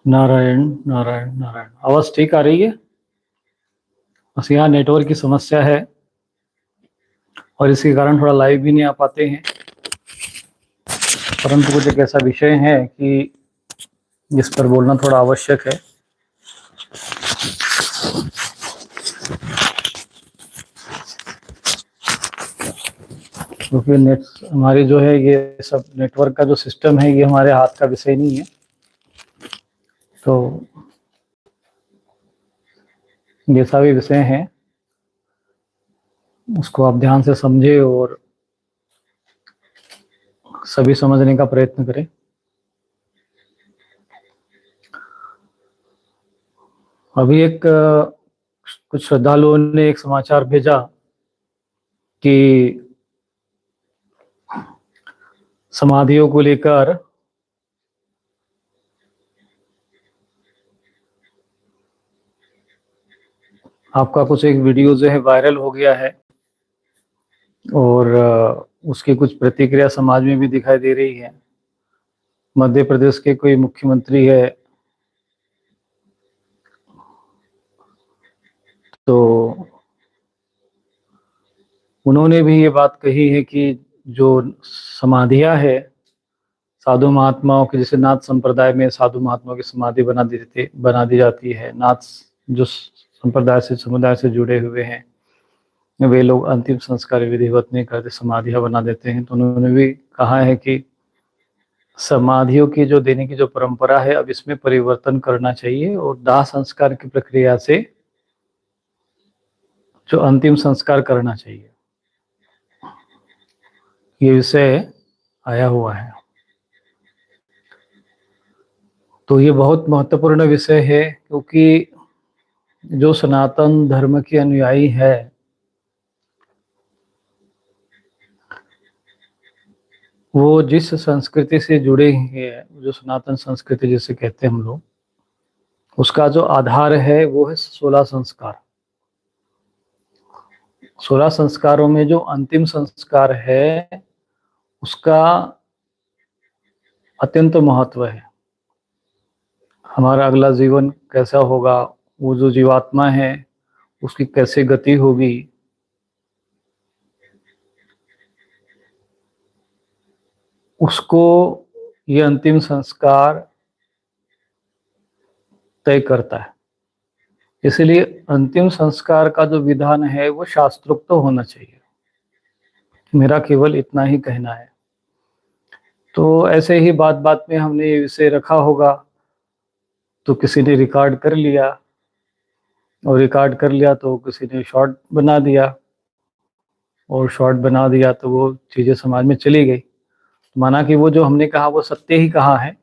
नारायण नारायण नारायण। आवाज ठीक आ रही है? बस यहाँ नेटवर्क की समस्या है और इसके कारण थोड़ा लाइव भी नहीं आ पाते हैं। परंतु कुछ एक ऐसा विषय है कि जिस पर बोलना थोड़ा आवश्यक है। क्योंकि नेट हमारी जो है, ये सब नेटवर्क का जो सिस्टम है, ये हमारे हाथ का विषय नहीं है। तो जैसा भी विषय है उसको आप ध्यान से समझे और सभी समझने का प्रयत्न करें। अभी कुछ श्रद्धालुओं ने एक समाचार भेजा कि समाधियों को लेकर आपका कुछ एक वीडियो जो है वायरल हो गया है और उसकी कुछ प्रतिक्रिया समाज में भी दिखाई दे रही है। मध्य प्रदेश के कोई मुख्यमंत्री है, तो उन्होंने भी ये बात कही है कि जो समाधियां है साधु महात्माओं की, जैसे नाथ संप्रदाय में साधु महात्माओं की समाधि बना दी जाती है। नाथ जो संप्रदाय से समुदाय से जुड़े हुए हैं, वे लोग अंतिम संस्कार विधिवत नहीं करते, समाधियां बना देते हैं। तो उन्होंने भी कहा है कि समाधियों की जो देने की जो परंपरा है, अब इसमें परिवर्तन करना चाहिए और दाह संस्कार की प्रक्रिया से जो अंतिम संस्कार करना चाहिए, ये विषय आया हुआ है। तो ये बहुत महत्वपूर्ण विषय है, क्योंकि जो सनातन धर्म के अनुयायी है, वो जिस संस्कृति से जुड़े हैं, जो सनातन संस्कृति जिसे कहते हैं हम लोग, उसका जो आधार है वो है 16 संस्कार। 16 संस्कारों में जो अंतिम संस्कार है उसका अत्यंत महत्व है। हमारा अगला जीवन कैसा होगा, वो जो जीवात्मा है उसकी कैसे गति होगी, उसको ये अंतिम संस्कार तय करता है। इसलिए अंतिम संस्कार का जो विधान है वो शास्त्रोक्त तो होना चाहिए। मेरा केवल इतना ही कहना है। तो ऐसे ही बात बात में हमने ये विषय रखा होगा, तो किसी ने रिकॉर्ड कर लिया और रिकॉर्ड कर लिया तो किसी ने शॉर्ट बना दिया और शॉर्ट बना दिया तो वो चीज़ें समाज में चली गई। माना कि वो जो हमने कहा वो सत्य ही कहा है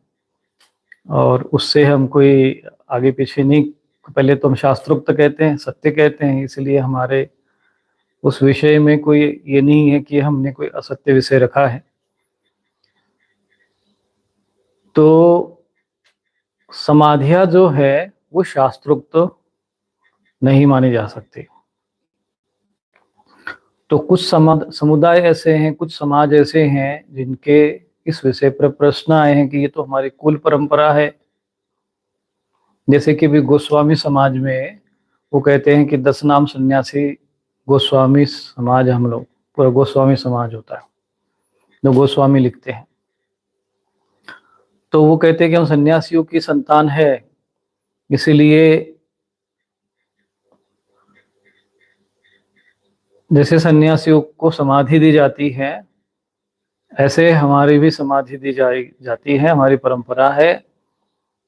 और उससे हम कोई आगे पीछे नहीं। पहले तो हम शास्त्रोक्त कहते हैं, सत्य कहते हैं, इसलिए हमारे उस विषय में कोई ये नहीं है कि हमने कोई असत्य विषय रखा है। तो समाधियां जो है वो शास्त्रोक्त नहीं मानी जा सकती। तो कुछ समुदाय ऐसे हैं, कुछ समाज ऐसे हैं जिनके इस विषय पर प्रश्न आए हैं कि ये तो हमारी कुल परंपरा है। जैसे कि भी गोस्वामी समाज में वो कहते हैं कि 10 नाम सन्यासी गोस्वामी समाज, हम लोग पूरा गोस्वामी समाज होता है, जो गोस्वामी लिखते हैं। तो वो कहते हैं कि हम सन्यासियों की संतान है, इसीलिए जैसे सन्यासियों को समाधि दी जाती है ऐसे हमारी भी समाधि दी जाती है, हमारी परंपरा है।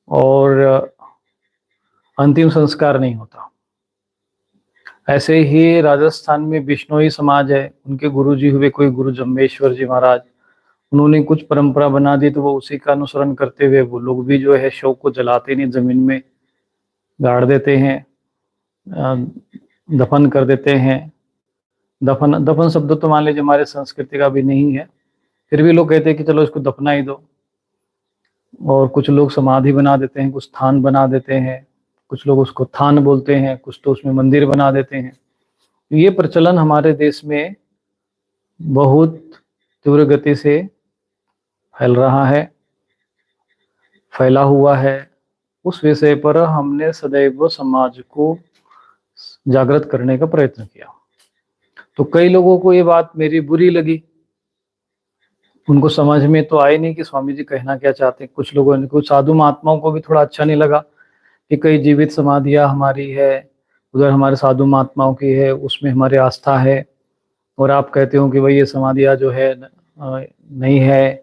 और अंतिम संस्कार नहीं होता। ऐसे ही राजस्थान में बिश्नोई समाज है, उनके गुरुजी हुए कोई गुरु जम्बेश्वर जी महाराज, उन्होंने कुछ परंपरा बना दी तो वो उसी का अनुसरण करते हुए वो लोग भी जो है शव को जलाते नहीं, जमीन में गाड़ देते हैं, दफन कर देते हैं। दफन दफन शब्द तो मान लीजिए हमारे संस्कृति का भी नहीं है, फिर भी लोग कहते हैं कि चलो इसको दफना ही दो। और कुछ लोग समाधि बना देते हैं, कुछ थान बना देते हैं, कुछ लोग उसको थान बोलते हैं, कुछ तो उसमें मंदिर बना देते हैं। ये प्रचलन हमारे देश में बहुत तीव्र गति से फैल रहा है, फैला हुआ है। उस विषय पर हमने सदैव समाज को जागृत करने का प्रयत्न किया। तो कई लोगों को ये बात मेरी बुरी लगी, उनको समझ में तो आए नहीं कि स्वामी जी कहना क्या चाहते हैं। कुछ लोगों ने, कुछ साधु महात्माओं को भी थोड़ा अच्छा नहीं लगा कि कई जीवित समाधियां हमारी है, उधर हमारे साधु महात्माओं की है, उसमें हमारी आस्था है, और आप कहते हो कि भाई ये समाधियां जो है नहीं है,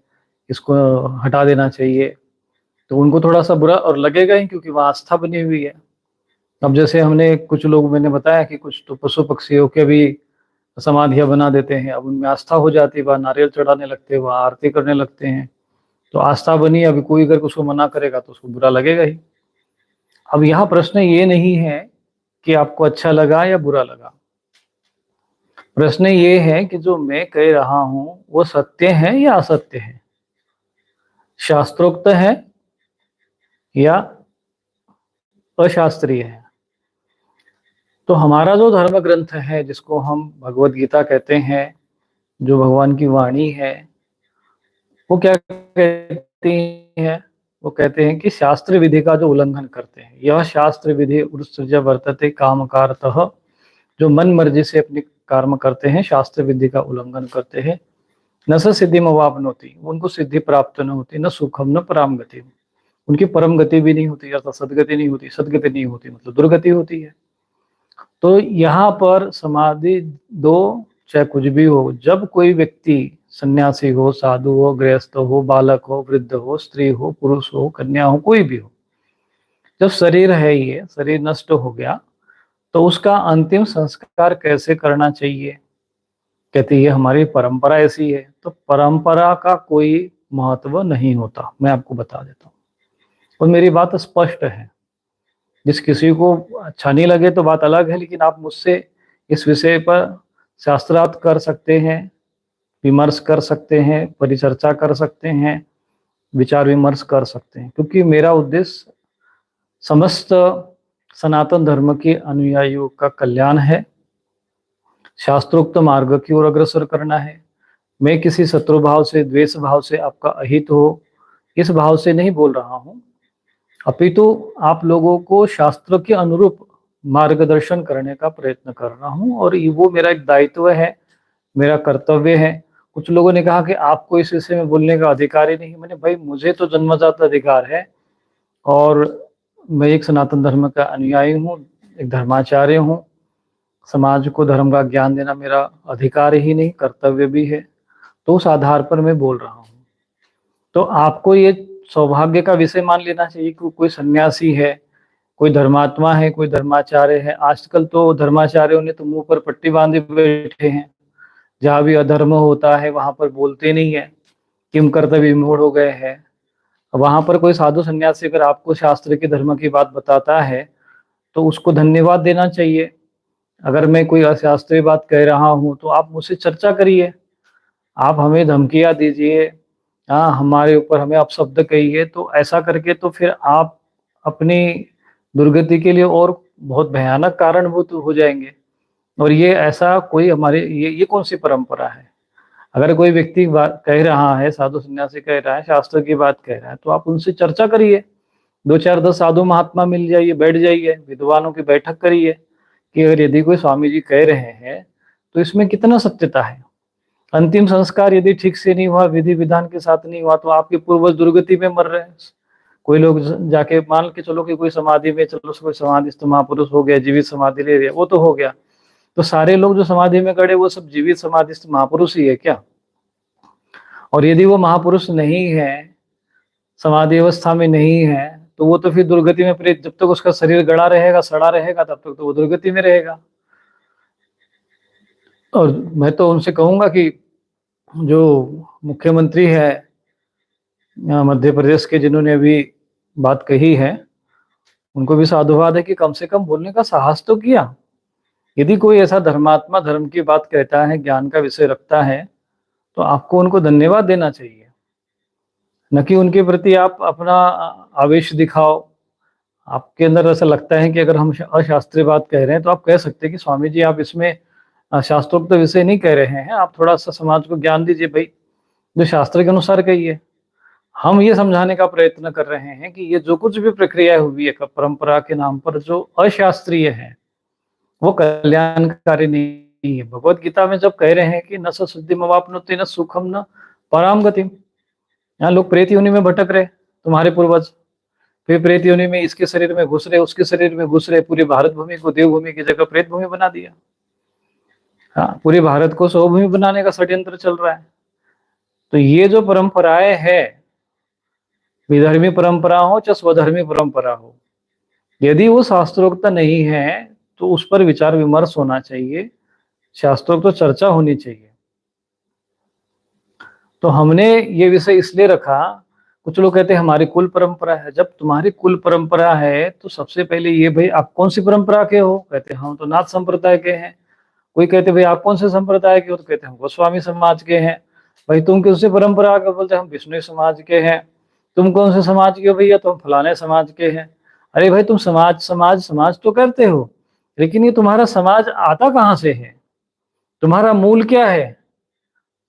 इसको हटा देना चाहिए। तो उनको थोड़ा सा बुरा और लगेगा ही, क्योंकि वह आस्था बनी हुई है। अब जैसे हमने कुछ लोग, मैंने बताया कि कुछ तो पशु पक्षियों के भी समाधियां बना देते हैं, अब उनमें आस्था हो जाती है, वह नारियल चढ़ाने लगते हैं, वह आरती करने लगते हैं, तो आस्था बनी। अभी कोई अगर उसको मना करेगा तो उसको बुरा लगेगा ही। अब यहाँ प्रश्न ये नहीं है कि आपको अच्छा लगा या बुरा लगा, प्रश्न ये है कि जो मैं कह रहा हूं वो सत्य है या असत्य है, शास्त्रोक्त है या अशास्त्रीय है। तो हमारा जो धर्म ग्रंथ है, जिसको हम भगवत गीता कहते हैं, जो भगवान की वाणी है, वो क्या कहती है? वो कहते हैं कि शास्त्र विधि का जो उल्लंघन करते हैं, यह शास्त्र विधि उत्सृज वर्तते काम कारतः, जो मन मर्जी से अपनी कर्म करते हैं, शास्त्र विधि का उल्लंघन करते हैं, न स सिद्धिम अवाप्नोति, उनको सिद्धि प्राप्त न होती, न सुखम न पराम गति, उनकी परम गति भी नहीं होती, अर्थात सदगति नहीं होती। सदगति नहीं होती मतलब दुर्गति होती है। तो यहाँ पर समाधि दो, चाहे कुछ भी हो, जब कोई व्यक्ति सन्यासी हो, साधु हो, गृहस्थ हो, बालक हो, वृद्ध हो, स्त्री हो, पुरुष हो, कन्या हो, कोई भी हो, जब शरीर है, ये शरीर नष्ट हो गया, तो उसका अंतिम संस्कार कैसे करना चाहिए? कहते ये हमारी परंपरा ऐसी है। तो परंपरा का कोई महत्व नहीं होता, मैं आपको बता देता हूँ, और मेरी बात स्पष्ट है। जिस किसी को अच्छा नहीं लगे तो बात अलग है, लेकिन आप मुझसे इस विषय पर शास्त्रार्थ कर सकते हैं, विमर्श कर सकते हैं, परिचर्चा कर सकते हैं, विचार विमर्श कर सकते हैं, क्योंकि मेरा उद्देश्य समस्त सनातन धर्म के अनुयायियों का कल्याण है, शास्त्रोक्त मार्ग की ओर अग्रसर करना है। मैं किसी शत्रु भाव से, द्वेष भाव से, आपका अहित हो इस भाव से नहीं बोल रहा हूँ, अपितु आप लोगों को शास्त्र के अनुरूप मार्गदर्शन करने का प्रयत्न कर रहा हूँ, और वो मेरा एक दायित्व है, मेरा कर्तव्य है। कुछ लोगों ने कहा कि आपको इस विषय में बोलने का अधिकार ही नहीं। मैंने, भाई मुझे तो जन्मजात अधिकार है, और मैं एक सनातन धर्म का अनुयायी हूँ, एक धर्माचार्य हूँ, समाज को धर्म का ज्ञान देना मेरा अधिकार ही नहीं, कर्तव्य भी है। तो उस आधार पर मैं बोल रहा हूँ। तो आपको ये सौभाग्य का विषय मान लेना चाहिए कि कोई सन्यासी है, कोई धर्मात्मा है, कोई धर्माचार्य है। आजकल तो धर्माचार्यों ने तो मुंह पर पट्टी बांधे बैठे हैं, जहाँ भी अधर्म होता है वहां पर बोलते नहीं है, किम कर्तव्य विमूढ़ हो गए हैं। वहां पर कोई साधु सन्यासी अगर आपको शास्त्र के धर्म की बात बताता है तो उसको धन्यवाद देना चाहिए। अगर मैं कोई अशास्त्रीय बात कह रहा हूँ तो आप मुझसे चर्चा करिए, आप हमें धमकियां दीजिए, हाँ हमारे ऊपर हमें अपशब्द कहिए, तो ऐसा करके तो फिर आप अपनी दुर्गति के लिए और बहुत भयानक कारणभूत हो जाएंगे। और ये ऐसा कोई हमारे, ये कौन सी परंपरा है? अगर कोई व्यक्ति बात कह रहा है, साधु सन्यासी कह रहा है, शास्त्र की बात कह रहा है, तो आप उनसे चर्चा करिए, 2 4 10 साधु महात्मा मिल जाइए, बैठ जाइए, विद्वानों की बैठक करिए कि अगर यदि कोई स्वामी जी कह रहे हैं तो इसमें कितना सत्यता है। अंतिम संस्कार यदि ठीक से नहीं हुआ, विधि विधान के साथ नहीं हुआ, तो आपके पूर्वज दुर्गति में मर रहे हैं। कोई लोग जाके मान के चलो कि कोई समाधि में, चलो कोई समाधिस्थ महापुरुष हो गया, जीवित समाधि ले रहे, वो तो हो गया, तो सारे लोग जो समाधि में गड़े वो सब जीवित समाधिस्थ महापुरुष ही है क्या? और यदि वो महापुरुष नहीं है, समाधि अवस्था में नहीं है, तो वो तो फिर दुर्गति में प्रेत, जब तक उसका शरीर गड़ा रहेगा, सड़ा रहेगा, तब तक तो वो दुर्गति में रहेगा। और मैं तो उनसे कहूंगा कि जो मुख्यमंत्री है मध्य प्रदेश के, जिन्होंने अभी बात कही है, उनको भी साधुवाद है कि कम से कम बोलने का साहस तो किया। यदि कोई ऐसा धर्मात्मा धर्म की बात कहता है, ज्ञान का विषय रखता है, तो आपको उनको धन्यवाद देना चाहिए, न कि उनके प्रति आप अपना आवेश दिखाओ। आपके अंदर ऐसा लगता है कि अगर हम अशास्त्रीय बात कह रहे हैं तो आप कह सकते हैं कि स्वामी जी आप इसमें शास्त्रोक्त विषय नहीं कह रहे हैं, आप थोड़ा सा समाज को ज्ञान दीजिए भाई, जो शास्त्र के अनुसार कहिए। हम ये समझाने का प्रयत्न कर रहे हैं कि ये जो कुछ भी प्रक्रिया हुई है परंपरा के नाम पर जो अशास्त्रीय है वो कल्याणकारी नहीं है। भगवत गीता में जब कह रहे हैं कि न स सिद्धिम अवाप्नोति न सुखम न पराम गतिम, यहाँ लोग प्रेत योनि में भटक रहे तुम्हारे पूर्वज, फिर प्रेत योनि में इसके शरीर में घुस रहे उसके शरीर में घुस रहे, पूरी भारत भूमि को देवभूमि की जगह प्रेत भूमि बना दिया। हाँ, पूरे भारत को स्वभूमि बनाने का षड्यंत्र चल रहा है। तो ये जो परंपराएं है, विधर्मी परंपरा हो चाहे स्वधर्मी परंपरा हो, यदि वो शास्त्रोक्त नहीं है तो उस पर विचार विमर्श होना चाहिए, शास्त्रोक्त तो चर्चा होनी चाहिए। तो हमने ये विषय इसलिए रखा, कुछ लोग कहते हैं हमारी कुल परंपरा है। जब तुम्हारी कुल परंपरा है तो सबसे पहले ये भाई आप कौन सी परंपरा के हो, कहते हैं हम तो नाथ संप्रदाय के हैं। कोई कहते भाई आप कौन से संप्रदाय के हो, तो कहते हैं हम गोस्वामी समाज के हैं। भाई तुम कौन सी परंपरा के, बोलते हम विष्णु समाज के हैं। तुम कौन से समाज के हो भैया, तो हम फलाने समाज के हैं। अरे भाई तुम समाज समाज समाज तो करते हो, लेकिन ये तुम्हारा समाज आता कहाँ से है, तुम्हारा मूल क्या है?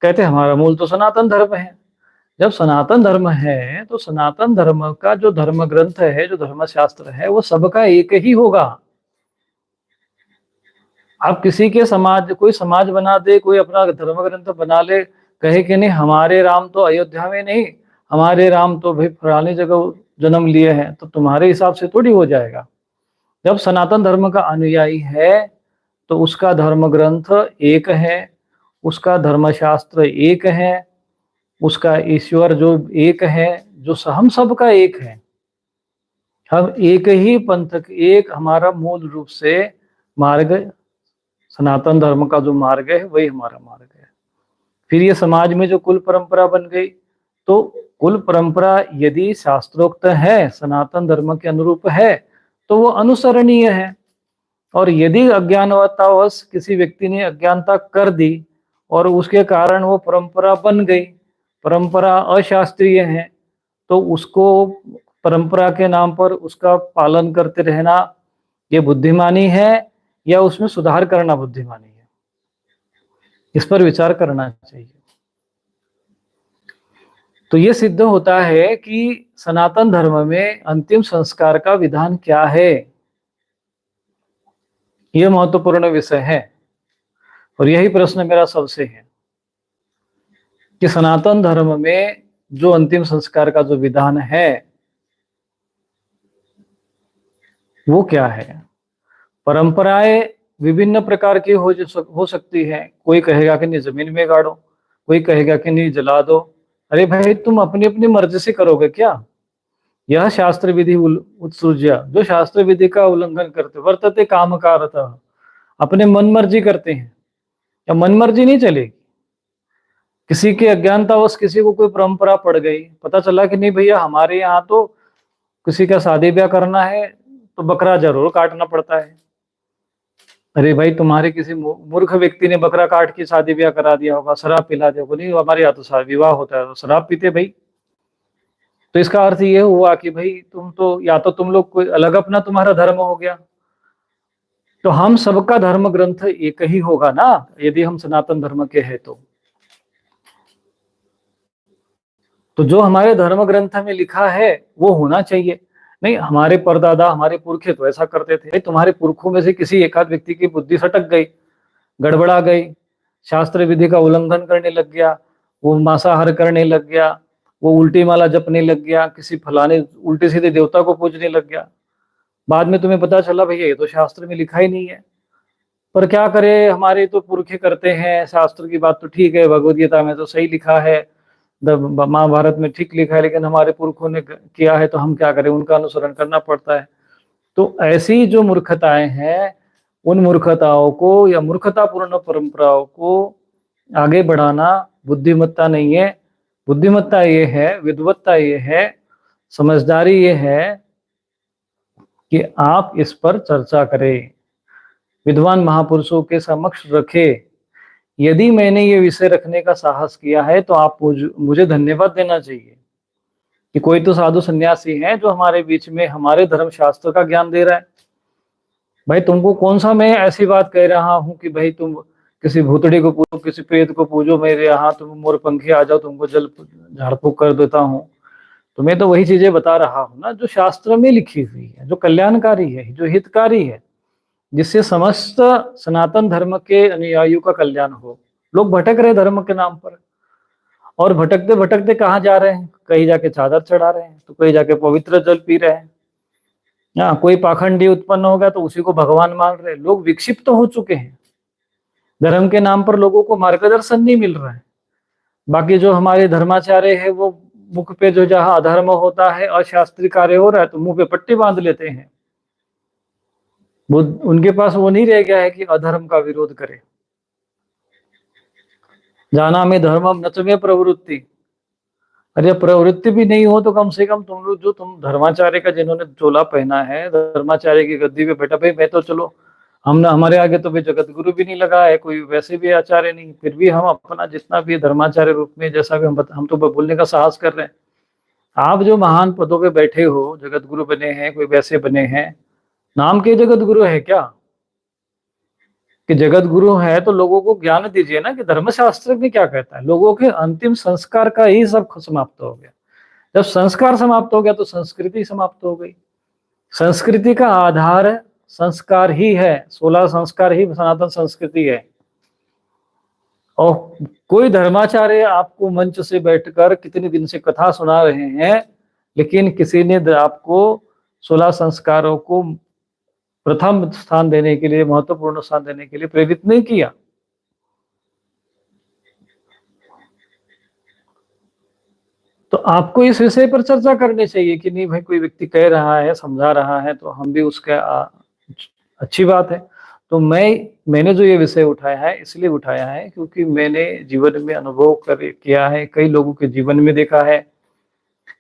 कहते हैं हमारा मूल तो सनातन धर्म है। जब सनातन धर्म है तो सनातन धर्म का जो धर्म ग्रंथ है, जो धर्म शास्त्र है, वो सबका एक ही होगा। आप किसी के समाज, कोई समाज बना दे, कोई अपना धर्म ग्रंथ बना ले, कहे कि नहीं हमारे राम तो अयोध्या में नहीं, हमारे राम तो भाई फलानी जगह जन्म लिए हैं, तो तुम्हारे हिसाब से थोड़ी हो जाएगा। जब सनातन धर्म का अनुयायी है तो उसका धर्म ग्रंथ एक है, उसका धर्मशास्त्र एक है, उसका ईश्वर जो एक है, जो हम सब का एक है। हम एक ही पंथ, एक हमारा मूल रूप से मार्ग, सनातन धर्म का जो मार्ग है वही हमारा मार्ग है। फिर ये समाज में जो कुल परंपरा बन गई, तो कुल परंपरा यदि शास्त्रोक्त है, सनातन धर्म के अनुरूप है, तो वो अनुसरणीय है। और यदि अज्ञानवतावश किसी व्यक्ति ने अज्ञानता कर दी और उसके कारण वो परंपरा बन गई, परंपरा अशास्त्रीय है, तो उसको परंपरा के नाम पर उसका पालन करते रहना ये बुद्धिमानी है या उसमें सुधार करना बुद्धिमानी है? इस पर विचार करना चाहिए। तो ये सिद्ध होता है कि सनातन धर्म में अंतिम संस्कार का विधान क्या है, यह महत्वपूर्ण विषय है। और यही प्रश्न मेरा सबसे है कि सनातन धर्म में जो अंतिम संस्कार का जो विधान है वो क्या है। परंपराएं विभिन्न प्रकार की हो सकती है। कोई कहेगा कि नहीं जमीन में गाड़ो, कोई कहेगा कि नहीं जला दो। अरे भाई तुम अपनी अपनी मर्जी से करोगे क्या? यह शास्त्र विधि उत्सृज्य, जो शास्त्र विधि का उल्लंघन करते वर्तते कामकारतः, अपने मन मर्जी करते हैं, या मन मर्जी नहीं चलेगी। किसी के अज्ञानतावश किसी को कोई परंपरा पड़ गई, पता चला कि नहीं भैया हमारे यहाँ तो किसी का शादी ब्याह करना है तो बकरा जरूर काटना पड़ता है। अरे भाई तुम्हारे किसी मूर्ख व्यक्ति ने बकरा काट के शादी ब्याह करा दिया होगा, शराब पिला दिया होगा, नहीं हमारे यहाँ तो विवाह होता है तो शराब पीते भाई। तो इसका अर्थ ये हुआ कि भाई तुम तो, या तो तुम लोग कोई अलग अपना तुम्हारा धर्म हो गया। तो हम सबका धर्म ग्रंथ एक ही होगा ना, यदि हम सनातन धर्म के हैं तो जो हमारे धर्म ग्रंथ में लिखा है वो होना चाहिए। नहीं हमारे परदादा हमारे पुरखे तो ऐसा करते थे, तुम्हारे पुरखों में से किसी एकाध व्यक्ति की बुद्धि सटक गई, गड़बड़ा गई, शास्त्र विधि का उल्लंघन करने लग गया, वो मांसाहार करने लग गया, वो उल्टी माला जपने लग गया, किसी फलाने उल्टे सीधे देवता को पूजने लग गया, बाद में तुम्हें पता चला भैया ये तो शास्त्र में लिखा ही नहीं है। पर क्या करे, हमारे तो पुरखे करते हैं, शास्त्र की बात तो ठीक है, भगवद गीता में तो सही लिखा है, महाभारत में ठीक लिखा है, लेकिन हमारे पुरखों ने किया है तो हम क्या करें, उनका अनुसरण करना पड़ता है। तो ऐसी जो मूर्खताएं हैं, उन मूर्खताओं को या मूर्खतापूर्ण परंपराओं को आगे बढ़ाना बुद्धिमत्ता नहीं है। बुद्धिमत्ता ये है, विद्वत्ता ये है, समझदारी ये है कि आप इस पर चर्चा करें, विद्वान महापुरुषों के समक्ष रखे। यदि मैंने ये विषय रखने का साहस किया है तो आप मुझे धन्यवाद देना चाहिए कि कोई तो साधु सन्यासी है जो हमारे बीच में हमारे धर्म शास्त्र का ज्ञान दे रहा है। भाई तुमको कौन सा मैं ऐसी बात कह रहा हूं कि भाई तुम किसी भूतड़ी को पूजो, किसी प्रेत को पूजो, मेरे यहाँ तुम मोर पंखी आ जाओ, तुमको जल झाड़ फूक कर देता हूँ, तो मैं तो वही चीजें बता रहा हूं ना जो शास्त्र में लिखी हुई है, जो कल्याणकारी है, जो हितकारी है, जिससे समस्त सनातन धर्म के अनुयायियों का कल्याण हो। लोग भटक रहे धर्म के नाम पर, और भटकते भटकते कहाँ जा रहे हैं? कहीं जाके चादर चढ़ा रहे हैं, तो कहीं जाके पवित्र जल पी रहे हैं। हाँ, कोई पाखंडी उत्पन्न हो गया तो उसी को भगवान मान रहे हैं। लोग विक्षिप्त तो हो चुके हैं, धर्म के नाम पर लोगों को मार्गदर्शन नहीं मिल रहा है। बाकी जो हमारे धर्माचार्य है वो मुख पे जो जहाँ अधर्म होता है, अशास्त्रीय कार्य हो रहा है, तो मुंह पे पट्टी बांध लेते हैं। वो उनके पास वो नहीं रह गया है कि अधर्म का विरोध करे। जाना में धर्मम न तुम्हें प्रवृत्ति। अरे प्रवृत्ति भी नहीं हो तो कम से कम तुम लोग, जो तुम धर्माचार्य का जिन्होंने चोला पहना है, धर्माचार्य की गद्दी पे बैठा, भाई मैं तो चलो, हमने हमारे आगे तो भाई जगत गुरु भी नहीं लगा है, कोई वैसे भी आचार्य नहीं, फिर भी हम अपना जितना भी धर्माचार्य रूप में जैसा भी हम तो बोलने का साहस कर रहे हैं। आप जो महान पदों पे बैठे हो, जगत गुरु बने हैं, कोई वैसे बने हैं, नाम के जगत गुरु है क्या? कि जगत गुरु है तो लोगों को ज्ञान दीजिए ना कि धर्मशास्त्र में क्या कहता है। लोगों के अंतिम संस्कार का ही सब समाप्त हो गया। जब संस्कार समाप्त हो गया तो संस्कृति समाप्त हो गई। संस्कृति का आधार संस्कार ही है, 16 संस्कार ही सनातन संस्कृति है। और कोई धर्माचार्य आपको मंच से बैठकर कितने दिन से कथा सुना रहे हैं, लेकिन किसी ने आपको 16 संस्कारों को प्रथम स्थान देने के लिए, महत्वपूर्ण स्थान देने के लिए प्रेरित नहीं किया। तो आपको इस विषय पर चर्चा करनी चाहिए कि नहीं भाई, कोई व्यक्ति कह रहा है, समझा रहा है, तो हम भी उसका अच्छी बात है। तो मैंने जो ये विषय उठाया है इसलिए उठाया है क्योंकि मैंने जीवन में अनुभव किया है, कई लोगों के जीवन में देखा है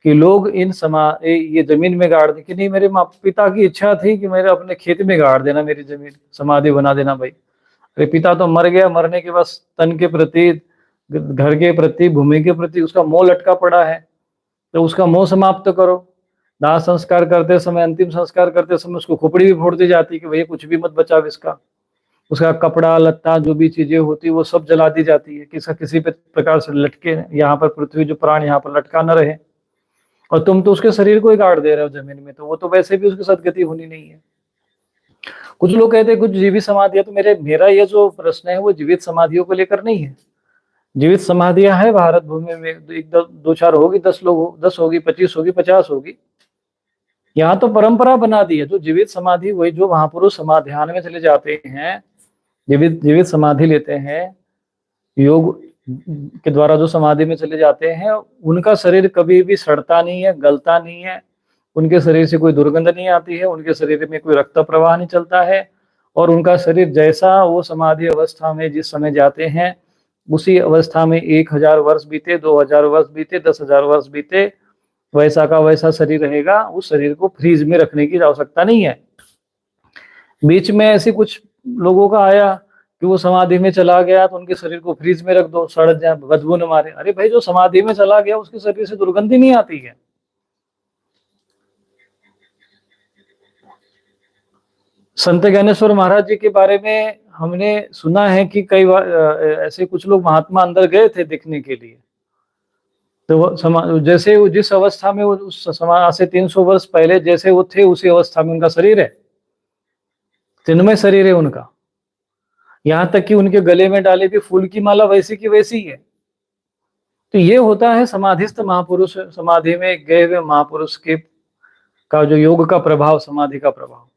कि लोग ये जमीन में गाड़ दे कि नहीं, मेरे माँ पिता की इच्छा थी कि मेरे अपने खेत में गाड़ देना, मेरी जमीन समाधि बना देना। भाई अरे पिता तो मर गया, मरने के बाद तन के प्रति, घर के प्रति, भूमि के प्रति उसका मोह लटका पड़ा है, तो उसका मोह समाप्त करो। दाह संस्कार करते समय, अंतिम संस्कार करते समय उसको खोपड़ी भी फोड़ दी जाती कि भैया कुछ भी मत बचा इसका। उसका कपड़ा लत्ता जो भी चीजें होती वो सब जला दी जाती है कि इसका किसी प्रकार से लटके, यहाँ पर पृथ्वी जो प्राण यहाँ पर लटका न रहे। और तुम तो उसके शरीर को ही गाड़ दे रहे हो जमीन में, तो वो तो वैसे भी उसकी सदगति होनी नहीं है। कुछ लोग कहते हैं कुछ जीवित समाधियां, तो मेरा ये जो प्रश्न है वो जीवित समाधियों को लेकर नहीं है। जीवित समाधियां है भारत भूमि में, एक दो चार होगी, 10 लोग, 10 होगी, 25 होगी, 50 होगी। यहाँ तो परंपरा बना दी है। जो जीवित समाधि, वही जो महापुरुष समाध्यान में चले जाते हैं, जीवित समाधि लेते हैं, योग के द्वारा जो समाधि में चले जाते हैं, उनका शरीर कभी भी सड़ता नहीं है, गलता नहीं है, उनके शरीर से कोई दुर्गंध नहीं आती है, उनके शरीर में कोई रक्त प्रवाह नहीं चलता है, और उनका शरीर जैसा वो समाधि अवस्था में जिस समय जाते हैं, उसी अवस्था में 1000 वर्ष बीते, 2000 वर्ष बीते, 10,000 वर्ष बीते, वैसा का वैसा शरीर रहेगा। उस शरीर को फ्रीज में रखने की आवश्यकता नहीं है। बीच में ऐसे कुछ लोगों का आया कि वो समाधि में चला गया तो उनके शरीर को फ्रीज में रख दो, सड़ जाए, बदबू न मारे। अरे भाई, जो समाधि में चला गया उसके शरीर से दुर्गंधी नहीं आती है। संत ज्ञानेश्वर महाराज जी के बारे में हमने सुना है कि कई बार ऐसे कुछ लोग महात्मा अंदर गए थे देखने के लिए। तो जैसे वो जिस अवस्था में वो उस समाज से 300 वर्ष पहले जैसे वो थे, उसी अवस्था में उनका शरीर है, चिन्मय शरीर है उनका। यहाँ तक कि उनके गले में डाले भी फूल की माला वैसी की वैसी है। तो ये होता है समाधिस्थ महापुरुष, समाधि में गए हुए महापुरुष के का जो योग का प्रभाव, समाधि का प्रभाव।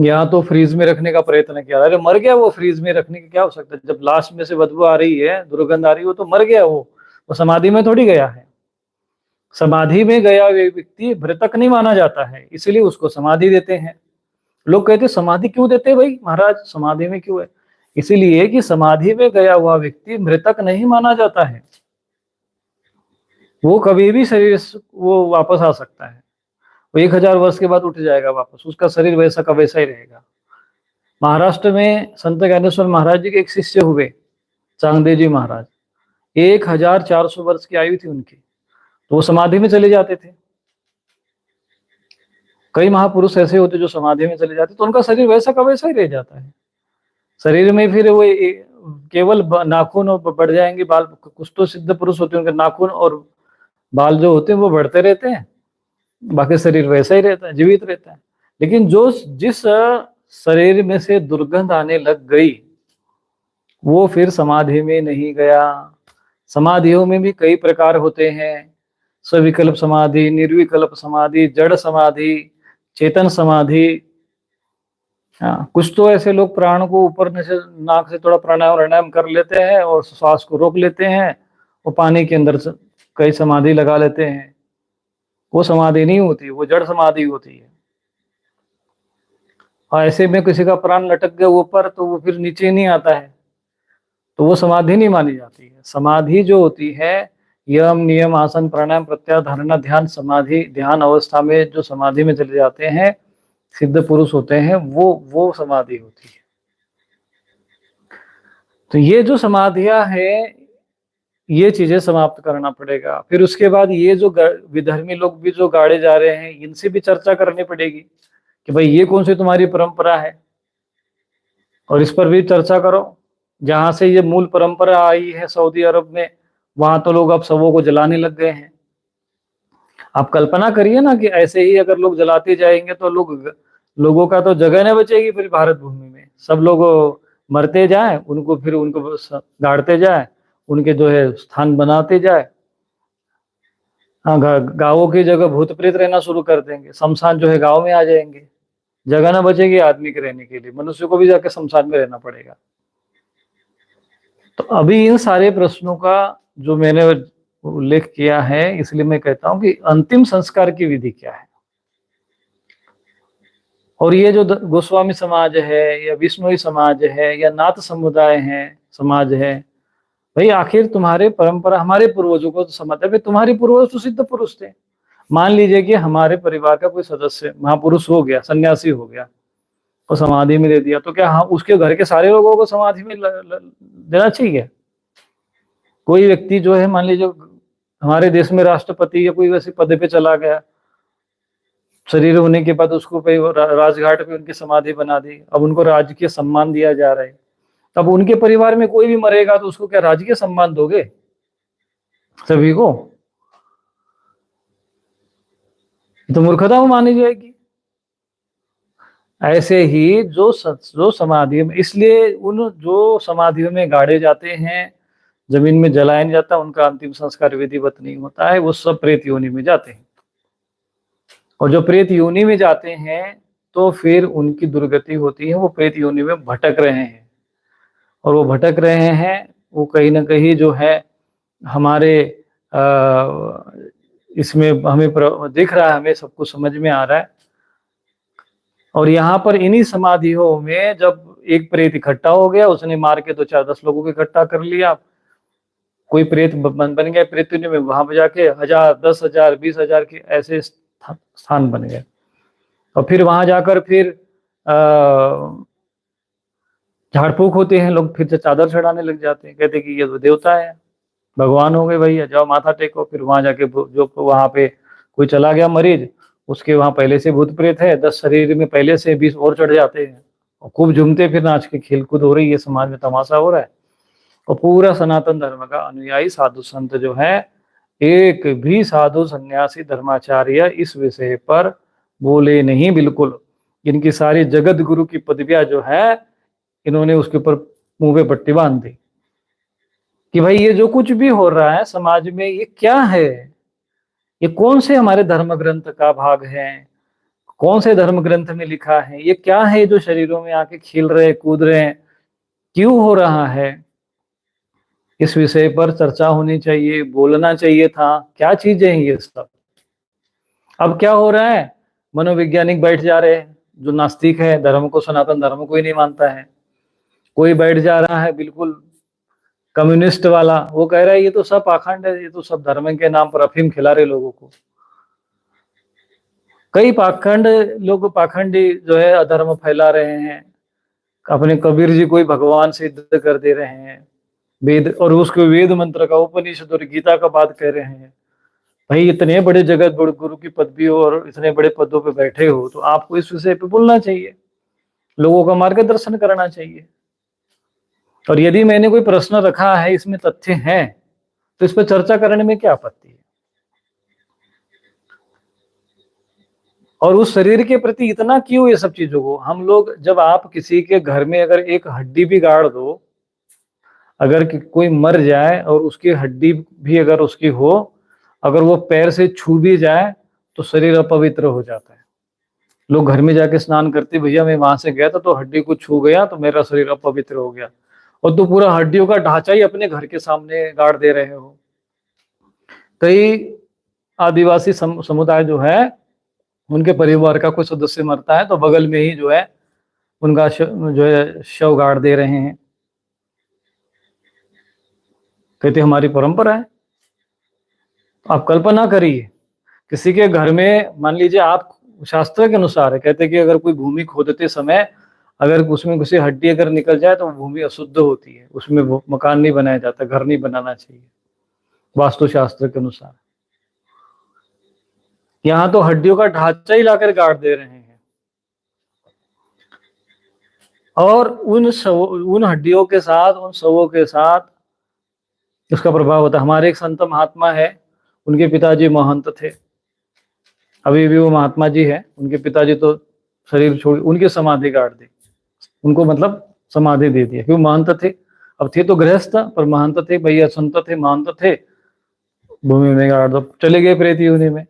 यहाँ तो फ्रीज में रखने का प्रयत्न किया। अरे मर गया वो, फ्रीज में रखने की क्या हो सकता है? जब लास्ट में से बदबू आ रही है, दुर्गंध आ रही है, तो मर गया वो समाधि में थोड़ी गया है। समाधि में गया व्यक्ति मृतक नहीं माना जाता है, इसलिए उसको समाधि देते हैं। लोग कहते समाधि क्यों देते हैं भाई महाराज, समाधि में क्यों है? इसीलिए कि समाधि में गया हुआ व्यक्ति मृतक नहीं माना जाता है, वो कभी भी शरीर वो वापस आ सकता है। वो 1000 वर्ष के बाद उठ जाएगा वापस, उसका शरीर वैसा का वैसा ही रहेगा। महाराष्ट्र में संत ज्ञानेश्वर महाराज जी के एक शिष्य हुए, चांगदेव जी महाराज। 1400 वर्ष की आयु थी उनकी, तो वो समाधि में चले जाते थे। कई महापुरुष ऐसे होते जो समाधि में चले जाते, तो उनका शरीर वैसा का वैसा ही रह जाता है। शरीर में फिर वो केवल नाखून बढ़ जाएंगे, बाल। कुछ तो सिद्ध पुरुष होते हैं, उनके नाखून और बाल जो होते हैं वो बढ़ते रहते हैं, बाकी शरीर वैसा ही रहता है, जीवित रहता है। लेकिन जो जिस शरीर में से दुर्गंध आने लग गई वो फिर समाधि में नहीं गया। समाधियों में भी कई प्रकार होते हैं, सविकल्प समाधि, निर्विकल्प समाधि, जड़ समाधि, चेतन समाधि। हाँ, कुछ तो ऐसे लोग प्राण को ऊपर से नाक से थोड़ा प्राणायाम कर लेते हैं और श्वास को रोक लेते हैं और पानी के अंदर कई समाधि लगा लेते हैं। वो समाधि नहीं होती, वो जड़ समाधि होती है। और ऐसे में किसी का प्राण लटक गया ऊपर तो वो फिर नीचे नहीं आता है, तो वो समाधि नहीं मानी जाती है। समाधि जो होती है, यम नियम आसन प्राणायाम प्रत्याहार धारणा ध्यान समाधि, ध्यान अवस्था में जो समाधि में चले जाते हैं सिद्ध पुरुष होते हैं, वो समाधि होती है। तो ये जो समाधियां हैं, ये चीजें समाप्त करना पड़ेगा। फिर उसके बाद ये जो विधर्मी लोग भी जो गाड़े जा रहे हैं, इनसे भी चर्चा करनी पड़ेगी कि भाई ये कौन सी तुम्हारी परंपरा है, और इस पर भी चर्चा करो। जहां से ये मूल परंपरा आई है सऊदी अरब में, वहां तो लोग अब शवों को जलाने लग गए हैं। आप कल्पना करिए ना कि ऐसे ही अगर लोग जलाते जाएंगे तो लोगों का तो जगह नहीं बचेगी फिर भारत भूमि में। सब लोग मरते जाए, उनको फिर उनको गाड़ते जाए, उनके जो है स्थान बनाते जाए। हाँ, गाँवों की जगह भूत प्रेत रहना शुरू कर देंगे, शमशान जो है गाँव में आ जाएंगे, जगह ना बचेगी आदमी के रहने के लिए, मनुष्य को भी जाके शमशान में रहना पड़ेगा। तो अभी इन सारे प्रश्नों का जो मैंने उल्लेख किया है, इसलिए मैं कहता हूं कि अंतिम संस्कार की विधि क्या है। और ये जो गोस्वामी समाज है या विष्णुई समाज है या नाथ समुदाय है, समाज है, भाई आखिर तुम्हारे परंपरा, हमारे पूर्वजों को तो समझते हैं, तुम्हारे पूर्वज तो सिद्ध पुरुष थे। मान लीजिए कि हमारे परिवार का कोई सदस्य महापुरुष हो गया, सन्यासी हो गया और समाधि में दे दिया, तो क्या हम उसके घर के सारे लोगों को समाधि में देना चाहिए? कोई व्यक्ति जो है, मान लीजिए हमारे देश में राष्ट्रपति या कोई वैसे पद पे चला गया, शरीर होने के बाद उसको राजघाट पे उनकी समाधि बना दी, अब उनको राजकीय सम्मान दिया जा रहा है। तब उनके परिवार में कोई भी मरेगा तो उसको क्या राजकीय सम्मान दोगे सभी को? तो मूर्खता मानी जाएगी। ऐसे ही जो समाधि में, इसलिए उन जो समाधियों में गाड़े जाते हैं, जमीन में जलाया नहीं जाता, उनका अंतिम संस्कार विधिवत नहीं होता है, वो सब प्रेत योनि में जाते हैं। और जो प्रेत योनि में जाते हैं तो फिर उनकी दुर्गति होती है, वो प्रेत योनि में भटक रहे हैं। और वो भटक रहे हैं, वो कहीं ना कहीं जो है हमारे इसमें हमें दिख रहा है, हमें सब कुछ समझ में आ रहा है। और यहाँ पर इन्हीं समाधियों में जब एक प्रेत इकट्ठा हो गया, उसने मार के 2-4-10 लोगों को इकट्ठा कर लिया, कोई प्रेत बन गया प्रेत में, वहां पर जाके 1000, 10,000, 20,000 के ऐसे स्थान बन गए। और फिर वहां जाकर फिर झाड़ फूक होते हैं, लोग फिर से चादर चढ़ाने लग जाते हैं, कहते कि ये तो देवता है, भगवान हो गए भैया, जाओ माथा टेको। फिर वहां जाके जो वहां पे कोई चला गया मरीज, उसके वहां पहले से भूत प्रेत है, 10 शरीर में पहले से 20 और चढ़ जाते हैं और खूब झूमते, फिर नाच के खेल कूद हो रही है, समाज में तमाशा हो रहा है। और पूरा सनातन धर्म का अनुयायी साधु संत जो है, एक भी साधु सन्यासी धर्माचार्य इस विषय पर बोले नहीं बिल्कुल। इनकी सारी जगत गुरु की पदवियां जो है, इन्होंने उसके ऊपर मुंह पे पट्टी बांध दी कि भाई ये जो कुछ भी हो रहा है समाज में, ये क्या है, ये कौन से हमारे धर्म ग्रंथ का भाग है, कौन से धर्म ग्रंथ में लिखा है, ये क्या है जो शरीरों में आके खेल रहे कूद रहे हैं, क्यों हो रहा है? इस विषय पर चर्चा होनी चाहिए, बोलना चाहिए था, क्या चीजें हैं ये सब। अब क्या हो रहा है, मनोवैज्ञानिक बैठ जा रहे हैं, जो नास्तिक है, धर्म को, सनातन धर्म को ही नहीं मानता है, कोई बैठ जा रहा है बिल्कुल कम्युनिस्ट वाला, वो कह रहा है ये तो सब पाखंड है, ये तो सब धर्म के नाम पर अफीम खिला रहे लोगों को। कई पाखंड लोग, पाखंडी जो है अधर्म फैला रहे हैं, अपने कबीर जी को ही भगवान सिद्ध कर दे रहे हैं, वेद और उसके वेद मंत्र का, उपनिषद और गीता का बात कह रहे हैं। भाई इतने बड़े जगत गुरु की पदवी और इतने बड़े पदों पे बैठे हो, तो आपको इस विषय पे बोलना चाहिए, लोगों का मार्गदर्शन करना चाहिए। और यदि मैंने कोई प्रश्न रखा है, इसमें तथ्य हैं, तो इस पर चर्चा करने में क्या आपत्ति है? और उस शरीर के प्रति इतना क्यों ये सब चीजों को हम लोग, जब आप किसी के घर में अगर एक हड्डी भी गाड़ दो, अगर कोई मर जाए और उसकी हड्डी भी अगर उसकी हो, अगर वो पैर से छू भी जाए तो शरीर अपवित्र हो जाता है। लोग घर में जाके स्नान करते, भैया मैं वहां से गया था तो हड्डी को छू गया तो मेरा शरीर अपवित्र हो गया, और तो पूरा हड्डियों का ढांचा ही अपने घर के सामने गाड़ दे रहे हो। कई आदिवासी समुदाय जो है, उनके परिवार का कोई सदस्य मरता है तो बगल में ही जो है उनका जो है शव गाड़ दे रहे हैं। कहते हमारी परंपरा है। आप कल्पना करिए, किसी के घर में मान लीजिए, आप शास्त्र के अनुसार है, कहते हैं कि अगर कोई भूमि खोदते समय अगर उसमें किसी हड्डी अगर निकल जाए तो भूमि अशुद्ध होती है, उसमें मकान नहीं बनाया जाता, घर नहीं बनाना चाहिए वास्तुशास्त्र के अनुसार। यहाँ तो हड्डियों का ढांचा ही लाकर गाड़ दे रहे हैं, और उन हड्डियों के साथ, उन शवों के साथ उसका प्रभाव होता है। हमारे एक संत महात्मा है, उनके पिताजी महंत थे, अभी भी वो महात्मा जी है। उनके पिताजी तो शरीर छोड़, उनकी समाधि गाड़ दी, उनको मतलब समाधि दे दी, क्योंकि महंत थे। अब थे तो गृहस्थ पर महंत थे, भैया संत थे, महंत थे, भूमि में गाड़ दो, चले गए प्रेत योनि में।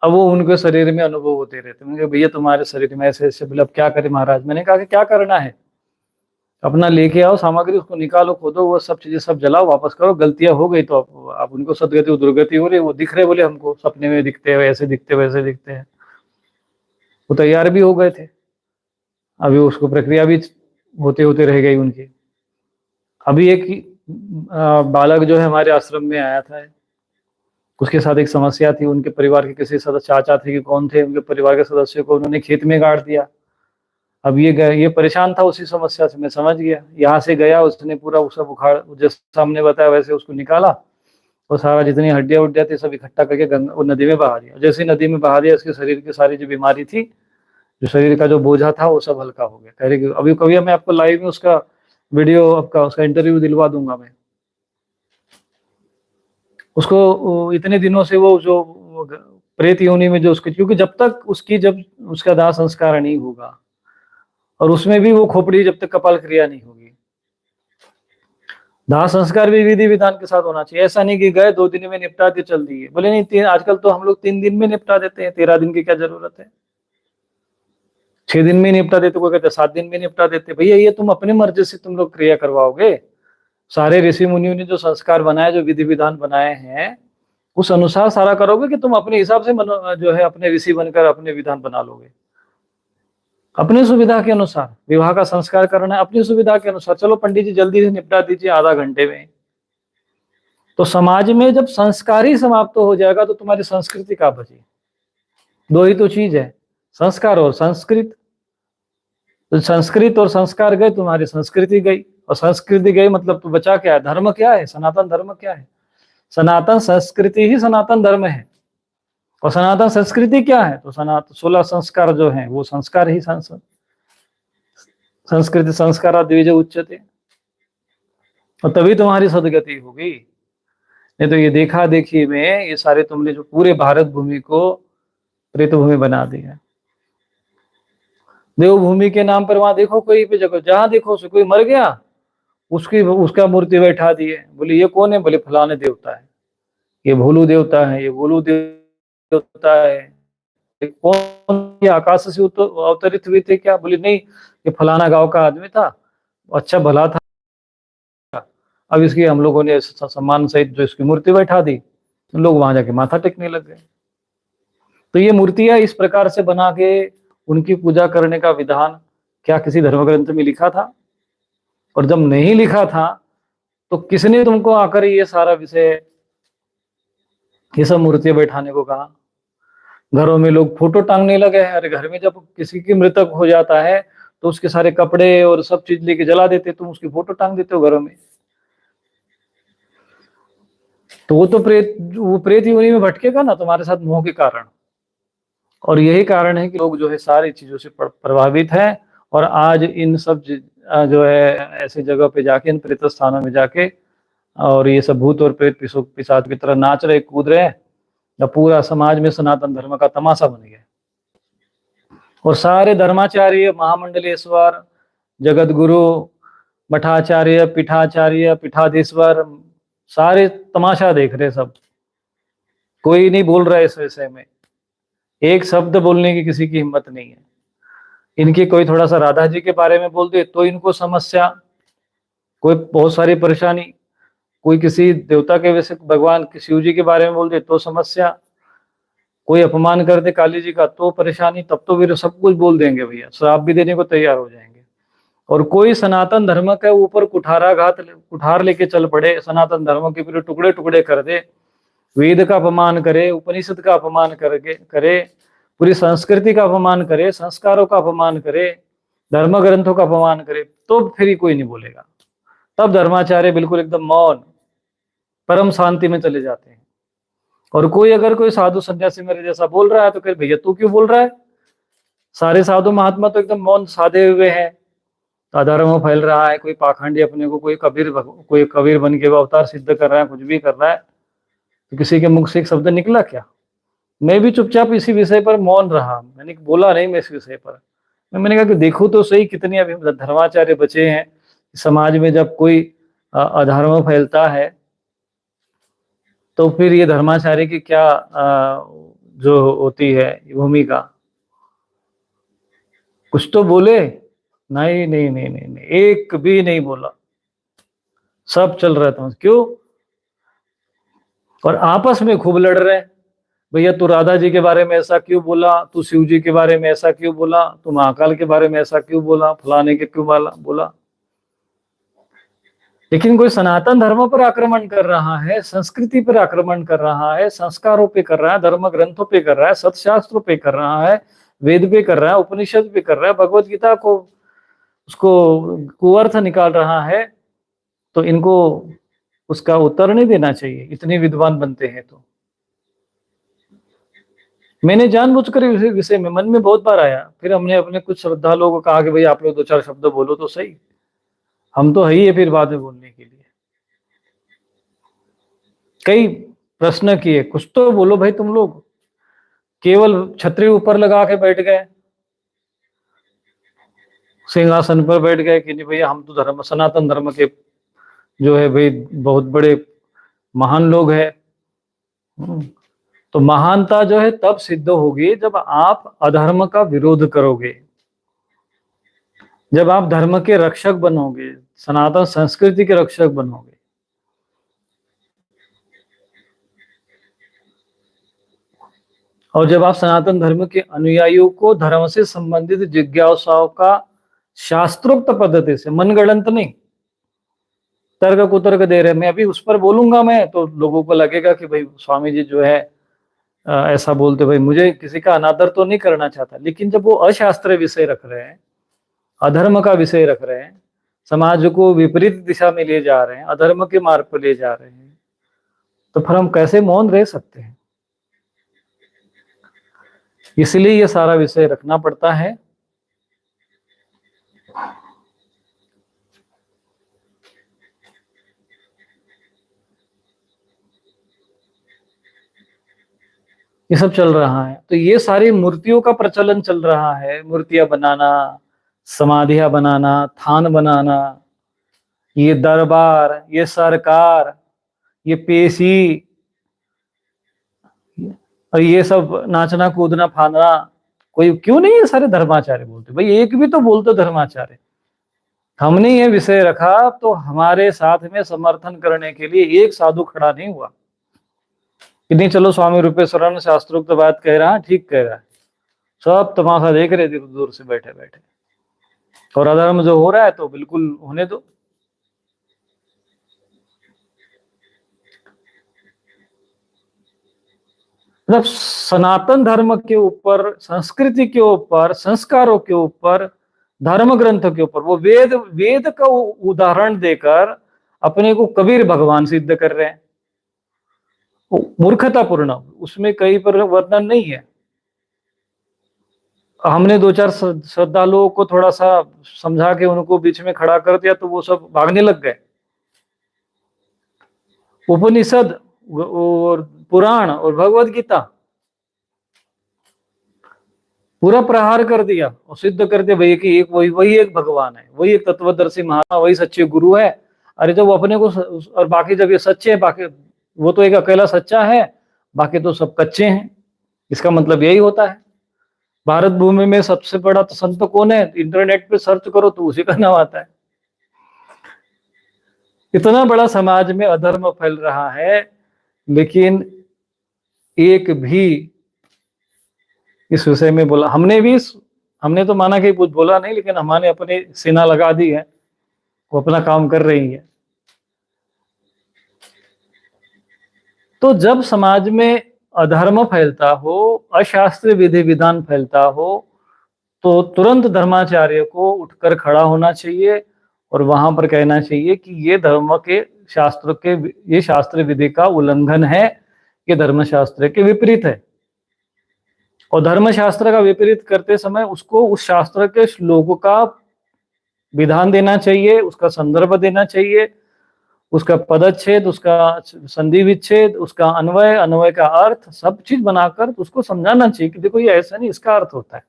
अब वो उनके शरीर में अनुभव होते रहते। मैंने भैया तुम्हारे शरीर में ऐसे ऐसे, बोले अब क्या करें महाराज। मैंने कहा कि क्या करना है, अपना लेके आओ सामग्री, उसको निकालो, खोदो, वो सब चीजें सब जलाओ, वापस करो। गलतियां हो गई तो आप उनको सदगति दुर्गति हो रही, वो दिख रहे, बोले हमको सपने में दिखते हैं, ऐसे दिखते वैसे दिखते हैं। वो तैयार भी हो गए थे, अभी उसको प्रक्रिया भी होते होते रह गई उनकी। अभी एक बालक जो है हमारे आश्रम में आया था, उसके साथ एक समस्या थी। उनके परिवार के किसी सदस्य, चाचा थे कि कौन थे, उनके परिवार के सदस्य को उन्होंने खेत में गाड़ दिया। अब ये परेशान था उसी समस्या से, मैं समझ गया। यहाँ से गया, उसने पूरा वो सब उखाड़, जैसे हमने बताया वैसे उसको निकाला, और सारा जितनी हड्डियां उड्डियां थी सब इकट्ठा करके वो नदी में बहा दिया। जैसे नदी में बहा दिया, उसके शरीर की सारी जो बीमारी थी, जो शरीर का जो बोझा था, वो सब हल्का हो गया। कह रहे कि अभी कभी मैं आपको लाइव में उसका वीडियो, आपका उसका इंटरव्यू दिलवा दूंगा मैं। उसको इतने दिनों से वो जो प्रेत योनि में जो उसकी, क्योंकि जब उसका दाह संस्कार नहीं होगा, और उसमें भी वो खोपड़ी जब तक कपाल क्रिया नहीं होगी, दाह संस्कार भी विधि विधान के साथ होना चाहिए। ऐसा नहीं कि गए 2 दिन में निपटा के चल दिए, बोले नहीं, आजकल तो हम लोग 3 दिन में निपटा देते हैं, 13 दिन की क्या जरूरत है, 6 दिन में निपटा देते, कोई कहते 7 दिन में निपटा देते। भैया ये तुम अपनी मर्जी से तुम लोग क्रिया करवाओगे। सारे ऋषि मुनियों ने जो संस्कार बनाए, जो विधि विधान बनाए हैं, उस अनुसार सारा करोगे कि तुम अपने हिसाब से जो है अपने ऋषि बनकर अपने विधान बना लोगे। अपनी सुविधा के अनुसार विवाह का संस्कार करना है, अपनी सुविधा के अनुसार। चलो पंडित जी जल्दी से निपटा दीजिए, आधा घंटे में। तो समाज में जब संस्कार ही समाप्त हो जाएगा तो तुम्हारी संस्कृति का बची। 2 ही तो चीज है, संस्कार और संस्कृत। तो संस्कृत और संस्कार गए, तुम्हारी संस्कृति गई, और संस्कृति गई मतलब तो बचा क्या है? धर्म क्या है? सनातन धर्म क्या है? सनातन संस्कृति ही सनातन धर्म है। और सनातन संस्कृति क्या है? तो सनातन 16 संस्कार जो हैं वो संस्कार ही संस्कृति संस्कार द्विज उच्चते। और तभी तुम्हारी सदगति होगी। नहीं तो ये देखा देखी में ये सारे तुमने जो पूरे भारत भूमि को प्रेत भूमि बना दिया। देवभूमि के नाम पर वहां देखो, कोई भी जगह जहां देखो उसे कोई मर गया, उसका मूर्ति बैठा दिए, बोले ये कौन है? बोले फलाने देवता है, ये भोलू देवता है, ये गोलू देवता है। कौन? ये आकाश से अवतरित हुए थे क्या? बोले नहीं, ये फलाना गांव का आदमी था, अच्छा भला था, अब इसकी हम लोगों ने सम्मान सहित जो इसकी मूर्ति बैठा दी, तो लोग वहां जाके माथा टेकने लग गए। तो ये मूर्तियां इस प्रकार से बना के उनकी पूजा करने का विधान क्या किसी धर्म ग्रंथ में लिखा था? और जब नहीं लिखा था तो किसने तुमको आकर ये सारा विषय, ये सब मूर्तियां बैठाने को कहा? घरों में लोग फोटो टांगने लगे हैं। अरे घर में जब किसी की मृतक हो जाता है तो उसके सारे कपड़े और सब चीज लेके जला देते, तुम उसकी फोटो टांग देते हो घरों में। तो वो तो प्रेत योनि में भटकेगा ना तुम्हारे साथ मोह के कारण। और यही कारण है कि लोग जो है सारी चीजों से प्रभावित हैं, और आज इन सब जो है ऐसे जगह पे जाके, इन प्रेत स्थानों में जाके, और ये सब भूत और प्रेत पिशाच की तरह नाच रहे, कूद रहे हैं। पूरा समाज में सनातन धर्म का तमाशा बन गया। और सारे धर्माचार्य, महामंडलेश्वर, जगत गुरु, मठाचार्य, पीठाचार्य, पीठाधीश्वर, सारे तमाशा देख रहे सब। कोई नहीं बोल रहा है इस विषय में, एक शब्द बोलने की किसी की हिम्मत नहीं है। इनकी कोई थोड़ा सा राधा जी के बारे में बोल दे तो इनको समस्या, कोई बहुत सारी परेशानी, कोई किसी देवता के वैसे भगवान शिव जी के बारे में बोल दे तो समस्या, कोई अपमान कर दे काली जी का तो परेशानी, तब तो फिर सब कुछ बोल देंगे भैया, श्राप भी देने को तैयार हो जाएंगे। और कोई सनातन धर्म के ऊपर कुठार लेके चल पड़े, सनातन धर्म के पूरे टुकड़े टुकड़े कर दे, वेद का अपमान करे, उपनिषद का अपमान करे, पूरी संस्कृति का अपमान करे, संस्कारों का अपमान करे, धर्म ग्रंथों का अपमान करे, तो फिर ही कोई नहीं बोलेगा। तब धर्माचार्य बिल्कुल एकदम मौन, परम शांति में चले जाते हैं। और कोई अगर कोई साधु सन्यासी मेरे जैसा बोल रहा है तो फिर भैया तू क्यों बोल रहा है? सारे साधु महात्मा तो एकदम मौन साधे हुए हैं, अधर्म फैल रहा है, कोई पाखंडी अपने को कोई कबीर बन के अवतार सिद्ध कर रहा है, कुछ भी कर रहा है, तो किसी के मुख से एक शब्द निकला क्या? मैं भी चुपचाप इसी विषय पर मौन रहा, मैंने बोला नहीं मैं इस विषय पर। मैंने कहा कि देखो तो सही कितनी अभी धर्माचार्य बचे हैं। समाज में जब कोई अधर्म फैलता है तो फिर ये धर्माचार्य की क्या जो होती है भूमिका, कुछ तो बोले? नहीं नहीं नहीं नहीं नहीं, एक भी नहीं बोला, सब चल रहा था। क्यों? और आपस में खूब लड़ रहे हैं, भैया तू राधा जी के बारे में ऐसा क्यों बोला, तू शिव जी के बारे में ऐसा क्यों बोला, तू महाकाल के बारे में ऐसा क्यों बोला, फलाने के क्यों बोला। लेकिन कोई सनातन धर्म पर आक्रमण कर रहा है, संस्कृति पर आक्रमण कर रहा है, संस्कारों पे कर रहा है, धर्म ग्रंथों पे कर रहा है, सत्शास्त्रों पे कर रहा है, वेद पे कर रहा है, उपनिषद पे कर रहा है, भगवत गीता को उसको कुअर्थ निकाल रहा है, तो इनको उसका उत्तर नहीं देना चाहिए, इतने विद्वान बनते हैं तो। मैंने जानबूझकर इस विषय में मन में बहुत बार आया, फिर हमने अपने कुछ श्रद्धालुओं को कहा कि भाई आप लोग दो चार शब्द बोलो तो सही, हम तो है ही है फिर बाद में बोलने के लिए। कई प्रश्न किए, कुछ तो बोलो भाई, तुम लोग केवल छतरी ऊपर लगा के बैठ गए, सिंहासन पर बैठ गए कि नहीं भैया हम तो धर्म सनातन धर्म के जो है भाई बहुत बड़े महान लोग हैं। तो महानता जो है तब सिद्ध होगी जब आप अधर्म का विरोध करोगे, जब आप धर्म के रक्षक बनोगे, सनातन संस्कृति के रक्षक बनोगे। और जब आप सनातन धर्म के अनुयायियों को धर्म से संबंधित जिज्ञासाओं का शास्त्रोक्त पद्धति से, मनगढ़ंत नहीं, तर्क कुतर्क दे रहे, मैं अभी उस पर बोलूंगा मैं तो लोगों को लगेगा कि भाई स्वामी जी जो है ऐसा बोलते, भाई मुझे किसी का अनादर तो नहीं करना चाहता, लेकिन जब वो अशास्त्रीय विषय रख रहे हैं, अधर्म का विषय रख रहे हैं, समाज को विपरीत दिशा में ले जा रहे हैं, अधर्म के मार्ग पर ले जा रहे हैं, तो फिर हम कैसे मौन रह सकते हैं? इसलिए ये सारा विषय रखना पड़ता है। ये सब चल रहा है, तो ये सारी मूर्तियों का प्रचलन चल रहा है, मूर्तियां बनाना, समाधियां बनाना, थान बनाना, ये दरबार, ये सरकार, ये पेशी, और ये सब नाचना कूदना फांदना, कोई क्यों नहीं है? सारे धर्माचार्य बोलते, भाई एक भी तो बोलते धर्माचार्य। हमने ये विषय रखा तो हमारे साथ में समर्थन करने के लिए एक साधु खड़ा नहीं हुआ कि नहीं चलो स्वामी रूपेश्वरानंद शास्त्रोक्त बात कह रहा है, ठीक कह रहा है, सब तमाशा देख रहे थे दूर से बैठे बैठे, और अधर्म जो हो रहा है तो बिल्कुल होने दो। मतलब सनातन धर्म के ऊपर, संस्कृति के ऊपर, संस्कारों के ऊपर, धर्म ग्रंथों के ऊपर वो वेद का उदाहरण देकर अपने को कबीर भगवान सिद्ध कर रहे हैं। मूर्खतापूर्ण, उसमें कहीं पर वर्णन नहीं है। हमने दो चार श्रद्धालुओं को थोड़ा सा समझा के उनको बीच में खड़ा कर दिया तो वो सब भागने लग गए। उपनिषद और पुराण और भगवत गीता पूरा प्रहार कर दिया और सिद्ध कर दिया भैया कि एक वही वही एक भगवान है, वही एक तत्वदर्शी महात्मा, वही सच्चे गुरु है। अरे जब वो अपने को और बाकी जब ये सच्चे है, बाकी वो तो एक अकेला सच्चा है, बाकी तो सब कच्चे हैं। इसका मतलब यही होता है। भारत भूमि में सबसे बड़ा तो संत कौन है? इंटरनेट पे सर्च करो तो उसी का नाम आता है। इतना बड़ा समाज में अधर्म फैल रहा है, लेकिन एक भी इस विषय में बोला हमने तो माना कि कुछ बोला नहीं, लेकिन हमारे अपने सेना लगा दी है, वो अपना काम कर रही है। तो जब समाज में अधर्म फैलता हो, अशास्त्रीय विधि विधान फैलता हो, तो तुरंत धर्माचार्य को उठकर खड़ा होना चाहिए और वहां पर कहना चाहिए कि ये धर्म के शास्त्र के, ये शास्त्र विधि का उल्लंघन है, ये धर्मशास्त्र के विपरीत है। और धर्मशास्त्र का विपरीत करते समय उसको उस शास्त्र के श्लोक का विधान देना चाहिए, उसका संदर्भ देना चाहिए, उसका पदच्छेद, उसका संधि विच्छेद, उसका अन्वय, अन्वय का अर्थ, सब चीज बनाकर उसको समझाना चाहिए कि देखो ये ऐसा नहीं, इसका अर्थ होता है।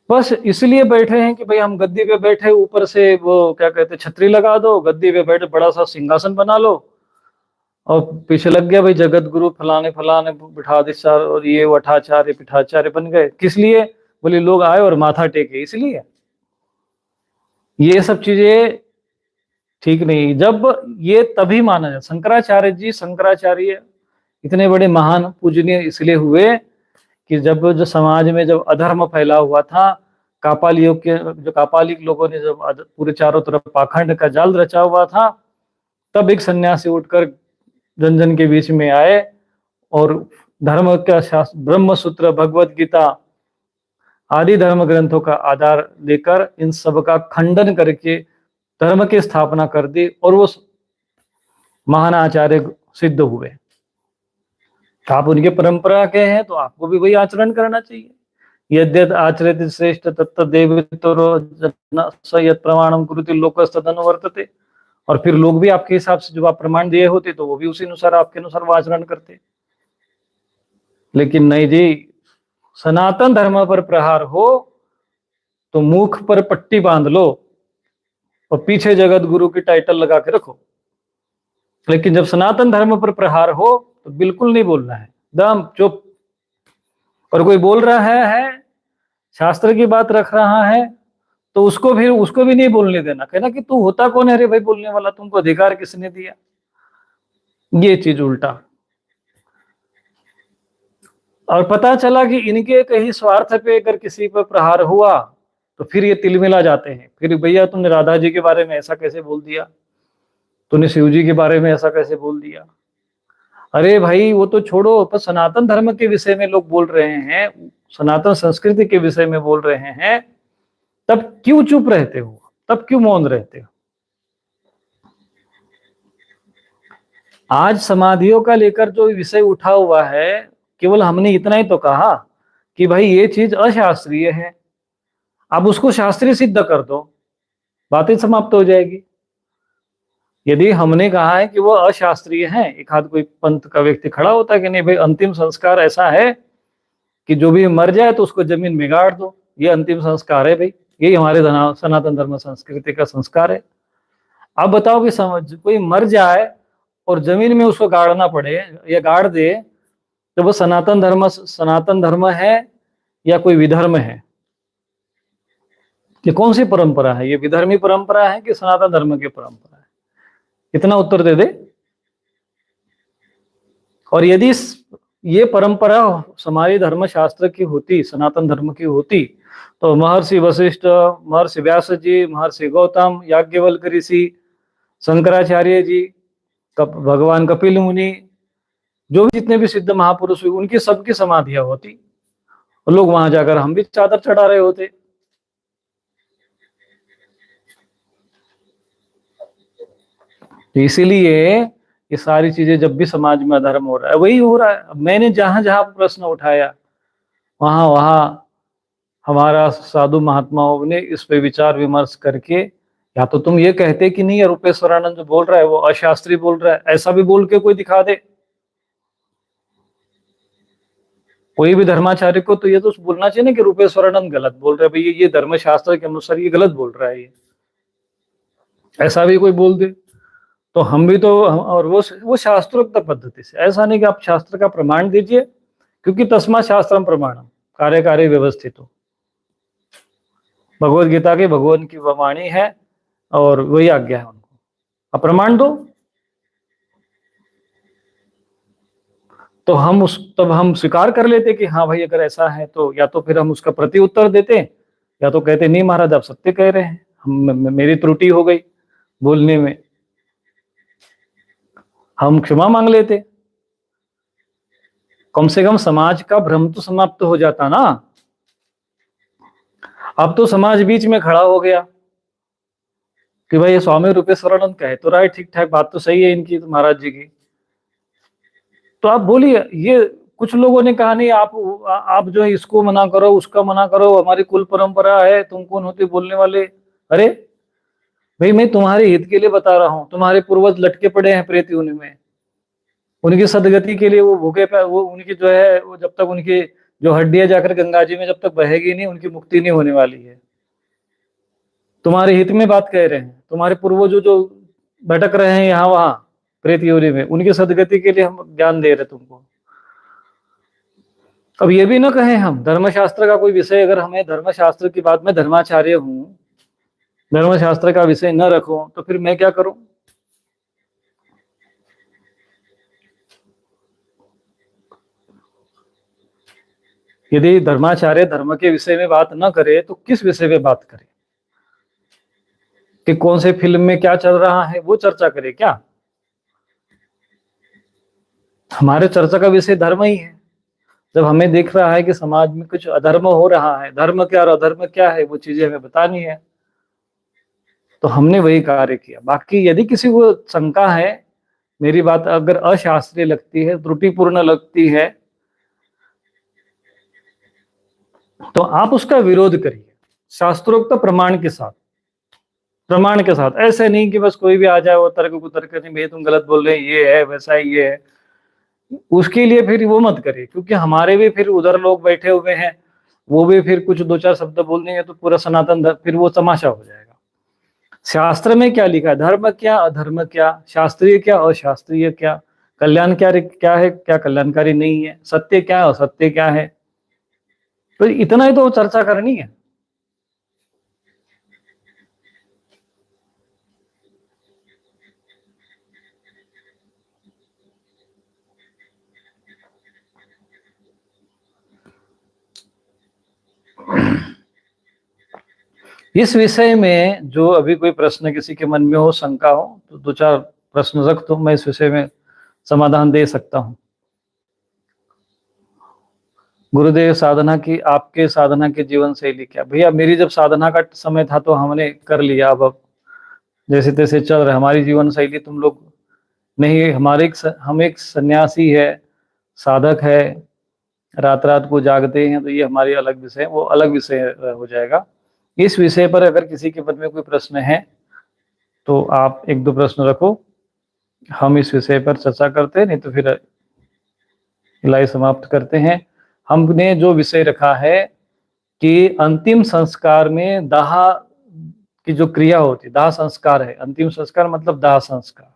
बस इसलिए बैठे हैं कि भाई हम गद्दी पे बैठे, ऊपर से वो क्या कहते हैं छतरी लगा दो, गद्दी पे बैठे बड़ा सा सिंहासन बना लो, और पीछे लग गया भाई जगत गुरु फलाने फलाने बिठा दे सर, और ये वठाचार्य पिठाचार्य बन गए। किस लिए? बोले लोग आए और माथा टेके, इसलिए। ये सब चीजें ठीक नहीं। जब ये तभी माना जाए, शंकराचार्य इतने बड़े महान पूजनीय इसलिए हुए कि जब जो समाज में जब अधर्म फैला हुआ था, कापालिक लोगों ने जब पूरे चारों तरफ पाखंड का जाल रचा हुआ था, तब एक सन्यासी उठकर जन जन के बीच में आए और धर्म का शास्त्र, ब्रह्म सूत्र, भगवत गीता आदि धर्म ग्रंथों का आधार लेकर इन सब का खंडन करके धर्म की स्थापना कर दी, और वो महान आचार्य सिद्ध हुए। आप उनके परंपरा के हैं तो आपको भी वही आचरण करना चाहिए। यद्यद आचरित श्रेष्ठ तत्त देवितरो यत् प्रमाणम कुरुति लोकस्तदनुवर्तते। और फिर लोग भी आपके हिसाब से जो आप प्रमाण दिए होते तो वो भी उसी अनुसार, आपके अनुसार वो आचरण करते। लेकिन नहीं जी, सनातन धर्म पर प्रहार हो तो मुख पर पट्टी बांध लो और पीछे जगत गुरु की टाइटल लगा के रखो। लेकिन जब सनातन धर्म पर प्रहार हो तो बिल्कुल नहीं बोलना है, दम चुप। और कोई बोल रहा है, शास्त्र की बात रख रहा है, तो उसको भी नहीं बोलने देना, कहना कि तू होता कौन है रे भाई बोलने वाला, तुमको अधिकार किसने दिया। ये चीज उल्टा। और पता चला कि इनके कहीं स्वार्थ पे अगर किसी पर प्रहार हुआ तो फिर ये तिलमिला जाते हैं। फिर भैया तुमने राधा जी के बारे में ऐसा कैसे बोल दिया, तूने शिव जी के बारे में ऐसा कैसे बोल दिया। अरे भाई वो तो छोड़ो, पर सनातन धर्म के विषय में लोग बोल रहे हैं, सनातन संस्कृति के विषय में बोल रहे हैं, तब क्यों चुप रहते हो, तब क्यों मौन रहते हो। आज समाधियों का लेकर जो विषय उठा हुआ है, केवल हमने इतना ही तो कहा कि भाई ये चीज अशास्त्रीय है, अब उसको शास्त्रीय सिद्ध कर दो, बातें समाप्त हो जाएगी। यदि हमने कहा है कि वो अशास्त्रीय है, एक हाथ कोई पंथ का व्यक्ति खड़ा होता है कि नहीं भाई अंतिम संस्कार ऐसा है कि जो भी मर जाए तो उसको जमीन में गाड़ दो, ये अंतिम संस्कार है भाई, यही हमारे सनातन धर्म संस्कृति का संस्कार है। अब बताओ कि कोई मर जाए और जमीन में उसको गाड़ना पड़े या गाड़ दे, तो वो सनातन धर्म है या कोई विधर्म है? ये कौन सी परंपरा है? ये विधर्मी परंपरा है कि सनातन धर्म की परंपरा है? इतना उत्तर दे दे। और यदि ये परंपरा हमारे धर्म शास्त्र की होती, सनातन धर्म की होती, तो महर्षि वशिष्ठ, महर्षि व्यास जी, महर्षि गौतम, याज्ञवल्क्य ऋषि, शंकराचार्य जी, भगवान कपिल मुनि, जो भी जितने भी सिद्ध महापुरुष हुए, उनकी सबकी समाधियां होती और लोग वहां जाकर हम भी चादर चढ़ा रहे होते। इसीलिए ये सारी चीजें जब भी समाज में अधर्म हो रहा है, वही हो रहा है। मैंने जहां जहां प्रश्न उठाया वहां वहां हमारा साधु महात्माओं ने इस पे विचार विमर्श करके, या तो तुम ये कहते कि नहीं, रूपेश्वरानंद जो बोल रहा है वो अशास्त्रीय बोल रहा है, ऐसा भी बोल के कोई दिखा दे। कोई भी धर्माचार्य को तो ये तो बोलना चाहिए ना कि रूपेश्वरानंद गलत बोल रहे हैं, भाई ये धर्मशास्त्र के अनुसार ये गलत बोल रहा है, ये ऐसा भी कोई बोल दे तो हम भी तो और वो शास्त्रोक्त पद्धति से, ऐसा नहीं कि आप शास्त्र का प्रमाण दीजिए, क्योंकि तस्मा शास्त्रम प्रमाणम कार्य कार्य व्यवस्थित हो, भगवत गीता के भगवान की वाणी है और वही आज्ञा है उनको, आप प्रमाण दो। तो तब हम स्वीकार कर लेते कि हाँ भाई अगर ऐसा है तो, या तो फिर हम उसका प्रति उत्तर देते, या तो कहते नहीं महाराज आप सत्य कह रहे हैं, मेरी त्रुटि हो गई बोलने में, हम क्षमा मांग लेते, कम से कम समाज का भ्रम तो समाप्त हो जाता ना। अब तो समाज बीच में खड़ा हो गया कि भाई ये स्वामी रूपेश्वरानंद कहे तो रहा है, ठीक ठाक बात तो सही है इनकी, तो महाराज जी की, तो आप बोलिए। ये कुछ लोगों ने कहा नहीं आप जो है इसको मना करो, उसका मना करो, हमारी कुल परंपरा है, तुम कौन होते बोलने वाले। अरे भाई मैं तुम्हारे हित के लिए बता रहा हूँ, तुम्हारे पूर्वज लटके पड़े हैं प्रेत योनि में, उनकी सदगति के लिए वो भूखे पे, वो उनकी जो है वो जब तक उनकी जो हड्डियां जाकर गंगा जी में जब तक बहेगी नहीं, उनकी मुक्ति नहीं होने वाली है। तुम्हारे हित में बात कह रहे हैं, तुम्हारे पूर्वज जो भटक रहे हैं यहाँ वहां प्रेत योनि में, उनकी सदगति के लिए हम ज्ञान दे रहे तुमको। अब ये भी ना कहें हम धर्मशास्त्र का कोई विषय, अगर हमें धर्मशास्त्र की बात में धर्माचार्य हूं, धर्मशास्त्र का विषय न रखो तो फिर मैं क्या करूं। यदि धर्माचार्य धर्म के विषय में बात न करे तो किस विषय में बात करे, कि कौन से फिल्म में क्या चल रहा है वो चर्चा करे क्या। हमारे चर्चा का विषय धर्म ही है। जब हमें दिख रहा है कि समाज में कुछ अधर्म हो रहा है, धर्म क्या और अधर्म क्या है वो चीजें हमें बतानी है, तो हमने वही कार्य किया। बाकी यदि किसी को शंका है, मेरी बात अगर अशास्त्रीय लगती है, त्रुटिपूर्ण लगती है, तो आप उसका विरोध करिए शास्त्रोक्त प्रमाण के साथ, प्रमाण के साथ। ऐसे नहीं कि बस कोई भी आ जाए वो तर्क को तर्क नहीं, भैया तुम गलत बोल रहे हैं, ये है वैसा है ये है, उसके लिए फिर वो मत करिए, क्योंकि हमारे भी फिर उधर लोग बैठे हुए हैं, वो भी फिर कुछ दो चार शब्द बोल देंगे तो पूरा सनातन धर्म फिर वो तमाशा हो जाएगा। शास्त्र में क्या लिखा है, धर्म क्या अधर्म क्या, शास्त्रीय क्या अशास्त्रीय क्या, कल्याणकारी क्या है क्या कल्याणकारी नहीं है, सत्य क्या है असत्य क्या है, तो इतना ही तो चर्चा करनी है। इस विषय में जो अभी कोई प्रश्न किसी के मन में हो, शंका हो, तो दो चार प्रश्न रख दो, मैं इस विषय में समाधान दे सकता हूँ। गुरुदेव साधना की, आपके साधना की जीवन शैली क्या। भैया मेरी जब साधना का समय था तो हमने कर लिया, अब जैसे तैसे चल रहा है हमारी जीवन शैली। तुम लोग नहीं, हम एक सन्यासी है, साधक है, रात रात को जागते हैं, तो ये हमारी अलग विषय, वो अलग विषय हो जाएगा। इस विषय पर अगर किसी के मन में कोई प्रश्न है तो आप एक दो प्रश्न रखो, हम इस विषय पर चर्चा करते हैं, नहीं तो फिर इलाही समाप्त करते हैं। हमने जो विषय रखा है कि अंतिम संस्कार में दाह की जो क्रिया होती, दाह संस्कार है, अंतिम संस्कार मतलब दाह संस्कार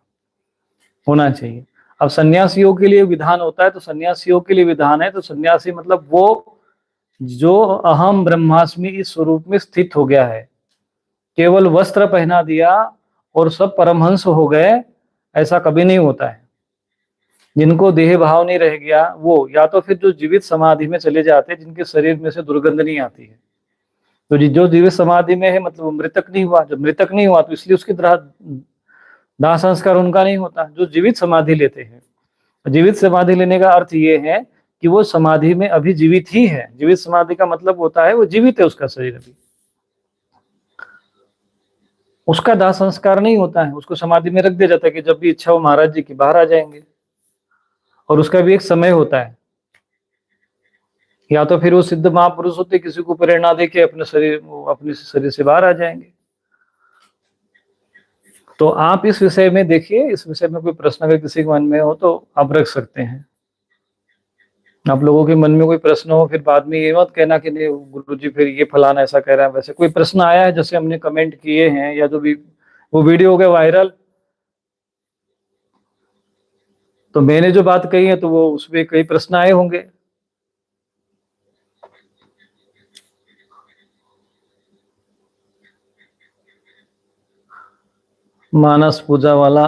होना चाहिए। अब सन्यासियों के लिए विधान होता है, तो सन्यासियों के लिए विधान है, तो सन्यासी मतलब वो जो अहम ब्रह्मास्मि इस स्वरूप में स्थित हो गया है, केवल वस्त्र पहना दिया और सब परमहंस हो गए, ऐसा कभी नहीं होता है। जिनको देह भाव नहीं रह गया वो, या तो फिर जो जीवित समाधि में चले जाते हैं, जिनके शरीर में से दुर्गंध नहीं आती है, तो जो जीवित समाधि में है मतलब मृतक नहीं हुआ। जब मृतक नहीं हुआ तो इसलिए उसकी दाह संस्कार उनका नहीं होता। जो जीवित समाधि लेते हैं, जीवित समाधि लेने का अर्थ ये है कि वो समाधि में अभी जीवित ही है। जीवित समाधि का मतलब होता है वो जीवित है, उसका शरीर अभी, उसका दाह संस्कार नहीं होता है, उसको समाधि में रख दिया जाता है कि जब भी इच्छा हो महाराज जी की बाहर आ जाएंगे, और उसका भी एक समय होता है। या तो फिर वो सिद्ध महापुरुष होते, किसी को प्रेरणा देके अपने शरीर से बाहर आ जाएंगे। तो आप इस विषय में देखिए, इस विषय में कोई प्रश्न अगर किसी के मन में हो तो आप रख सकते हैं। आप लोगों के मन में कोई प्रश्न हो फिर बाद में ये मत कहना कि नहीं गुरु जी फिर ये फलाना ऐसा कह रहा है। वैसे कोई प्रश्न आया है जैसे हमने कमेंट किए हैं या जो भी वो वीडियो हो गया वायरल, तो मैंने जो बात कही है तो वो उसमें कई प्रश्न आए होंगे। मानस पूजा वाला,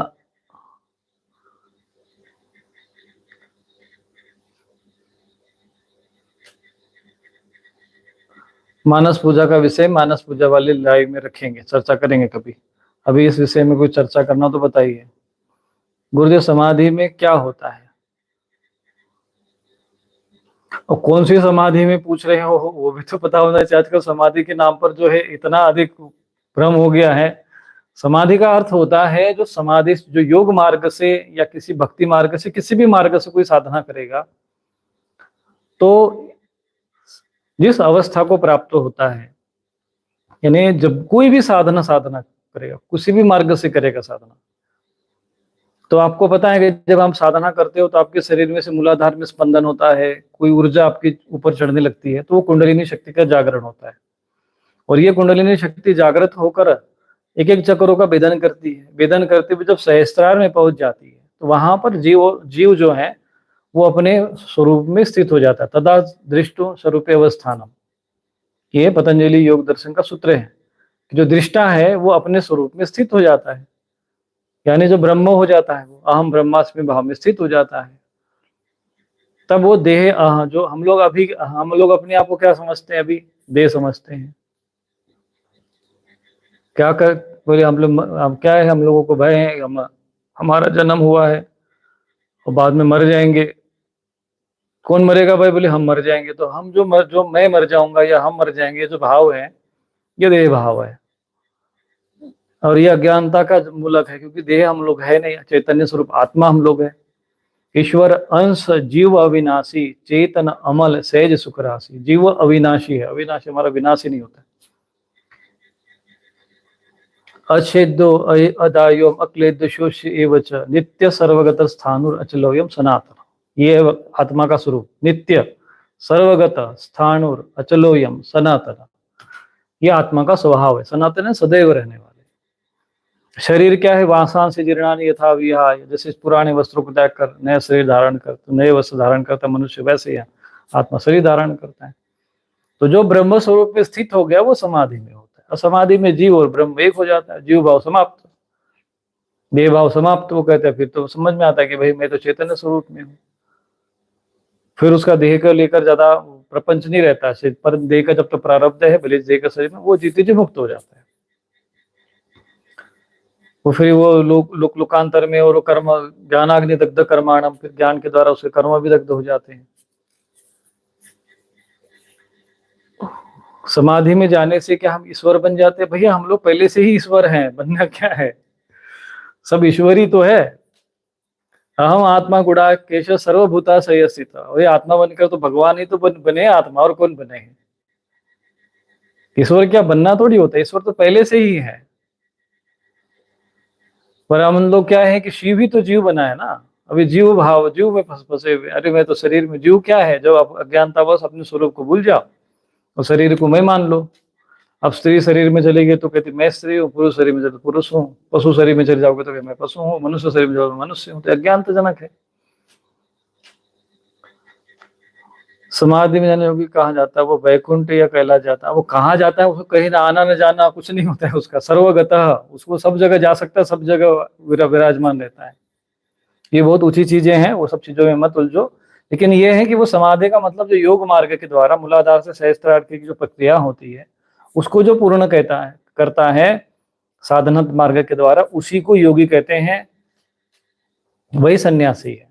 मानस पूजा का विषय मानस पूजा वाले लाइव में रखेंगे, चर्चा करेंगे कभी। अभी इस विषय में कोई चर्चा करना तो बताइए। गुरुदेव समाधि में क्या होता है और कौन सी समाधि में पूछ रहे हो वो भी तो पता होना चाहिए। आजकल समाधि के नाम पर जो है इतना अधिक भ्रम हो गया है। समाधि का अर्थ होता है जो समाधि जो योग मार्ग से या किसी भक्ति मार्ग से किसी भी मार्ग से कोई साधना करेगा तो जिस अवस्था को प्राप्त होता है, यानी जब कोई भी साधना साधना करेगा किसी भी मार्ग से करेगा साधना, तो आपको पता है कि जब हम साधना करते हो तो आपके शरीर में से मूलाधार में स्पंदन होता है, कोई ऊर्जा आपके ऊपर चढ़ने लगती है, तो वो कुंडलिनी शक्ति का जागरण होता है। और ये कुंडलिनी शक्ति जागृत होकर एक एक चक्रों का भेदन करती है। भेदन करते हुए जब सहस्त्रार में पहुंच जाती है तो वहां पर जीव जीव जो है वो अपने स्वरूप में स्थित हो जाता है। तदा दृष्टो स्वरूप अवस्थानम, ये पतंजलि योग दर्शन का सूत्र है कि जो दृष्टा है वो अपने स्वरूप में स्थित हो जाता है, यानी जो ब्रह्म हो जाता है वो अहम ब्रह्मास्मि भाव में स्थित हो जाता है। तब वो देह जो हम लोग अपने आप को क्या समझते हैं, अभी देह समझते हैं। क्या कर बोले हम लोग, अब क्या है हम लोगों को भय है, हमारा जन्म हुआ है और बाद में मर जाएंगे। कौन मरेगा भाई, बोले हम मर जाएंगे। तो हम जो मैं मर जाऊंगा या हम मर जाएंगे, जो भाव है ये देह भाव है। और ये अज्ञानता का मूलक है, क्योंकि देह हम लोग है नहीं, चैतन्य स्वरूप आत्मा हम लोग है। ईश्वर अंश जीव अविनाशी चेतन अमल सहज सुख राशि। जीव अविनाशी है, अविनाशी हमारा विनाशी नहीं होता। अच्छेदो अदायो अक्लेद्य शोष्य एवच नित्य सर्वगत स्थानुर अचलोयम सनातन। ये है आत्मा का स्वरूप, नित्य सर्वगत स्थानुर अचलोयम सनातन। ये आत्मा का स्वभाव है, सनातन है, सदैव रहने वाले। शरीर क्या है, वासान से जीर्णानि यथा विहाय, जैसे पुराने वस्त्रों को त्याग कर नया शरीर धारण कर, तो नए वस्त्र धारण करता मनुष्य, वैसे ही आत्मा शरीर धारण करता है। तो जो ब्रह्म स्वरूप में स्थित हो गया वो समाधि में होता है, और समाधि में जीव और ब्रह्म एक हो जाता है। जीव भाव समाप्त, देह भाव समाप्त। वो कहते हैं फिर तो समझ में आता है कि भाई मैं तो चैतन्य स्वरूप में हूँ। फिर उसका देह को लेकर ज्यादा प्रपंच नहीं रहता है, पर देह का जब तो प्रारब्ध है भले देह का शरीर में, वो जीते जी मुक्त हो जाता है। वो फिर वो लोकांतर में, और वो कर्म ज्ञानाग्नि दग्ध कर्माणम, फिर ज्ञान के द्वारा उसके कर्म भी दग्ध हो जाते हैं। समाधि में जाने से क्या हम ईश्वर बन जाते हैं? भैया हम लोग पहले से ही ईश्वर हैं, बनना क्या है, सब ईश्वर ही तो है। अहम आत्मा गुड़ा केश सर्वभूता संयसित, वही आत्मा बनकर तो भगवान ही तो बने आत्मा, और कौन बने हैं? ईश्वर क्या बनना थोड़ी होता है, ईश्वर तो पहले से ही है। पर हम लोग क्या है कि शिव ही तो जीव बना है ना। अभी जीव भाव, जीव में फंसे हुए। अरे मैं तो शरीर में, जीव क्या है, जब आप अज्ञानतावश अपने स्वरूप को भूल जाओ और शरीर को मैं मान लो। अब स्त्री शरीर में चली गई तो कहती मैं स्त्री हूँ, पुरुष शरीर में चले पुरुष हूँ, पशु शरीर में चले जाओगे तो मैं पशु हूँ, मनुष्य शरीर में जाओगे मनुष्य हूँ। तो अज्ञानताजनक है। समाधि में जाने योगी कहाँ जाता है, वो वैकुंठ या कैलाश जाता है। वो कहाँ जाता है, उसको कहीं ना आना न जाना कुछ नहीं होता है उसका, सर्वगतः उसको सब जगह जा सकता है, सब जगह विराजमान रहता है। ये बहुत ऊंची चीजें हैं, वो सब चीजों में मत उलझो। लेकिन ये है कि वो समाधि का मतलब जो योग मार्ग के द्वारा मूलाधार से सहस्त्रार की जो प्रक्रिया होती है उसको जो पूर्ण कहता है करता है साधना मार्ग के द्वारा, उसी को योगी कहते हैं, वही सन्यासी है।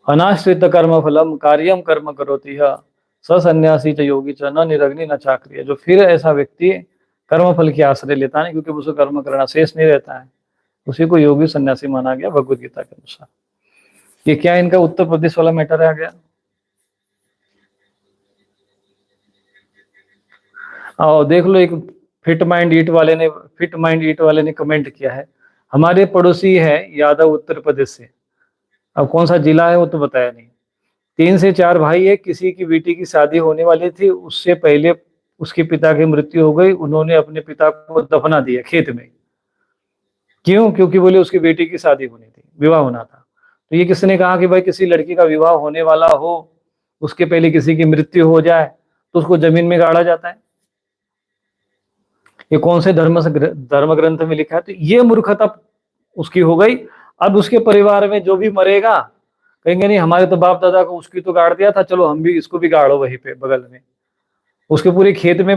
अनाश्रित कर्म फलम कार्यम कर्म करोति है स सन्यासी च योगी च न निरग्नि न चाक्रिय। जो फिर ऐसा व्यक्ति कर्म फल की आश्रय लेता नहीं, क्योंकि उसको कर्म करना शेष नहीं रहता है, उसी को योगी सन्यासी माना गया भगवत गीता के अनुसार। ये क्या इनका उत्तर प्रदेश वाला मैटर आ गया। और देख लो, एक फिट माइंड ईट वाले ने कमेंट किया है, हमारे पड़ोसी है यादव उत्तर प्रदेश से, अब कौन सा जिला है वो तो बताया नहीं। 3 से 4 भाई है, किसी की बेटी की शादी होने वाली थी, उससे पहले उसके पिता की मृत्यु हो गई, उन्होंने अपने पिता को दफना दिया खेत में। क्यों? क्योंकि बोले उसकी बेटी की शादी होनी थी, विवाह होना था। तो ये किसने कहा कि भाई किसी लड़की का विवाह होने वाला हो, उसके पहले किसी की मृत्यु हो जाए तो उसको जमीन में गाड़ा जाता है? ये कौन से धर्म ग्रंथ में लिखा है? तो ये मूर्खता उसकी हो गई। अब उसके परिवार में जो भी मरेगा कहेंगे नहीं हमारे तो बाप दादा को उसकी तो गाड़ दिया था, चलो हम भी इसको भी गाड़ो वहीं पे बगल में। उसके पूरे खेत में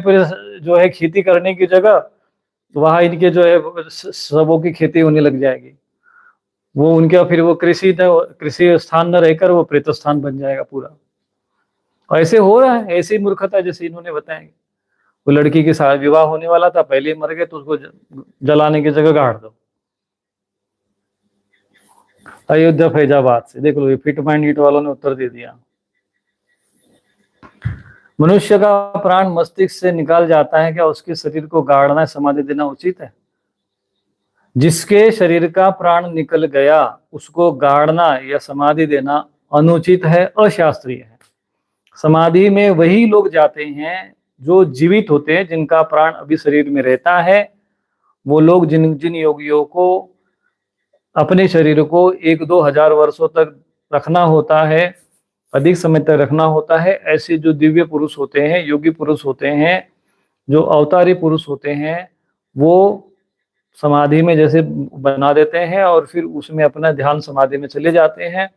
जो है खेती करने की जगह, वहां इनके जो है सबों की खेती होने लग जाएगी। वो उनका फिर वो कृषि स्थान न रहकर वो प्रेत स्थान बन जाएगा पूरा। और ऐसे हो रहा है, ऐसी मूर्खता जैसे इन्होंने बताया। वो लड़की के साथ विवाह होने वाला था, पहले ही मर गए तो उसको जलाने की जगह गाड़ दो। अयोध्या फैजाबाद से देख लो, ये फिट माइंड ईट वालों ने उत्तर दे दिया। मनुष्य का प्राण मस्तिष्क से निकाल जाता है, क्या उसके शरीर को गाड़ना समाधि देना उचित है? जिसके शरीर का प्राण निकल गया उसको गाड़ना या समाधि देना अनुचित है, अशास्त्रीय है। समाधि में वही लोग जाते हैं जो जीवित होते हैं, जिनका प्राण अभी शरीर में रहता है। वो लोग जिन जिन योगियों को अपने शरीर को 1-2 हजार वर्षों तक रखना होता है, अधिक समय तक रखना होता है, ऐसे जो दिव्य पुरुष होते हैं, योगी पुरुष होते हैं, जो अवतारी पुरुष होते हैं, वो समाधि में जैसे बना देते हैं और फिर उसमें अपना ध्यान समाधि में चले जाते हैं।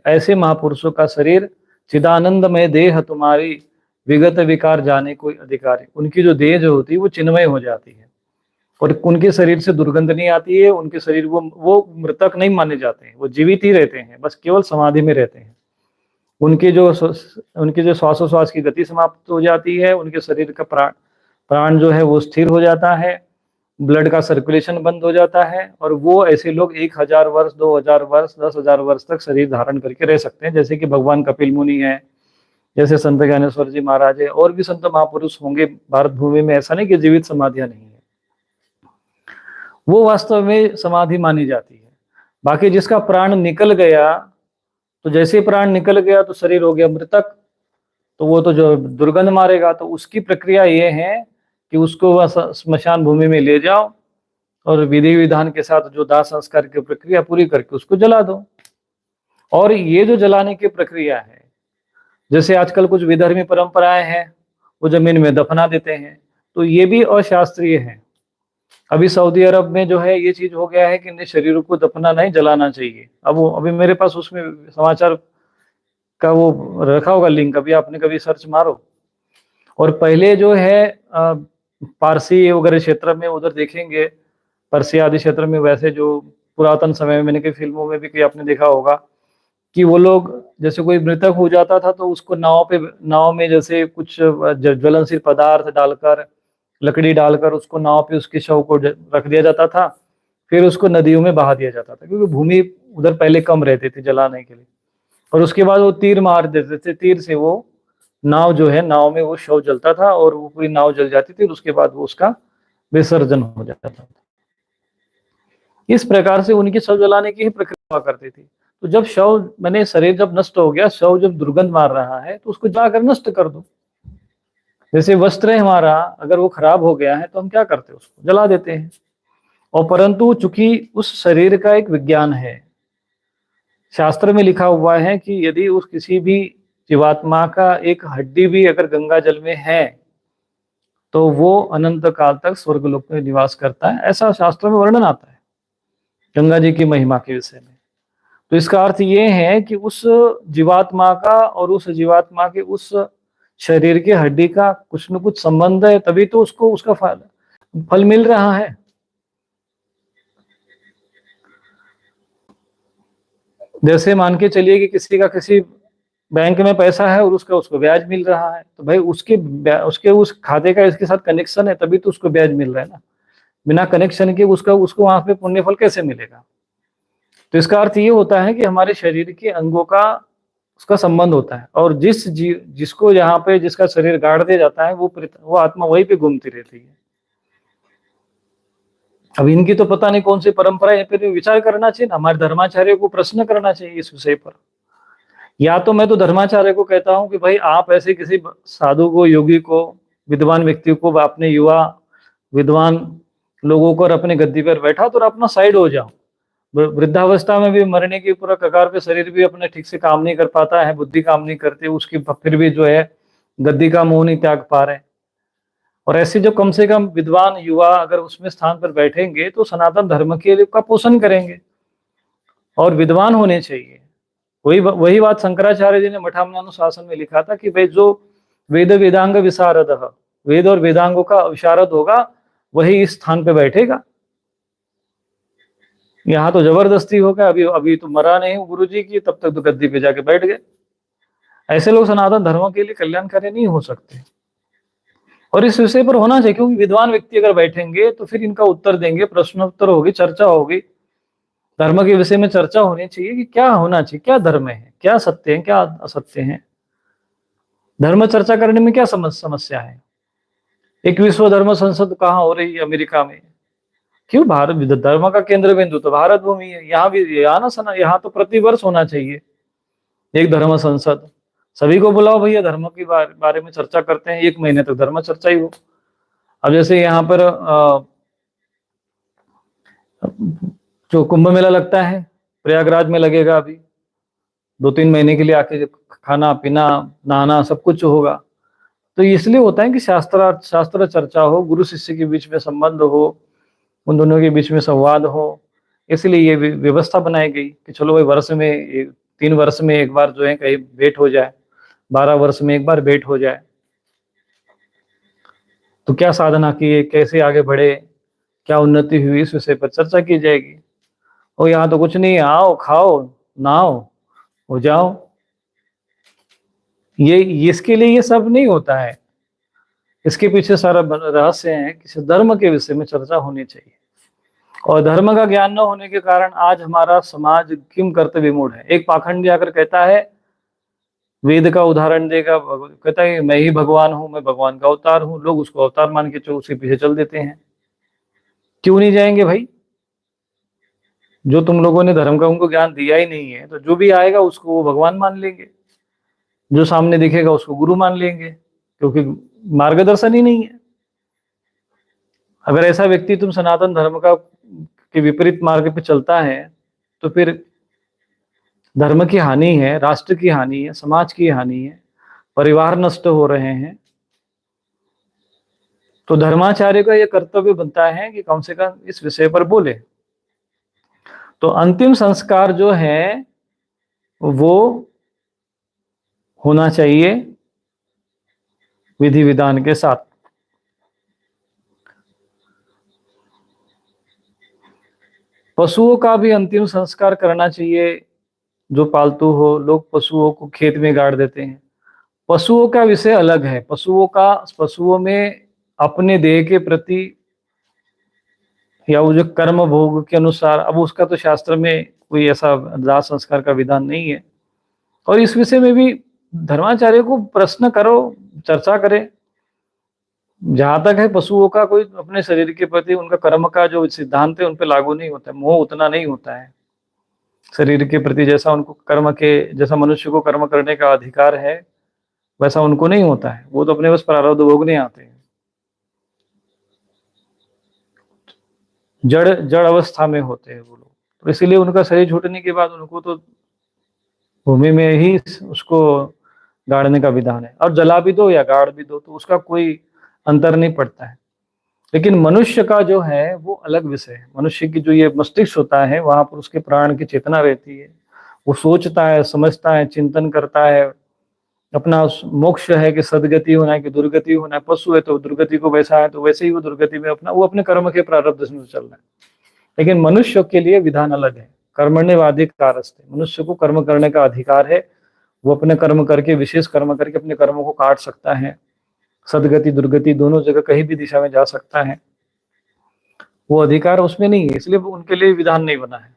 ऐसे महापुरुषों का शरीर चिदानंदमय देह तुम्हारी विगत विकार जाने कोई अधिकारी, उनकी जो देह जो होती है वो चिन्मय हो जाती है और उनके शरीर से दुर्गंध नहीं आती है। उनके शरीर वो मृतक नहीं माने जाते हैं, वो जीवित ही रहते हैं, बस केवल समाधि में रहते हैं। उनके जो श्वासोश्वास की गति समाप्त हो जाती है, उनके शरीर का प्राण जो है वो स्थिर हो जाता है, ब्लड का सर्कुलेशन बंद हो जाता है और वो ऐसे लोग 1,000 वर्ष, 2,000 वर्ष, 10,000 वर्ष तक शरीर धारण करके रह सकते हैं। जैसे कि भगवान कपिल मुनि है, जैसे संत ज्ञानेश्वर जी महाराज है, और भी संत महापुरुष होंगे भारत भूमि में। ऐसा नहीं कि जीवित समाधियां नहीं है, वो वास्तव में समाधि मानी जाती है। बाकी जिसका प्राण निकल गया, तो जैसे प्राण निकल गया तो शरीर हो गया मृतक, तो वो तो जो दुर्गंध मारेगा, तो उसकी प्रक्रिया ये है कि उसको वह स्मशान भूमि में ले जाओ और विधि विधान के साथ जो दाह संस्कार की प्रक्रिया पूरी करके उसको जला दो। और ये जो जलाने की प्रक्रिया है, जैसे आजकल कुछ विधर्मी परंपराएं हैं, वो जमीन में दफना देते हैं, तो ये भी अशास्त्रीय है। अभी सऊदी अरब में जो है ये चीज हो गया है कि इन्हें शरीरों को दफना नहीं जलाना चाहिए। अब वो अभी मेरे पास उसमें समाचार का वो रखा होगा लिंक, अभी आपने कभी सर्च मारो। और पहले जो है पारसी वगैरह क्षेत्र में उधर देखेंगे, पर्सिया आदि क्षेत्र में, वैसे जो पुरातन समय में मैंने कई फिल्मों में भी कई आपने देखा होगा कि वो लोग जैसे कोई मृतक हो जाता था तो उसको नाव में जैसे कुछ ज्वलनशील पदार्थ डालकर, लकड़ी डालकर उसको नाव पे उसके शव को रख दिया जाता था, फिर उसको नदियों में बहा दिया जाता था, क्योंकि भूमि उधर पहले कम रहती थी जलाने के लिए। और उसके बाद वो तीर मार देते थे, तीर से वो नाव जो है, नाव में वो शव जलता था और वो पूरी नाव जल जाती थी, उसके बाद वो उसका विसर्जन हो जाता था। इस प्रकार से उनकी शव जलाने की ही प्रक्रिया हुआ करती थी। तो जब शव मैंने शरीर जब नष्ट हो गया, शव जब दुर्गंध मार रहा है, तो उसको जाकर नष्ट कर दो। जैसे वस्त्र है हमारा, अगर वो खराब हो गया है तो हम क्या करते हैं, उसको जला देते हैं। और परंतु चूंकि उस शरीर का एक विज्ञान है, शास्त्र में लिखा हुआ है कि यदि उस किसी भी जीवात्मा का एक हड्डी भी अगर गंगा जल में है तो वो अनंत काल तक स्वर्गलोक में निवास करता है, ऐसा शास्त्रों में वर्णन आता है गंगा जी की महिमा के विषय में। तो इसका अर्थ ये है कि उस जीवात्मा का और उस जीवात्मा के उस शरीर के हड्डी का कुछ न कुछ संबंध है, तभी तो उसको उसका फल मिल रहा है। जैसे मान के चलिए कि किसी का किसी बैंक में पैसा है और उसको ब्याज मिल रहा है, तो भाई उसके उस खाते का इसके साथ कनेक्शन है, तभी तो उसको ब्याज मिल रहा है ना। बिना कनेक्शन के उसको वहां पे पुण्य फल कैसे मिलेगा? तो इसका अर्थ ये होता है कि हमारे शरीर के अंगों का उसका संबंध होता है, और जिसको यहाँ पे जिसका शरीर गाड़ दिया जाता है, वो आत्मा वहीं पे घूमती रहती है। अब इनकी तो पता नहीं कौन सी परंपरा है, फिर विचार करना चाहिए ना, हमारे धर्माचार्य को प्रश्न करना चाहिए इस विषय पर। या तो मैं तो धर्माचार्य को कहता हूं कि भाई आप ऐसे किसी साधु को, योगी को, विद्वान व्यक्ति को, अपने युवा विद्वान लोगों को और अपने गद्दी पर बैठा तो अपना साइड हो जाओ। वृद्धावस्था में भी मरने की पूरा कगार पे, शरीर भी अपने ठीक से काम नहीं कर पाता है, बुद्धि काम नहीं करती उसकी, फिर भी जो है गद्दी का मोह नहीं त्याग पा रहे। और ऐसे जो कम से कम विद्वान युवा अगर उसमें स्थान पर बैठेंगे तो सनातन धर्म के का पोषण करेंगे और विद्वान होने चाहिए। वही बात शंकराचार्य जी ने मठामनानुशासन में लिखा था कि भाई जो वेद वेदांग विशारद, वेद और वेदांगों का विशारद होगा वही इस स्थान पे बैठेगा। यहाँ तो जबरदस्ती हो गया, अभी अभी तो मरा नहीं गुरु जी की, तब तक तो गद्दी पे जाके बैठ गए। ऐसे लोग सनातन धर्म के लिए कल्याणकारी नहीं हो सकते। और इस विषय पर होना चाहिए, क्योंकि विद्वान व्यक्ति अगर बैठेंगे तो फिर इनका उत्तर देंगे, प्रश्नोत्तर होगी, चर्चा होगी, धर्म के विषय में चर्चा होनी चाहिए कि क्या होना चाहिए, क्या धर्म है, क्या सत्य है, क्या असत्य है। धर्म चर्चा करने में क्या समस्या है। एक विश्व धर्म संसद कहाँ हो रही है, अमेरिका में। क्यों, भारत धर्म का केंद्र बिंदु तो भारत भूमि है। यहाँ भी यहाँ तो प्रतिवर्ष होना चाहिए एक धर्म संसद। सभी को बुलाओ भैया, धर्म के बारे में चर्चा करते हैं, 1 महीने तक धर्म चर्चा ही हो। अब जैसे यहाँ पर जो कुंभ मेला लगता है प्रयागराज में लगेगा, अभी 2-3 महीने के लिए आके खाना पीना नहाना सब कुछ होगा। तो इसलिए होता है कि शास्त्र चर्चा हो, गुरु शिष्य के बीच में संबंध हो, उन दोनों के बीच में संवाद हो। इसलिए ये व्यवस्था बनाई गई कि चलो भाई वर्ष में 3 वर्ष में एक बार जो है कहीं भेंट हो जाए, 12 वर्ष में एक बार भेंट हो जाए। तो क्या साधना की, कैसे आगे बढ़े, क्या उन्नति हुई, इस विषय पर चर्चा की जाएगी। और यहाँ तो कुछ नहीं, आओ खाओ नहाओ हो जाओ। ये इसके लिए ये सब नहीं होता है, इसके पीछे सारा रहस्य है। किसी धर्म के विषय में चर्चा होनी चाहिए। और धर्म का ज्ञान न होने के कारण आज हमारा समाज किम कर्तव्य मूड है। एक पाखंडी आकर कहता है, वेद का उदाहरण देगा, कहता है मैं ही भगवान हूं, मैं भगवान का अवतार हूं। लोग उसको अवतार मान के उसके पीछे चल देते हैं। क्यों नहीं जाएंगे भाई, जो तुम लोगों ने धर्म का उनको ज्ञान दिया ही नहीं है, तो जो भी आएगा उसको वो भगवान मान लेंगे, जो सामने दिखेगा उसको गुरु मान लेंगे, क्योंकि मार्गदर्शन ही नहीं है। अगर ऐसा व्यक्ति तुम सनातन धर्म का के विपरीत मार्ग पे चलता है तो फिर धर्म की हानि है, राष्ट्र की हानि है, समाज की हानि है, परिवार नष्ट हो रहे हैं। तो धर्माचार्य का यह कर्तव्य बनता है कि कम से कम इस विषय पर बोले। तो अंतिम संस्कार जो है वो होना चाहिए विधि विधान के साथ। पशुओं का भी अंतिम संस्कार करना चाहिए, जो पालतू हो। लोग पशुओं को खेत में गाड़ देते हैं। पशुओं का विषय अलग है। पशुओं में अपने देह के प्रति या वो जो कर्म भोग के अनुसार, अब उसका तो शास्त्र में कोई ऐसा दाह संस्कार का विधान नहीं है। और इस विषय में भी धर्माचार्य को प्रश्न करो, चर्चा करें। जहां तक है पशुओं का कोई अपने शरीर के प्रति उनका कर्म का जो सिद्धांत है उन पर लागू नहीं होता है, मोह उतना नहीं होता है शरीर के प्रति। जैसा उनको जैसा मनुष्य को कर्म करने का अधिकार है वैसा उनको नहीं होता है। वो तो अपने बस प्रारब्ध भोगने आते हैं, जड़ अवस्था में होते हैं वो लोग। तो इसीलिए उनका शरीर छूटने के बाद उनको तो भूमि में ही उसको गाड़ने का विधान है। और जला भी दो या गाड़ भी दो तो उसका कोई अंतर नहीं पड़ता है। लेकिन मनुष्य का जो है वो अलग विषय है। मनुष्य की जो ये मस्तिष्क होता है वहां पर उसके प्राण की चेतना रहती है। वो सोचता है, समझता है, चिंतन करता है। अपना मोक्ष है कि सदगति होना है कि दुर्गति होना है। पशु है तो दुर्गति को वैसा है तो वैसे ही वो दुर्गति में वो अपने कर्म के प्रारब्ध से चल रहा है। लेकिन मनुष्य के लिए विधान अलग है। कर्मण्येवाधिकारस्ते, मनुष्य को कर्म करने का अधिकार है। वो अपने कर्म करके, विशेष कर्म करके अपने कर्मों को काट सकता है। सदगति दुर्गति दोनों जगह कहीं भी दिशा में जा सकता है। वो अधिकार उसमें नहीं है, इसलिए उनके लिए विधान नहीं बना है।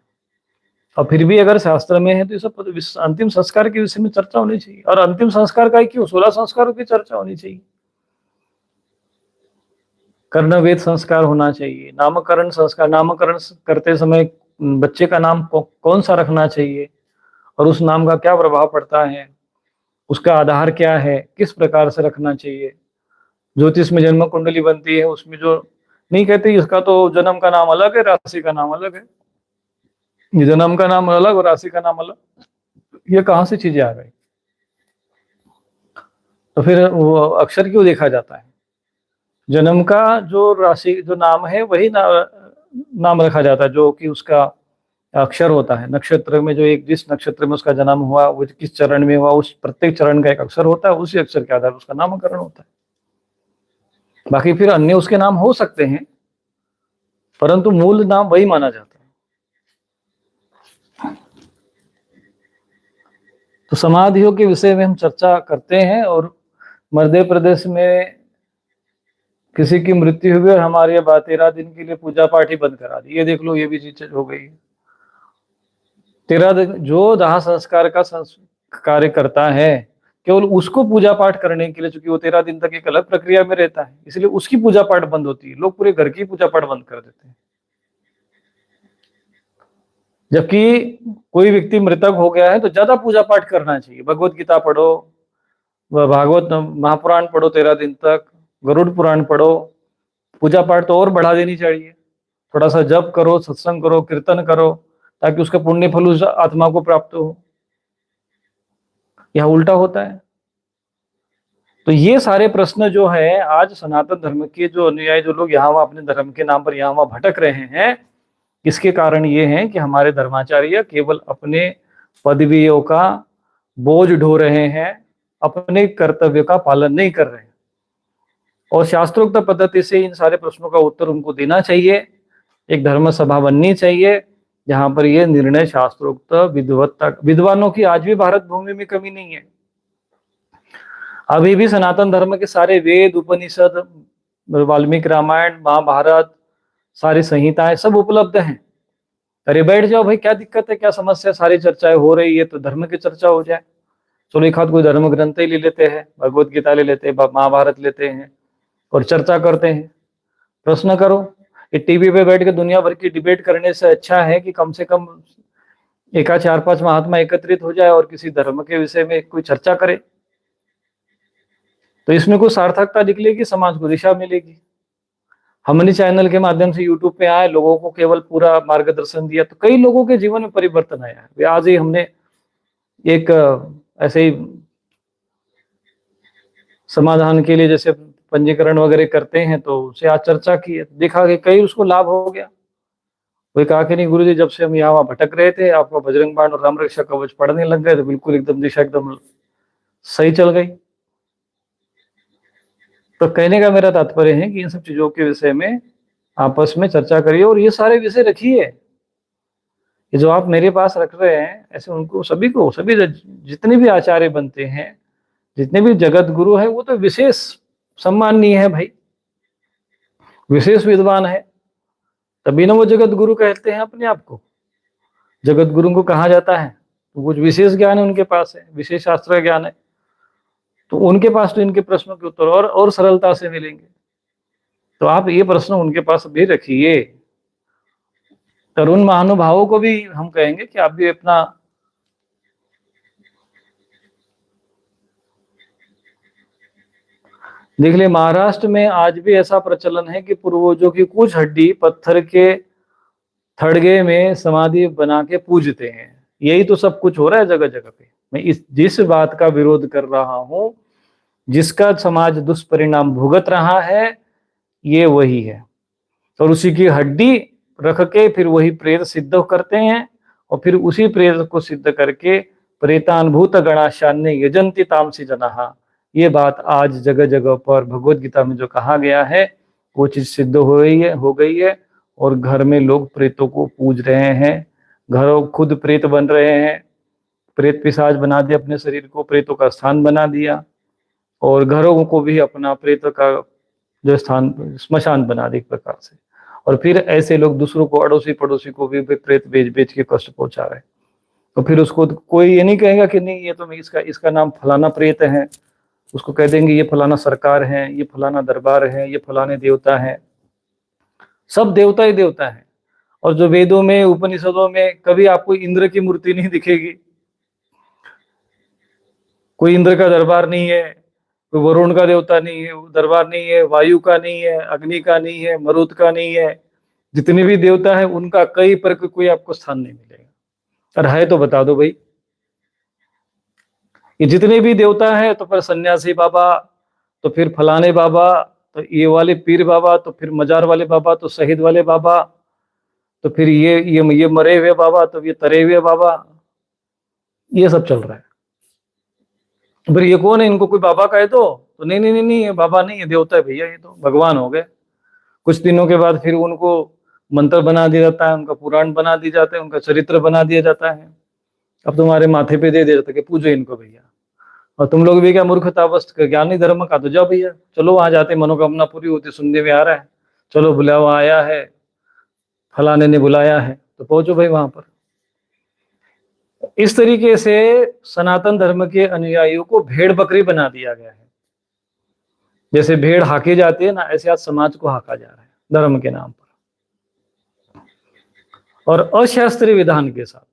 और फिर भी अगर शास्त्र में है तो ये सब अंतिम संस्कार के विषय में चर्चा होनी चाहिए। और अंतिम संस्कार का क्यों, 16 संस्कारों की चर्चा होनी चाहिए। कर्णवेद संस्कार होना चाहिए, नामकरण संस्कार, नामकरण करते समय बच्चे का नाम कौन सा रखना चाहिए और उस नाम का क्या प्रभाव पड़ता है, उसका आधार क्या है, किस प्रकार से रखना चाहिए। ज्योतिष में जन्म कुंडली बनती है, उसमें जो नहीं कहते इसका तो जन्म का नाम अलग है, राशि का नाम अलग है, ये जन्म का नाम अलग और राशि का नाम अलग, ये कहाँ से चीजें आ गई। तो फिर वो अक्षर क्यों देखा जाता है, जन्म का जो राशि जो नाम है वही नाम रखा जाता है, जो कि उसका अक्षर होता है। नक्षत्र में जो एक जिस नक्षत्र में उसका जन्म हुआ, वो किस चरण में हुआ, उस प्रत्येक चरण का एक अक्षर होता है, उसी अक्षर के आधार पर उसका नामकरण होता है। बाकी फिर अन्य उसके नाम हो सकते हैं, परंतु मूल नाम वही माना जाता है। तो समाधियों के विषय में हम चर्चा करते हैं, और मध्य प्रदेश में किसी की मृत्यु हुई और हमारे यहाँ 13 दिन के लिए पूजा पाठ ही बंद करा दी, ये देख लो, ये भी चीज हो गई। 13 दिन जो दाह संस्कार का कार्य करता है, केवल उसको पूजा पाठ करने के लिए, चूंकि वो 13 दिन तक एक अलग प्रक्रिया में रहता है, इसलिए उसकी पूजा पाठ बंद होती है। लोग पूरे घर की पूजा पाठ बंद कर देते हैं। जबकि कोई व्यक्ति मृतक हो गया है तो ज्यादा पूजा पाठ करना चाहिए, भगवत गीता पढ़ो, भागवत महापुराण पढ़ो 13 दिन तक, गरुड़ पुराण पढ़ो, पूजा पाठ तो और बढ़ा देनी चाहिए। थोड़ा सा जप करो, सत्संग करो, कीर्तन करो, ताकि उसका पुण्य फल उस आत्मा को प्राप्त हो। यह उल्टा होता है। तो ये सारे प्रश्न जो है, आज सनातन धर्म के जो अनुयायी जो लोग यहाँ वहाँ अपने धर्म के नाम पर यहाँ वहाँ भटक रहे हैं, इसके कारण ये है कि हमारे धर्माचार्य केवल अपने पदवियों का बोझ ढो रहे हैं, अपने कर्तव्य का पालन नहीं कर रहे हैं। और शास्त्रोक्त पद्धति से इन सारे प्रश्नों का उत्तर उनको देना चाहिए। एक धर्म सभा बननी चाहिए जहां पर ये निर्णय शास्त्रोक्त विद्वत्ता, विद्वानों की आज भी भारत भूमि में कमी नहीं है। अभी भी सनातन धर्म के सारे वेद, उपनिषद, वाल्मीकि रामायण, महाभारत, सारी संहिताएं सब उपलब्ध हैं। अरे बैठ जाओ भाई, क्या दिक्कत है, क्या समस्या, सारी चर्चाएं हो रही है तो धर्म की चर्चा हो जाए। चलो एक हाथ कोई धर्म ग्रंथ ही ले लेते हैं, भगवत गीता ले लेते हैं, महाभारत लेते हैं और चर्चा करते हैं, प्रश्न करो। ये टीवी पे बैठ के दुनिया भर की डिबेट करने से अच्छा है कि कम से कम एक 4-5 महात्मा एकत्रित हो जाए और किसी धर्म के विषय में कोई चर्चा करे, तो इसमें कोई सार्थकता निकलेगी, समाज को दिशा मिलेगी। हमने चैनल के माध्यम से यूट्यूब पे आए, लोगों को केवल पूरा मार्गदर्शन दिया, तो कई लोगों के जीवन में परिवर्तन आया है। आज ही हमने एक ऐसे ही समाधान के लिए जैसे पंजीकरण वगैरह करते हैं, तो उसे आज चर्चा की है, देखा कि कई उसको लाभ हो गया। कोई कहा कि नहीं गुरुजी, जब से हम यहाँ वहाँ भटक रहे थे, आपका बजरंग बाण और राम रक्षा कवच पढ़ने लग गए तो बिल्कुल एकदम दिशा एकदम सही चल गई। तो कहने का मेरा तात्पर्य है कि इन सब चीजों के विषय में आपस में चर्चा करिए और ये सारे विषय रखिए। ये जो आप मेरे पास रख रहे हैं, ऐसे उनको सभी को, सभी जितने भी आचार्य बनते हैं, जितने भी जगत गुरु हैं, वो तो विशेष सम्माननीय है भाई, विशेष विद्वान है, तभी ना वो जगत गुरु कहते हैं अपने आप को। जगत गुरु को कहा जाता है तो कुछ विशेष ज्ञान है उनके पास, है विशेष शास्त्र ज्ञान है, तो उनके पास तो इनके प्रश्नों के उत्तर और सरलता से मिलेंगे। तो आप ये प्रश्न उनके पास भी रखिए। तरुण महानुभावों को भी हम कहेंगे कि आप भी अपना देख ले। महाराष्ट्र में आज भी ऐसा प्रचलन है कि पूर्वजों की कुछ हड्डी पत्थर के थड़गे में समाधि बना के पूजते हैं। यही तो सब कुछ हो रहा है जगह जगह पे। मैं जिस बात का विरोध कर रहा हूं, जिसका समाज दुष्परिणाम भुगत रहा है, ये वही है। और उसी की हड्डी रख के फिर वही प्रेत सिद्ध करते हैं, और फिर उसी प्रेत को सिद्ध करके प्रेतानुभूत गणाशान्य यजंती तामसी जनाहा, ये बात आज जगह जगह पर भगवत गीता में जो कहा गया है वो चीज सिद्ध हो गई है। और घर में लोग प्रेतों को पूज रहे हैं, घरों खुद प्रेत बन रहे हैं, प्रेत पिशाच बना दिया, अपने शरीर को प्रेतों का स्थान बना दिया, और घरों को भी अपना प्रेत का जो स्थान स्मशान बना दिया एक प्रकार से। और फिर ऐसे लोग दूसरों को, अड़ोसी पड़ोसी को भी प्रेत बेच बेच के कष्ट पहुंचा रहे हैं। तो फिर उसको कोई ये नहीं कहेगा कि नहीं ये तो इसका नाम फलाना प्रेत है, उसको कह देंगे ये फलाना सरकार है, ये फलाना दरबार है, ये फलाने देवता है। सब देवता ही देवता है। और जो वेदों में, उपनिषदों में कभी आपको इंद्र की मूर्ति नहीं दिखेगी। कोई इंद्र का दरबार नहीं है, कोई वरुण का देवता नहीं है, दरबार नहीं है, वायु का नहीं है, अग्नि का नहीं है, मरुत का नहीं है। जितने भी देवता है उनका कहीं पर कोई आपको स्थान नहीं मिलेगा। और है तो बता दो भाई। ये जितने भी देवता है तो फिर सन्यासी बाबा, तो फिर फलाने बाबा, तो ये वाले पीर बाबा, तो फिर मजार वाले बाबा, तो शहीद वाले बाबा, तो फिर ये मरे हुए बाबा, तो ये तरे हुए बाबा। ये सब चल रहा है। फिर ये कौन है, इनको कोई बाबा कहे तो नहीं नहीं नहीं नहीं, ये बाबा नहीं, ये देवता है भैया, ये तो भगवान हो गए। कुछ दिनों के बाद फिर उनको मंत्र बना दिया जाता है, उनका पुराण बना दिया जाता है, उनका चरित्र बना दिया जाता है। अब तुम्हारे माथे पे दे दिया जाता है कि पूजो इनको भैया। और तुम लोग भी क्या मूर्खतावश ज्ञानी धर्म का, तो जाओ भैया, चलो वहां जाते, मनोकामना पूरी होती, सुनने में आ रहा है, चलो बुलावा आया है, फलाने ने बुलाया है, तो पहुंचो भाई वहां पर। इस तरीके से सनातन धर्म के अनुयायियों को भेड़ बकरी बना दिया गया है। जैसे भेड़ हाकी जाती है ना, ऐसे आज समाज को हाका जा रहा है धर्म के नाम पर, और अशास्त्रीय विधान के साथ।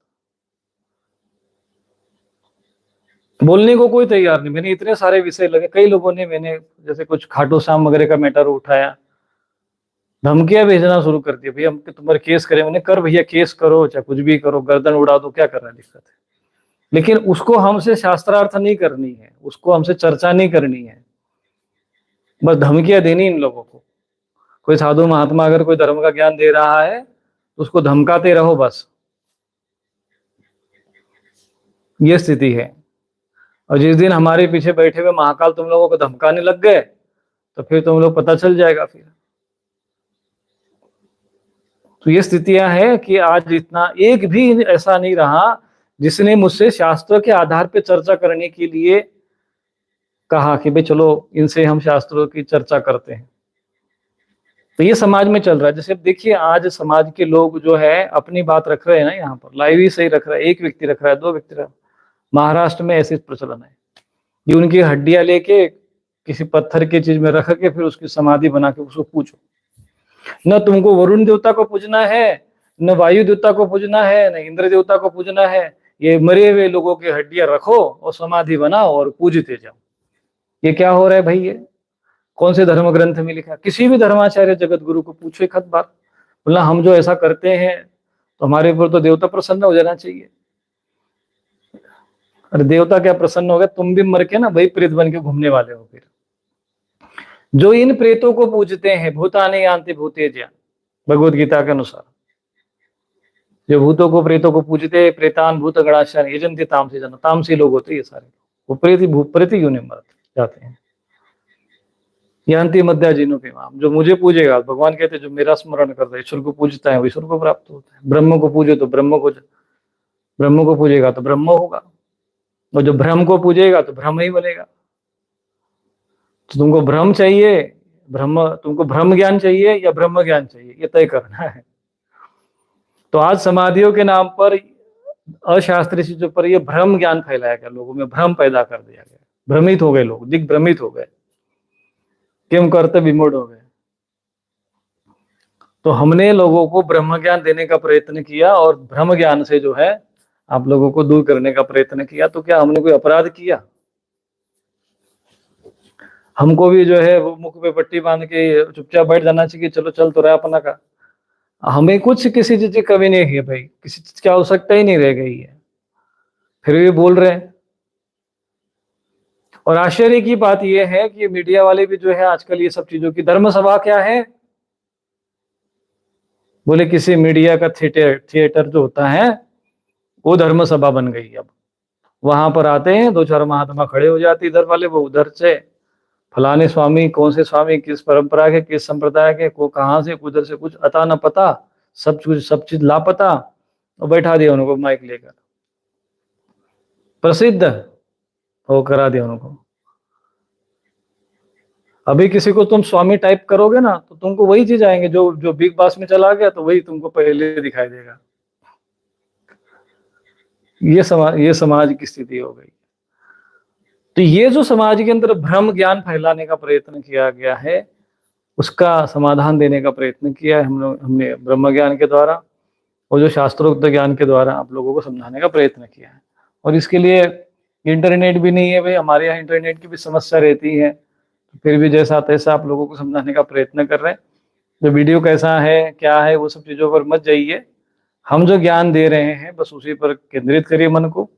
बोलने को कोई तैयार नहीं। मैंने इतने सारे विषय लगे, कई लोगों ने, मैंने जैसे कुछ खाटू श्याम वगैरह का मैटर उठाया, धमकियां भेजना शुरू कर दी, भैया हम तुम्हारे केस करें। मैंने कर भैया, केस करो, चाहे कुछ भी करो, गर्दन उड़ा दो, क्या करना, दिक्कत है। लेकिन उसको हमसे शास्त्रार्थ नहीं करनी है, उसको हमसे चर्चा नहीं करनी है, बस धमकियां देनी इन लोगों को। कोई साधु महात्मा अगर कोई धर्म का ज्ञान दे रहा है तो उसको धमकाते रहो बस। ये स्थिति है। और जिस दिन हमारे पीछे बैठे हुए महाकाल तुम लोगों को धमकाने लग गए तो फिर तुम लोग पता चल जाएगा फिर। तो ये स्थितियां हैं कि आज इतना एक भी ऐसा नहीं रहा जिसने मुझसे शास्त्रों के आधार पर चर्चा करने के लिए कहा कि भाई चलो इनसे हम शास्त्रों की चर्चा करते हैं। तो ये समाज में चल रहा है। जैसे अब देखिए, आज समाज के लोग जो है अपनी बात रख रहे हैं ना, यहाँ पर लाइव ही सही रख रहा है, एक व्यक्ति रख रहा है, दो व्यक्ति रख रहा है। महाराष्ट्र में ऐसे प्रचलन है, ये उनकी हड्डियां लेके किसी पत्थर की चीज में रख के फिर उसकी समाधि बना के उसको पूछो। न तुमको वरुण देवता को पूजना है, न वायु देवता को पूजना है, न इंद्र देवता को पूजना है, ये मरे हुए लोगों की हड्डियां रखो और समाधि बनाओ और पूजते जाओ। ये क्या हो रहा है भाई? ये कौन से धर्म ग्रंथ में लिखा? किसी भी धर्माचार्य जगत गुरु को पूछो एक बार, बोला हम जो ऐसा करते हैं तो हमारे ऊपर तो देवता प्रसन्न हो जाना चाहिए। अरे देवता क्या प्रसन्न हो गया? तुम भी मर के ना वही प्रेत बन के घूमने वाले हो। फिर जो इन प्रेतों को पूजते हैं, भूतानि यान्ति भूतेज्य, भगवत गीता के अनुसार, जो भूतों को प्रेतों को पूजते, प्रेतान भूत गणाशान यजन्ति तामसी जन, तामसी लोग होते ये सारे, वो प्रेत ही यूं मर जाते हैं। यान्ति मध्या जिनो पे माम, जो मुझे पूजेगा, भगवान कहते हैं जो मेरा स्मरण करता है, ईश्वर को पूजता है, वो ईश्वर को प्राप्त होता है। ब्रह्म को पूजे तो ब्रह्म को पूजेगा तो ब्रह्म होगा, और जो ब्रह्म को पूजेगा तो ब्रह्म ही बनेगा। तो तुमको ब्रह्म चाहिए, तुमको ब्रह्म ज्ञान चाहिए या ब्रह्म ज्ञान चाहिए, ये तय करना है। तो आज समाधियों के नाम पर, अशास्त्रीय चीजों पर ये भ्रम ज्ञान फैलाया गया, लोगों में भ्रम पैदा कर दिया गया, भ्रमित हो गए लोग, दिग्भ्रमित हो गए, किम करते विमूढ़ हो गए। तो हमने लोगों को ब्रह्म ज्ञान देने का प्रयत्न किया और भ्रम ज्ञान से जो है आप लोगों को दूर करने का प्रयत्न किया। तो क्या हमने कोई अपराध किया? हमको भी जो है वो मुख पे पट्टी बांध के चुपचाप बैठ जाना चाहिए, चलो चल तो रहा अपना का। हमें कुछ किसी चीज की कमी नहीं है भाई, किसी चीज की आवश्यकता ही नहीं रह गई है, फिर भी बोल रहे हैं। और आश्चर्य की बात यह है कि मीडिया वाले भी जो है आजकल ये सब चीजों की, धर्म सभा क्या है बोले, किसी मीडिया का थिएटर जो होता है वो धर्म सभा बन गई। अब वहां पर आते हैं दो चार महात्मा खड़े हो जाते इधर वाले, वो उधर से फलाने स्वामी, कौन से स्वामी, किस परंपरा के, किस संप्रदाय के, को कहां से, उधर से कुछ अता न पता, सब चीज लापता, और बैठा दिया उनको माइक लेकर, प्रसिद्ध वो करा दिया उनको। अभी किसी को तुम स्वामी टाइप करोगे ना तो तुमको वही चीज आएंगे, जो बिग बॉस में चला गया तो वही तुमको पहले दिखाई देगा। ये समाज की स्थिति हो गई। तो ये जो समाज के अंदर भ्रम ज्ञान फैलाने का प्रयत्न किया गया है, उसका समाधान देने का प्रयत्न किया है हमने ब्रह्म ज्ञान के द्वारा, और जो शास्त्रोक्त ज्ञान के द्वारा आप लोगों को समझाने का प्रयत्न किया है। और इसके लिए इंटरनेट भी नहीं है भाई, हमारे यहाँ इंटरनेट की भी समस्या रहती है, तो फिर भी जैसा तैसा आप लोगों को समझाने का प्रयत्न कर रहे हैं। जो वीडियो कैसा है क्या है वो सब चीज़ों पर मत जाइए, हम जो ज्ञान दे रहे हैं बस उसी पर केंद्रित करिए मन को,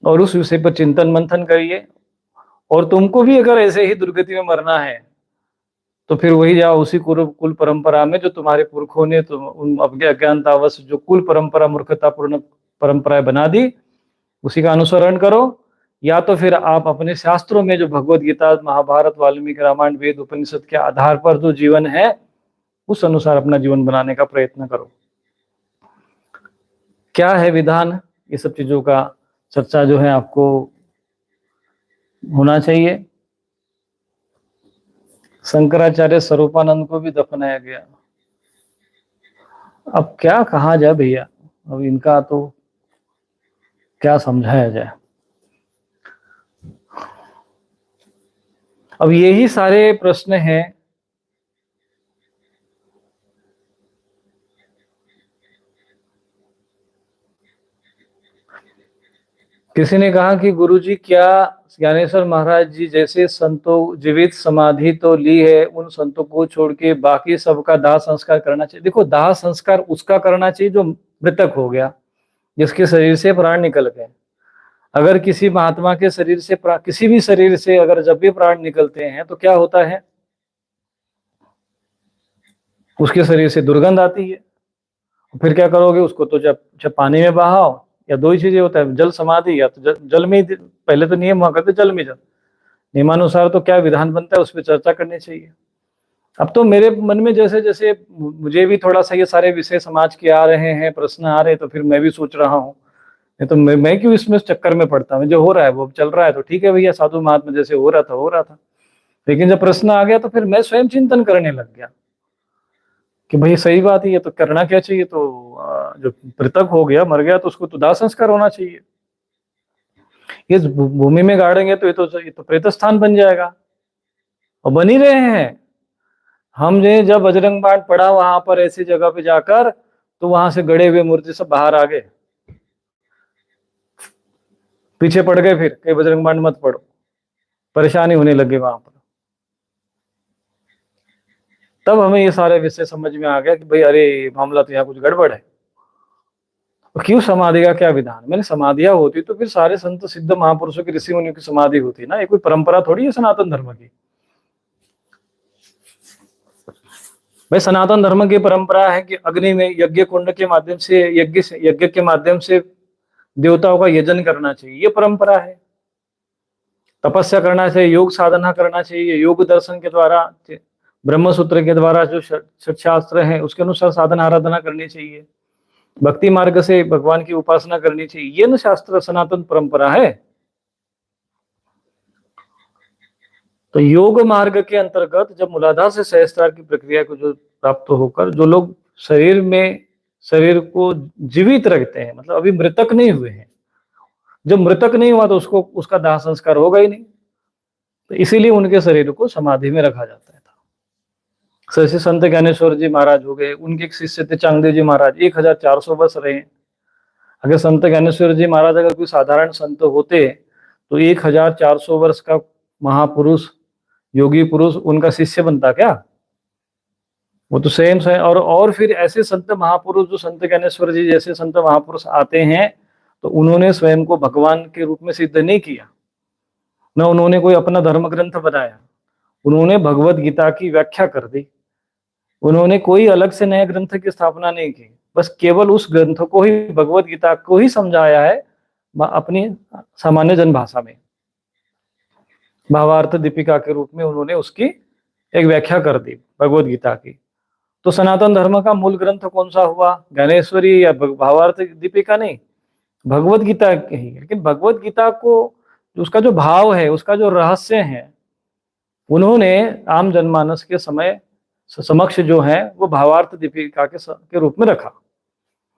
और उस विषय पर चिंतन मंथन करिए। और तुमको भी अगर ऐसे ही दुर्गति में मरना है तो फिर वही जाओ उसी कुल परंपरा में जो तुम्हारे पुरखों ने तुम उन अपने अज्ञानतावश जो कुल परंपरा मूर्खतापूर्ण परंपराएं बना दी, उसी का अनुसरण करो। या तो फिर आप अपने शास्त्रों में जो भगवत गीता, महाभारत, वाल्मीकि रामायण, वेद, उपनिषद के आधार पर जो जीवन है उस अनुसार अपना जीवन बनाने का प्रयत्न करो। क्या है विधान, ये सब चीजों का चर्चा जो है आपको होना चाहिए। शंकराचार्य स्वरूपानंद को भी दफनाया गया। अब क्या कहा जाए भैया, अब इनका तो क्या समझाया जाए। अब यही सारे प्रश्न हैं किसी ने कहा कि गुरुजी क्या ज्ञानेश्वर महाराज जी जैसे संतों जीवित समाधि तो ली है, उन संतों को छोड़ के बाकी सबका दाह संस्कार करना चाहिए। देखो, दाह संस्कार उसका करना चाहिए जो मृतक हो गया, जिसके शरीर से प्राण निकल गए। अगर किसी महात्मा के शरीर से किसी भी शरीर से अगर जब भी प्राण निकलते हैं तो क्या होता है, उसके शरीर से दुर्गंध आती है। फिर क्या करोगे, उसको तो जब पानी में बहाओ, या दो ही चीजें होता है, जल समाधि या तो जल में ही, पहले तो नियम हुआ करते जल में जल, नियमानुसार तो क्या विधान बनता है उस पर चर्चा करनी चाहिए। अब तो मेरे मन में जैसे जैसे मुझे भी थोड़ा सा ये सारे विषय समाज के आ रहे हैं, प्रश्न आ रहे हैं, तो फिर मैं भी सोच रहा हूँ नहीं तो मैं क्यों इसमें चक्कर में पड़ता हूँ। जो हो रहा है वो चल रहा है तो ठीक है भैया, साधु महात्मा जैसे हो रहा था। लेकिन जब प्रश्न आ गया तो फिर मैं स्वयं चिंतन करने लग गया कि भाई सही बात है, ये तो करना क्या चाहिए। तो जो मृतक हो गया, मर गया, तो उसको तो दाह संस्कार होना चाहिए। ये भूमि में गाड़ेंगे तो ये तो प्रेत स्थान बन जाएगा, और बन ही रहे हैं। हमने जब बजरंग बाण पढ़ा वहां पर ऐसी जगह पे जाकर, तो वहां से गड़े हुए मूर्ति सब बाहर आ गए, पीछे पड़ गए, फिर कहीं बजरंग बाण मत पढ़ो, परेशानी होने लगी वहां पर। तब हमें ये सारे विषय समझ में आ गया कि भाई अरे मामला तो यहाँ कुछ गड़बड़ है। तो क्यों समाधि का क्या विधान, मैंने समाधियां होती तो फिर सारे संत सिद्ध महापुरुषों की, ऋषि मुनियों की समाधि होती ना, ये कोई परंपरा थोड़ी है सनातन धर्म की। भाई सनातन धर्म की परंपरा है कि अग्नि में यज्ञ कुंड के माध्यम से, यज्ञ के माध्यम से देवताओं का यजन करना चाहिए, ये परंपरा है। तपस्या करना चाहिए, योग साधना करना चाहिए, योग दर्शन के द्वारा, ब्रह्म सूत्र के द्वारा जो शास्त्र है उसके अनुसार साधना आराधना करनी चाहिए, भक्ति मार्ग से भगवान की उपासना करनी चाहिए, ये न शास्त्र सनातन परंपरा है। तो योग मार्ग के अंतर्गत जब मूलाधार से सहस्त्रार की प्रक्रिया को जो प्राप्त होकर जो लोग शरीर को जीवित रखते हैं, मतलब अभी मृतक नहीं हुए हैं, जब मृतक नहीं हुआ तो उसको उसका दाह संस्कार होगा ही नहीं, तो इसीलिए उनके शरीर को समाधि में रखा जाता है। जैसे संत ज्ञानेश्वर जी महाराज हो गए, उनके एक शिष्य थे चांगदेव जी महाराज, 1400 वर्ष रहे। अगर संत ज्ञानेश्वर जी महाराज अगर कोई साधारण संत होते तो 1400 वर्ष का महापुरुष, योगी पुरुष उनका शिष्य बनता क्या? वो तो स्वयं स्वयं और फिर ऐसे संत महापुरुष जो संत ज्ञानेश्वर जी जैसे संत महापुरुष आते हैं तो उन्होंने स्वयं को भगवान के रूप में सिद्ध नहीं किया, न उन्होंने कोई अपना धर्म ग्रंथ बनाया, उन्होंने भगवत गीता की व्याख्या कर दी, उन्होंने कोई अलग से नए ग्रंथ की स्थापना नहीं की, बस केवल उस ग्रंथ को ही, भगवत गीता को ही समझाया है अपनी सामान्य जन भाषा में, भावार्थ दीपिका के रूप में उन्होंने उसकी एक व्याख्या कर दी भगवत गीता की। तो सनातन धर्म का मूल ग्रंथ कौन सा हुआ? ज्ञानेश्वरी या भावार्थ दीपिका नहीं, भगवत गीता ही। लेकिन भगवत गीता को उसका जो भाव है, उसका जो रहस्य है, उन्होंने आम जनमानस के समय समक्ष जो है वो भावार्थ दीपिका के रूप में रखा।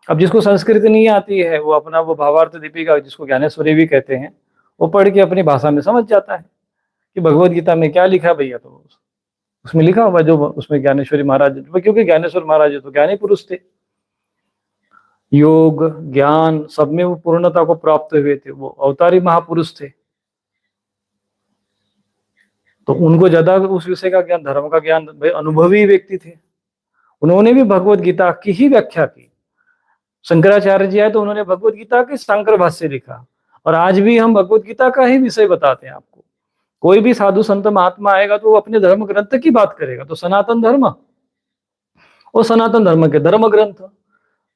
अब जिसको संस्कृत नहीं आती है वो अपना वो भावार्थ दीपिका, जिसको ज्ञानेश्वरी भी कहते हैं, वो पढ़ के अपनी भाषा में समझ जाता है कि भगवत गीता में क्या लिखा है भैया। तो उसमें लिखा हुआ जो उसमें ज्ञानेश्वरी महाराज, क्योंकि ज्ञानेश्वर महाराज तो ज्ञानी पुरुष थे, योग ज्ञान सब में वो पूर्णता को प्राप्त हुए थे, वो अवतारी महापुरुष थे। तो उनको ज्यादा उस विषय का ज्ञान, धर्म का ज्ञान, भाई अनुभवी व्यक्ति थे। उन्होंने भी भगवत गीता की ही व्याख्या की। शंकराचार्य जी आए तो उन्होंने भगवत गीता के शंकर भाष्य लिखा, और आज भी हम भगवत गीता का ही विषय बताते हैं आपको। कोई भी साधु संत महात्मा आएगा तो वो अपने धर्म ग्रंथ की बात करेगा। तो सनातन धर्म और सनातन धर्म के धर्म ग्रंथ,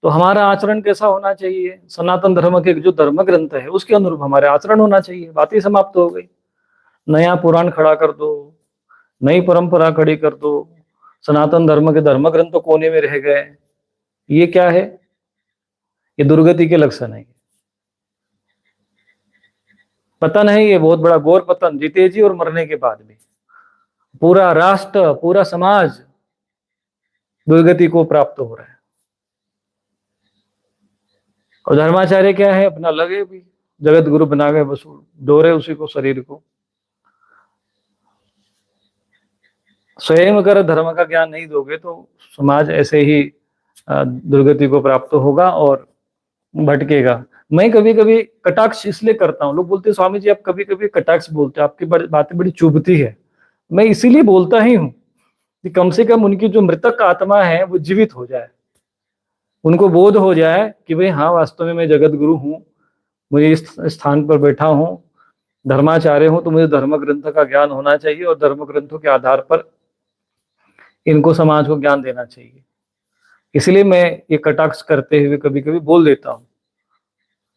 तो हमारा आचरण कैसा होना चाहिए, सनातन धर्म के जो धर्म ग्रंथ है उसके अनुरूप हमारे आचरण होना चाहिए। बात ही समाप्त हो गई। नया पुराण खड़ा कर दो, नई परंपरा खड़ी कर दो, सनातन धर्म के धर्म ग्रंथ कोने में रह गए, ये क्या है? ये दुर्गति के लक्षण है। पतन है ये, बहुत बड़ा घोर पतन, जीते जी और मरने के बाद भी पूरा राष्ट्र, पूरा समाज दुर्गति को प्राप्त हो रहा है। और धर्माचार्य क्या है? अपना लगे भी जगत गुरु बना गए, बस डोरे उसी को, शरीर को। स्वयं अगर धर्म का ज्ञान नहीं दोगे तो समाज ऐसे ही दुर्गति को प्राप्त होगा और भटकेगा। मैं कभी कभी कटाक्ष इसलिए करता हूँ, लोग बोलते हैं स्वामी जी आप कभी कभी कटाक्ष बोलते हैं, आपकी बातें बड़ी चुभती है। मैं इसीलिए बोलता ही हूँ कि कम से कम उनकी जो मृतक आत्मा है वो जीवित हो जाए, उनको बोध हो जाए कि भाई हाँ वास्तव में मैं जगत गुरु हूँ, मुझे इस स्थान पर बैठा हूँ, धर्माचार्य हूँ, तो मुझे धर्म ग्रंथ का ज्ञान होना चाहिए और धर्म ग्रंथों के आधार पर इनको समाज को ज्ञान देना चाहिए। इसलिए मैं ये कटाक्ष करते हुए कभी कभी बोल देता हूँ।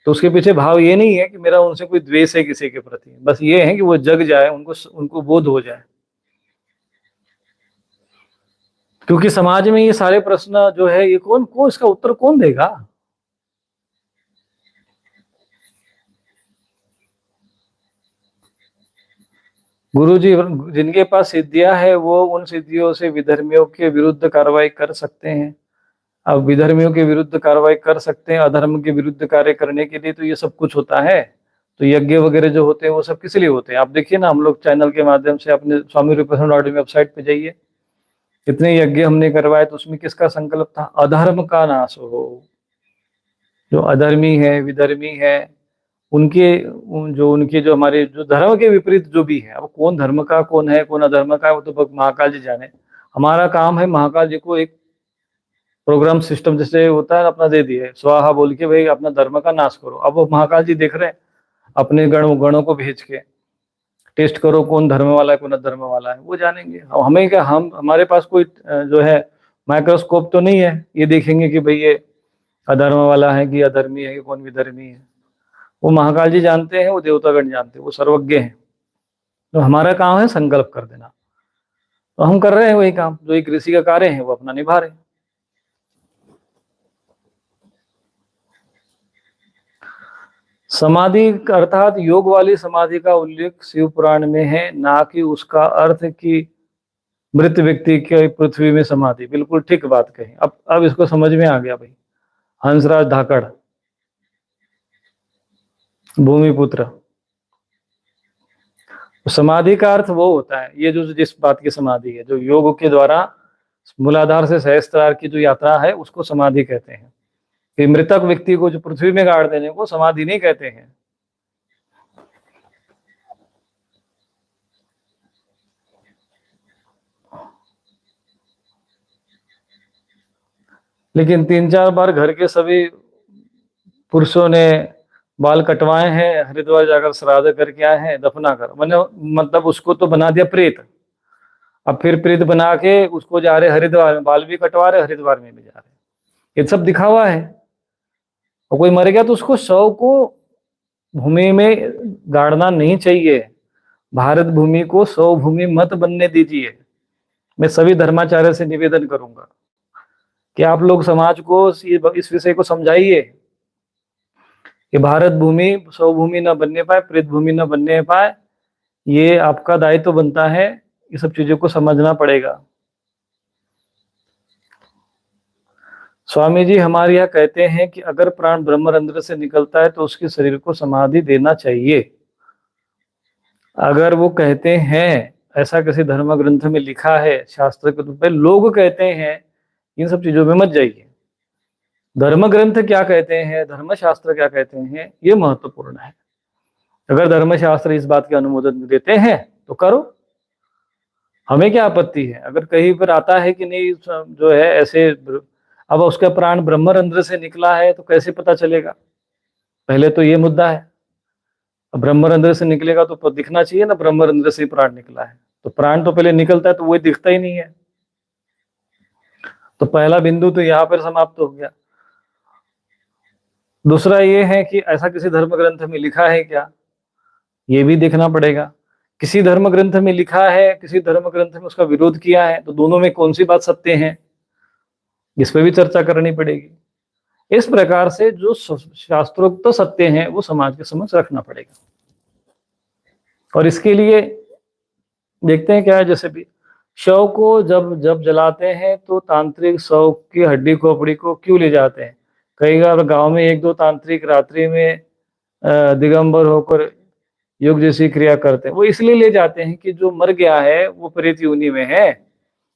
तो उसके पीछे भाव ये नहीं है कि मेरा उनसे कोई द्वेष है किसी के प्रति, बस ये है कि वो जग जाए, उनको बोध हो जाए। क्योंकि समाज में ये सारे प्रश्न जो है ये कौन इसका उत्तर कौन देगा? गुरु जी जिनके पास सिद्धियां है वो उन सिद्धियों से विधर्मियों के विरुद्ध कार्रवाई कर सकते हैं। अब विधर्मियों के विरुद्ध कार्रवाई कर सकते हैं, अधर्म के विरुद्ध कार्य करने के लिए तो ये सब कुछ होता है। तो यज्ञ वगैरह जो होते हैं वो सब किस लिए होते हैं? आप देखिए ना, हम लोग चैनल के माध्यम से अपने स्वामी रूपेश्वर वेबसाइट पे जाइए, कितने यज्ञ हमने करवाए, तो उसमें किसका संकल्प था? अधर्म का नाश हो। जो अधर्मी है, विधर्मी है, उनके उनके जो हमारे जो धर्म के विपरीत जो भी है, अब कौन धर्म का कौन है कौन अधर्म का है वो तो महाकाल जी जाने। हमारा काम है महाकाल जी को एक प्रोग्राम सिस्टम जैसे होता है अपना दे दिए, स्वाहा बोल के भाई अपना धर्म का नाश करो। अब वो महाकाल जी देख रहे हैं, अपने गणों को भेज के टेस्ट करो कौन धर्म वाला है कौन अधर्म वाला है, वो जानेंगे। अब हमें क्या, हमारे पास कोई जो है माइक्रोस्कोप तो नहीं है ये देखेंगे कि भाई ये अधर्म वाला है कि अधर्मी है कि कौन विधर्मी है। वो महाकाल जी जानते हैं, वो देवतागण जानते हैं, वो सर्वज्ञ हैं। तो हमारा काम है संकल्प कर देना। तो हम कर रहे हैं वही काम जो एक ऋषि का कार्य है, वो अपना निभा रहे हैं। समाधि अर्थात योग वाली समाधि का उल्लेख शिव पुराण में है, ना कि उसका अर्थ कि मृत व्यक्ति के पृथ्वी में समाधि। बिल्कुल ठीक बात कही। अब इसको समझ में आ गया भाई। हंसराज धाकड़, भूमिपुत्र। समाधि का अर्थ वो होता है, ये जो जिस बात की समाधि है, जो योग के द्वारा मूलाधार से सहस्त्रार की जो यात्रा है उसको समाधि कहते हैं। कि मृतक व्यक्ति को जो पृथ्वी में गाड़ देने को समाधि नहीं कहते हैं। लेकिन 3-4 बार घर के सभी पुरुषों ने बाल कटवाए हैं, हरिद्वार जाकर श्राद्ध करके आए हैं, दफना कर मैंने, मतलब उसको तो बना दिया प्रेत। अब फिर प्रेत बना के उसको जा रहे हरिद्वार में, बाल भी कटवा रहे हरिद्वार में भी जा रहे। ये सब दिखावा है। और कोई मर गया तो उसको शव को भूमि में गाड़ना नहीं चाहिए। भारत भूमि को शव भूमि मत बनने दीजिए। मैं सभी धर्माचार्य से निवेदन करूंगा कि आप लोग समाज को इस विषय को समझाइए कि भारत भूमि शव भूमि न बनने पाए, प्रेत भूमि न बनने पाए। ये आपका दायित्व तो बनता है, ये सब चीजों को समझना पड़ेगा। स्वामी जी हमारे यहाँ कहते हैं कि अगर प्राण ब्रह्मरंध्र से निकलता है तो उसके शरीर को समाधि देना चाहिए। अगर वो कहते हैं, ऐसा किसी धर्म ग्रंथ में लिखा है शास्त्र के रूप में, लोग कहते हैं, इन सब चीजों में मत जाइए। धर्म ग्रंथ क्या कहते हैं, धर्मशास्त्र क्या कहते हैं, ये महत्वपूर्ण है। अगर धर्मशास्त्र इस बात के अनुमोदन देते हैं तो करो, हमें क्या आपत्ति है। अगर कहीं पर आता है कि नहीं जो है ऐसे, अब उसका प्राण ब्रह्मरंध्र से निकला है तो कैसे पता चलेगा, पहले तो ये मुद्दा है। ब्रह्मरंध्र से निकलेगा तो दिखना चाहिए ना, ब्रह्मरंध्र से प्राण निकला है, तो प्राण तो पहले निकलता है तो वो दिखता ही नहीं है। तो पहला बिंदु तो यहाँ पर समाप्त हो गया। दूसरा ये है कि ऐसा किसी धर्म ग्रंथ में लिखा है क्या, ये भी देखना पड़ेगा। किसी धर्म ग्रंथ में लिखा है, किसी धर्म ग्रंथ में उसका विरोध किया है, तो दोनों में कौन सी बात सत्य है, इस पर भी चर्चा करनी पड़ेगी। इस प्रकार से जो शास्त्रोक्त सत्य है वो समाज के समक्ष रखना पड़ेगा। और इसके लिए देखते हैं क्या है, जैसे भी शव को जब जब जलाते हैं तो तांत्रिक शव की हड्डी खोपड़ी को क्यों ले जाते हैं। कई बार गांव में एक दो तांत्रिक रात्रि में दिगंबर होकर योग जैसी क्रिया करते हैं। वो इसलिए ले जाते हैं कि जो मर गया है वो प्रेत योनि में है,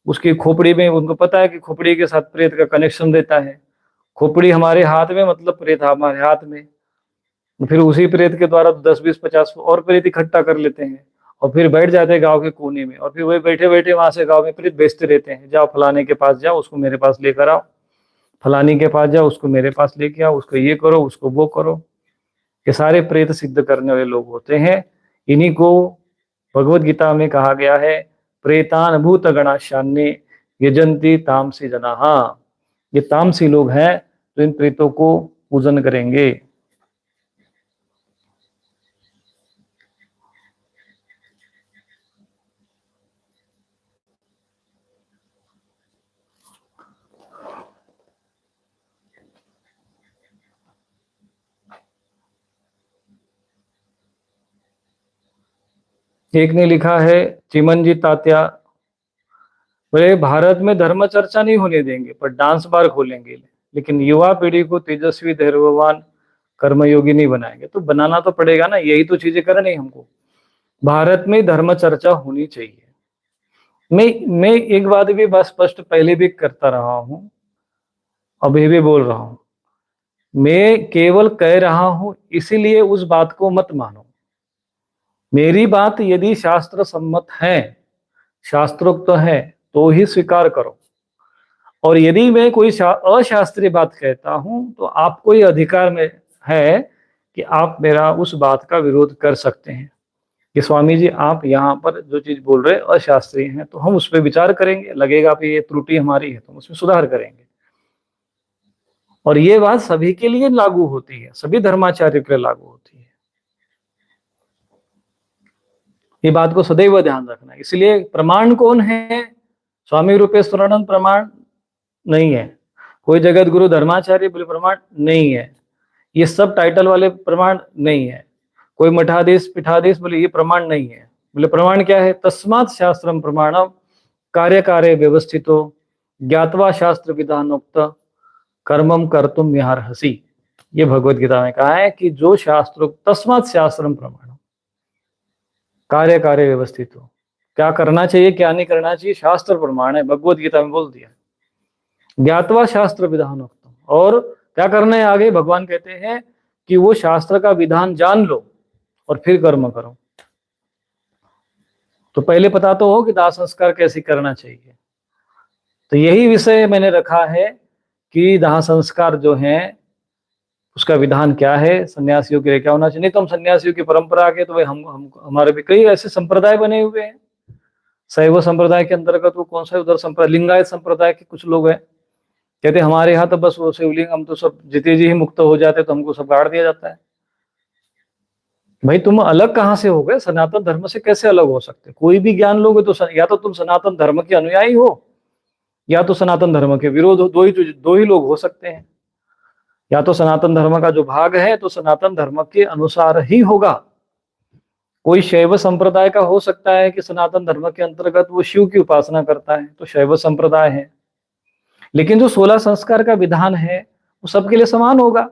उसकी खोपड़ी में, उनको पता है कि खोपड़ी के साथ प्रेत का कनेक्शन देता है। खोपड़ी हमारे हाथ में मतलब प्रेत हमारे हाथ में, फिर उसी प्रेत के द्वारा 10 20 50 और प्रेत इकट्ठा कर लेते हैं और फिर बैठ जाते हैं गांव के कोने में, और फिर वही बैठे बैठे वहां से गांव में प्रेत बेचते रहते हैं। जाओ फलाने के पास जाओ, उसको मेरे पास लेकर आओ, फलानी के पास जाओ, उसको मेरे पास लेके आओ, उसको ये करो, उसको वो करो। ये सारे प्रेत सिद्ध करने वाले लोग होते हैं। इन्हीं को भगवत गीता में कहा गया है, प्रेतान भूत गणाशान्य यजंती तामसी जनाहा। ये तामसी लोग हैं तो इन प्रेतों को पूजन करेंगे। एक ने लिखा है, चिमनजी तात्या, बोले भारत में धर्म चर्चा नहीं होने देंगे पर डांस बार खोलेंगे, लेकिन युवा पीढ़ी को तेजस्वी धैर्यवान कर्मयोगी नहीं बनाएंगे। तो बनाना तो पड़ेगा ना, यही तो चीजें करनी हमको। भारत में धर्म चर्चा होनी चाहिए। मैं एक बात भी बस स्पष्ट पहले भी करता रहा हूं, अभी भी बोल रहा हूं, मैं केवल कह रहा हूं, इसीलिए उस बात को मत मानो। मेरी बात यदि शास्त्र सम्मत है, शास्त्रोक्त है, तो ही स्वीकार करो। और यदि मैं कोई अशास्त्रीय बात कहता हूं तो आपको ये अधिकार में है कि आप मेरा उस बात का विरोध कर सकते हैं कि स्वामी जी आप यहाँ पर जो चीज बोल रहे अशास्त्रीय हैं, तो हम उस पर विचार करेंगे, लगेगा कि ये त्रुटि हमारी है तो हम उसमें सुधार करेंगे। और ये बात सभी के लिए लागू होती है, सभी धर्माचार्य के लिए लागू होती है। ये बात को सदैव ध्यान रखना। इसलिए प्रमाण कौन है, स्वामी रूपेश्वरानंद प्रमाण नहीं है, कोई जगत गुरु धर्माचार्य बोले प्रमाण नहीं है, ये सब टाइटल वाले प्रमाण नहीं है, कोई मठाधीश पीठाधीश बोले ये प्रमाण नहीं है। बोले प्रमाण क्या है, तस्मात् शास्त्रम प्रमाणम कार्य कार्य व्यवस्थितो ज्ञातवा शास्त्र विधानोक्त कर्मम कर्तुम विहारहसि। ये भगवत गीता में कहा है कि जो शास्त्र, तस्मात् शास्त्रम प्रमाणम, कार्य कार्य व्यवस्थित हो, क्या करना चाहिए क्या नहीं करना चाहिए शास्त्र प्रमाण है, भगवत गीता में बोल दिया। ज्ञातवा शास्त्र विधानोक्तम, और क्या करना है आगे, भगवान कहते हैं कि वो शास्त्र का विधान जान लो और फिर कर्म करो। तो पहले पता तो हो कि दाह संस्कार कैसे करना चाहिए। तो यही विषय मैंने रखा है कि दाह संस्कार जो है उसका विधान क्या है, सन्यासियों के लिए क्या होना चाहिए। नहीं तो हम सन्यासियों की परंपरा के, तो भाई हम हमारे भी कई ऐसे संप्रदाय बने हुए हैं। शैव संप्रदाय के अंतर्गत वो कौन सा उधर संप्रदाय, लिंगायत संप्रदाय के कुछ लोग हैं, कहते हमारे यहाँ तो बस वो शिवलिंग, हम तो सब जिते जी ही मुक्त हो जाते तो हमको सब गाड़ दिया जाता है। भाई तुम अलग कहाँ से हो गए, सनातन धर्म से कैसे अलग हो सकते। कोई भी ज्ञान लोगे तो या तो तुम सनातन धर्म के अनुयायी हो या तो सनातन धर्म के विरोध हो, दो ही लोग हो सकते हैं। या तो सनातन धर्म का जो भाग है तो सनातन धर्म के अनुसार ही होगा। कोई शैव संप्रदाय का हो सकता है कि सनातन धर्म के अंतर्गत वो शिव की उपासना करता है तो शैव संप्रदाय है, लेकिन जो 16 संस्कार का विधान है वो सबके लिए समान होगा।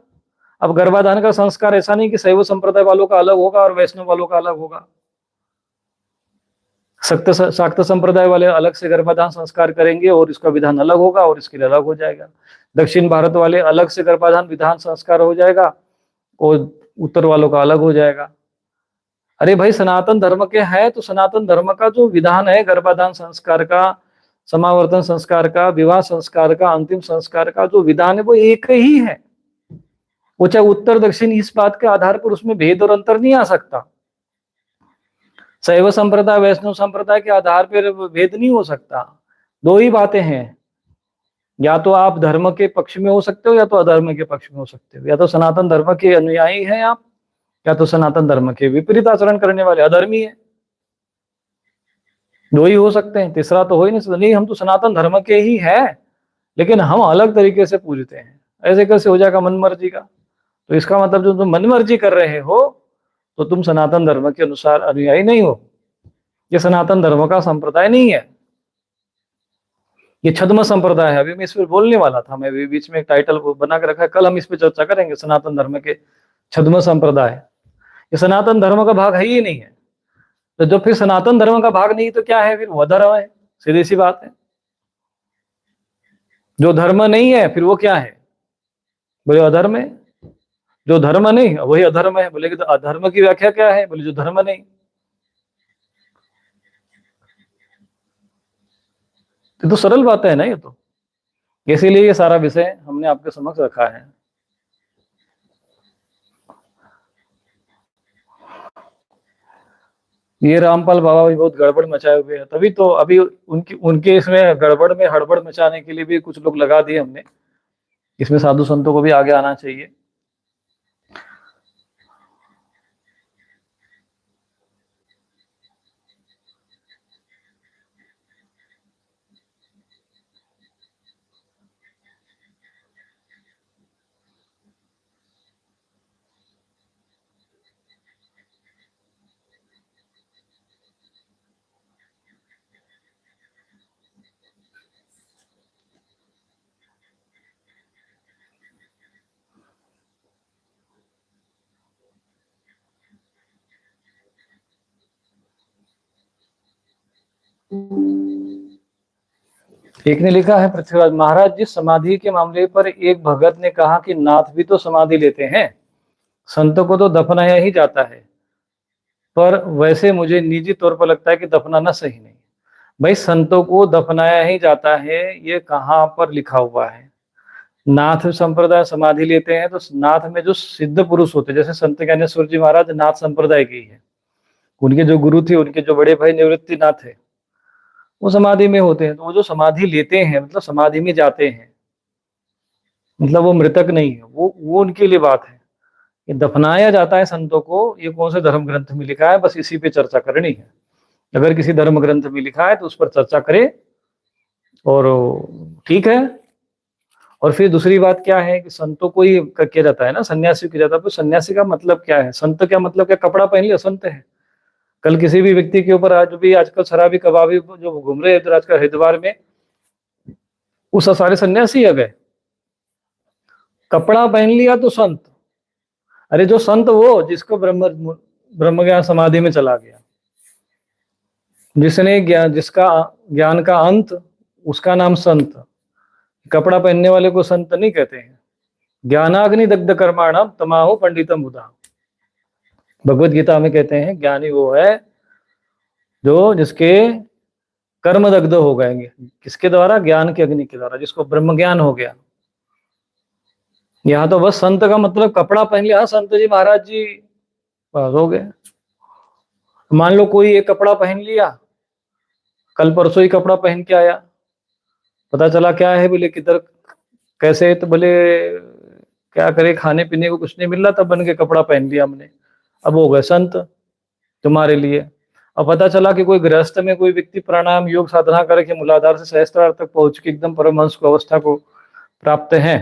अब गर्भाधान का संस्कार ऐसा नहीं कि शैव संप्रदाय वालों का अलग होगा और वैष्णव वालों का अलग होगा। शाक्त संप्रदाय वाले अलग से गर्भाधान संस्कार करेंगे और इसका विधान अलग होगा और इसके लिए अलग हो जाएगा। दक्षिण भारत वाले अलग से गर्भाधान विधान संस्कार हो जाएगा और उत्तर वालों का अलग हो जाएगा। अरे भाई, सनातन धर्म के है तो सनातन धर्म का जो विधान है गर्भाधान संस्कार का, समावर्तन संस्कार का, विवाह संस्कार का, अंतिम संस्कार का जो विधान है वो एक ही है। वो चाहे उत्तर दक्षिण इस बात के आधार पर उसमें भेद और अंतर नहीं आ सकता। शैव संप्रदाय वैष्णव संप्रदाय के आधार पर भेद नहीं हो सकता। दो ही बातें हैं, या तो आप धर्म के पक्ष में हो सकते हो या तो अधर्म के पक्ष में हो सकते हो। या तो सनातन धर्म के अनुयायी हैं आप, या तो सनातन धर्म के विपरीत आचरण करने वाले अधर्मी है। दो ही हो सकते हैं, तीसरा तो हो ही नहीं सकता। नहीं, हम तो सनातन धर्म के ही है लेकिन हम अलग तरीके से पूजते हैं। ऐसे कैसे हो जाएगा मन मर्जी का? तो इसका मतलब जो तुम मन मर्जी कर रहे हो तो तुम सनातन धर्म के अनुसार अनुयायी नहीं हो। ये सनातन धर्म का संप्रदाय नहीं है, ये छद्म संप्रदाय है। अभी मैं इस पर बोलने वाला था, मैं अभी बीच में एक टाइटल बना के रखा है, कल हम इस पर चर्चा करेंगे। सनातन धर्म के छद्म संप्रदाय, ये सनातन धर्म का भाग है ही नहीं है। तो जब फिर सनातन धर्म का भाग नहीं तो क्या है? फिर वो धर्म है, सीधी सी बात है। जो धर्म नहीं है फिर वो क्या है? बोले अधर्म है। जो धर्म नहीं वही अधर्म है। बोले कि तो अधर्म की व्याख्या क्या है? बोले जो धर्म नहीं। तो सरल बात है ना ये तो। इसीलिए ये सारा विषय हमने आपके समक्ष रखा है। ये रामपाल बाबा भी बहुत गड़बड़ मचाए हुए हैं, तभी तो अभी उनके इसमें गड़बड़ में हड़बड़ मचाने के लिए भी कुछ लोग लगा दिए हमने। इसमें साधु संतों को भी आगे आना चाहिए। एक ने लिखा है, पृथ्वीराज महाराज जी, समाधि के मामले पर एक भगत ने कहा कि नाथ भी तो समाधि लेते हैं, संतों को तो दफनाया ही जाता है, पर वैसे मुझे निजी तौर पर लगता है कि दफनाना सही नहीं। भाई, संतों को दफनाया ही जाता है, ये कहाँ पर लिखा हुआ है? नाथ संप्रदाय समाधि लेते हैं तो नाथ में जो सिद्ध पुरुष होते हैं, जैसे संत ज्ञानेश्वर जी महाराज नाथ संप्रदाय के ही है, उनके जो गुरु थे, उनके जो बड़े भाई निवृत्ति नाथ है, वो समाधि में होते हैं। तो वो जो समाधि लेते हैं मतलब समाधि में जाते हैं, मतलब वो मृतक नहीं है, वो उनके लिए बात है। ये दफनाया जाता है संतों को, ये कौन से धर्म ग्रंथ में लिखा है? बस इसी पे चर्चा करनी है। अगर किसी धर्म ग्रंथ में लिखा है तो उस पर चर्चा करें और ठीक है। और फिर दूसरी बात क्या है कि संतों को ही किया जाता है ना, सन्यासी किया जाता है। तो सन्यासी का मतलब क्या है? संत क्या मतलब? क्या कपड़ा पहन लिया संत है? कल किसी भी व्यक्ति के ऊपर आज भी आजकल शराबी कबाबी जो घूम रहे हैं आजकल हरिद्वार में, उस सारे सन्यासी आ गए। कपड़ा पहन लिया तो संत। अरे जो संत वो जिसको ब्रह्म ज्ञान समाधि में चला गया, जिसने ज्ञान, जिसका ज्ञान का अंत, उसका नाम संत। कपड़ा पहनने वाले को संत नहीं कहते हैं। ज्ञानाग्नि दग्ध कर्माणाम तमाहो पंडितम बुधा, भगवत गीता में कहते हैं ज्ञानी वो है जो जिसके कर्म दग्ध हो गए। किसके द्वारा? ज्ञान के अग्नि के द्वारा, जिसको ब्रह्म ज्ञान हो गया। यहाँ तो बस संत का मतलब कपड़ा पहन लिया, संत जी महाराज जी, बस हो गए। मान लो कोई एक कपड़ा पहन लिया, कल परसों ही कपड़ा पहन के आया, पता चला क्या है, बोले किधर कैसे, तो बोले क्या करे, खाने पीने को कुछ नहीं मिल रहा, तब बन के कपड़ा पहन लिया हमने, अब हो गए संत तुम्हारे लिए। अब पता चला कि कोई गृहस्थ में कोई व्यक्ति प्राणायाम योग साधना करके मूलाधार से सहस्त्रार तक पहुंच के एकदम परमहंस को अवस्था को प्राप्त है।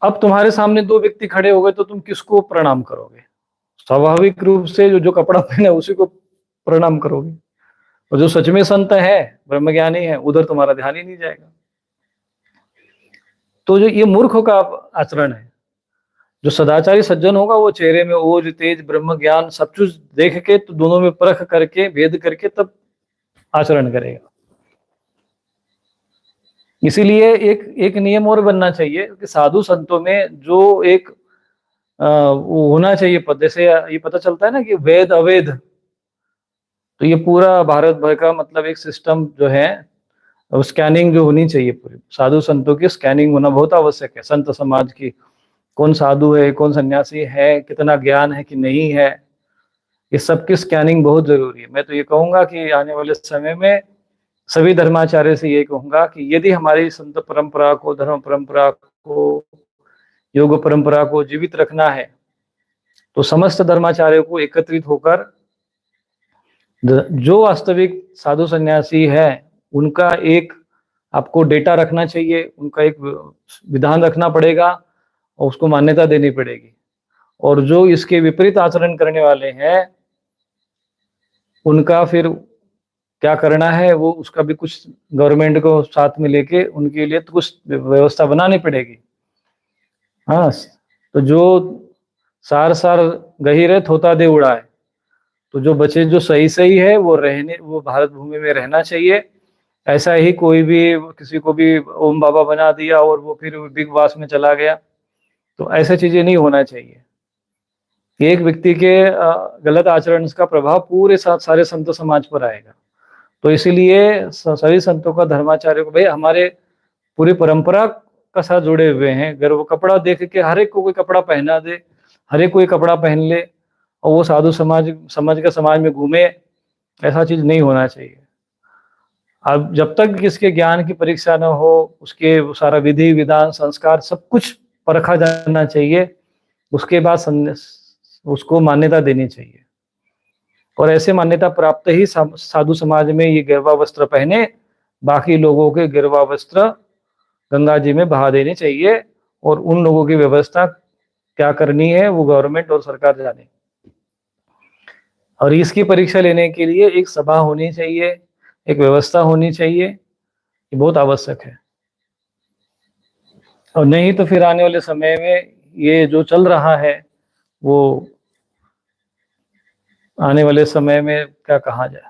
अब तुम्हारे सामने दो व्यक्ति खड़े हो गए तो तुम किसको प्रणाम करोगे? स्वाभाविक रूप से जो कपड़ा पहने उसी को प्रणाम करोगे। और जो सच में संत है, ब्रह्मज्ञानी है, उधर तुम्हारा ध्यान ही नहीं जाएगा। तो जो ये मूर्ख का आचरण है, जो सदाचारी सज्जन होगा वो चेहरे में ओज तेज ब्रह्म ज्ञान सब कुछ देख के, तो दोनों में परख करके भेद करके तब आचरण करेगा। इसीलिए एक एक नियम और बनना चाहिए कि साधु संतों में जो एक वो होना चाहिए पद, जैसे ये पता चलता है ना कि वेद अवेद, तो ये पूरा भारत भर का मतलब एक सिस्टम जो है, स्कैनिंग जो होनी चाहिए पूरी, साधु संतों की स्कैनिंग होना बहुत आवश्यक है। संत समाज की, कौन साधु है, कौन सन्यासी है, कितना ज्ञान है कि नहीं है, ये सब की स्कैनिंग बहुत जरूरी है। मैं तो ये कहूंगा कि आने वाले समय में सभी धर्माचार्य से ये कहूंगा कि यदि हमारी संत परंपरा को, धर्म परंपरा को, योग परंपरा को जीवित रखना है, तो समस्त धर्माचार्यों को एकत्रित होकर जो वास्तविक साधु सन्यासी है उनका एक आपको डेटा रखना चाहिए, उनका एक विधान रखना पड़ेगा और उसको मान्यता देनी पड़ेगी। और जो इसके विपरीत आचरण करने वाले हैं उनका फिर क्या करना है, वो उसका भी कुछ गवर्नमेंट को साथ में लेके उनके लिए तो कुछ व्यवस्था बनानी पड़ेगी। हाँ, तो जो सार सार गहिरे थोता दे उड़ाए, तो जो बच्चे जो सही सही है वो भारत भूमि में रहना चाहिए। ऐसा ही कोई भी किसी को भी ओम बाबा बना दिया और वो फिर बिग बास में चला गया, तो ऐसा चीजें नहीं होना चाहिए। एक व्यक्ति के गलत आचरण का प्रभाव पूरे सारे संत समाज पर आएगा। तो इसीलिए सभी संतों का, धर्माचार्य को, भाई हमारे पूरी परंपरा का साथ जुड़े हुए हैं। अगर वो कपड़ा देख के हर एक को कोई कपड़ा पहना दे, हर एक कोई कपड़ा पहन ले और वो साधु समाज समझ के समाज में घूमे, ऐसा चीज नहीं होना चाहिए। अब जब तक किसके ज्ञान की परीक्षा न हो, उसके सारा विधि विधान संस्कार सब कुछ परखा जाना चाहिए, उसके बाद उसको मान्यता देनी चाहिए। और ऐसे मान्यता प्राप्त ही साधु समाज में ये गिरवा वस्त्र पहने, बाकी लोगों के गिरवा वस्त्र गंगा जी में बहा देने चाहिए। और उन लोगों की व्यवस्था क्या करनी है वो गवर्नमेंट और सरकार जाने। और इसकी परीक्षा लेने के लिए एक सभा होनी चाहिए, एक व्यवस्था होनी चाहिए, ये बहुत आवश्यक है। और नहीं तो फिर आने वाले समय में ये जो चल रहा है वो आने वाले समय में क्या कहा जाए।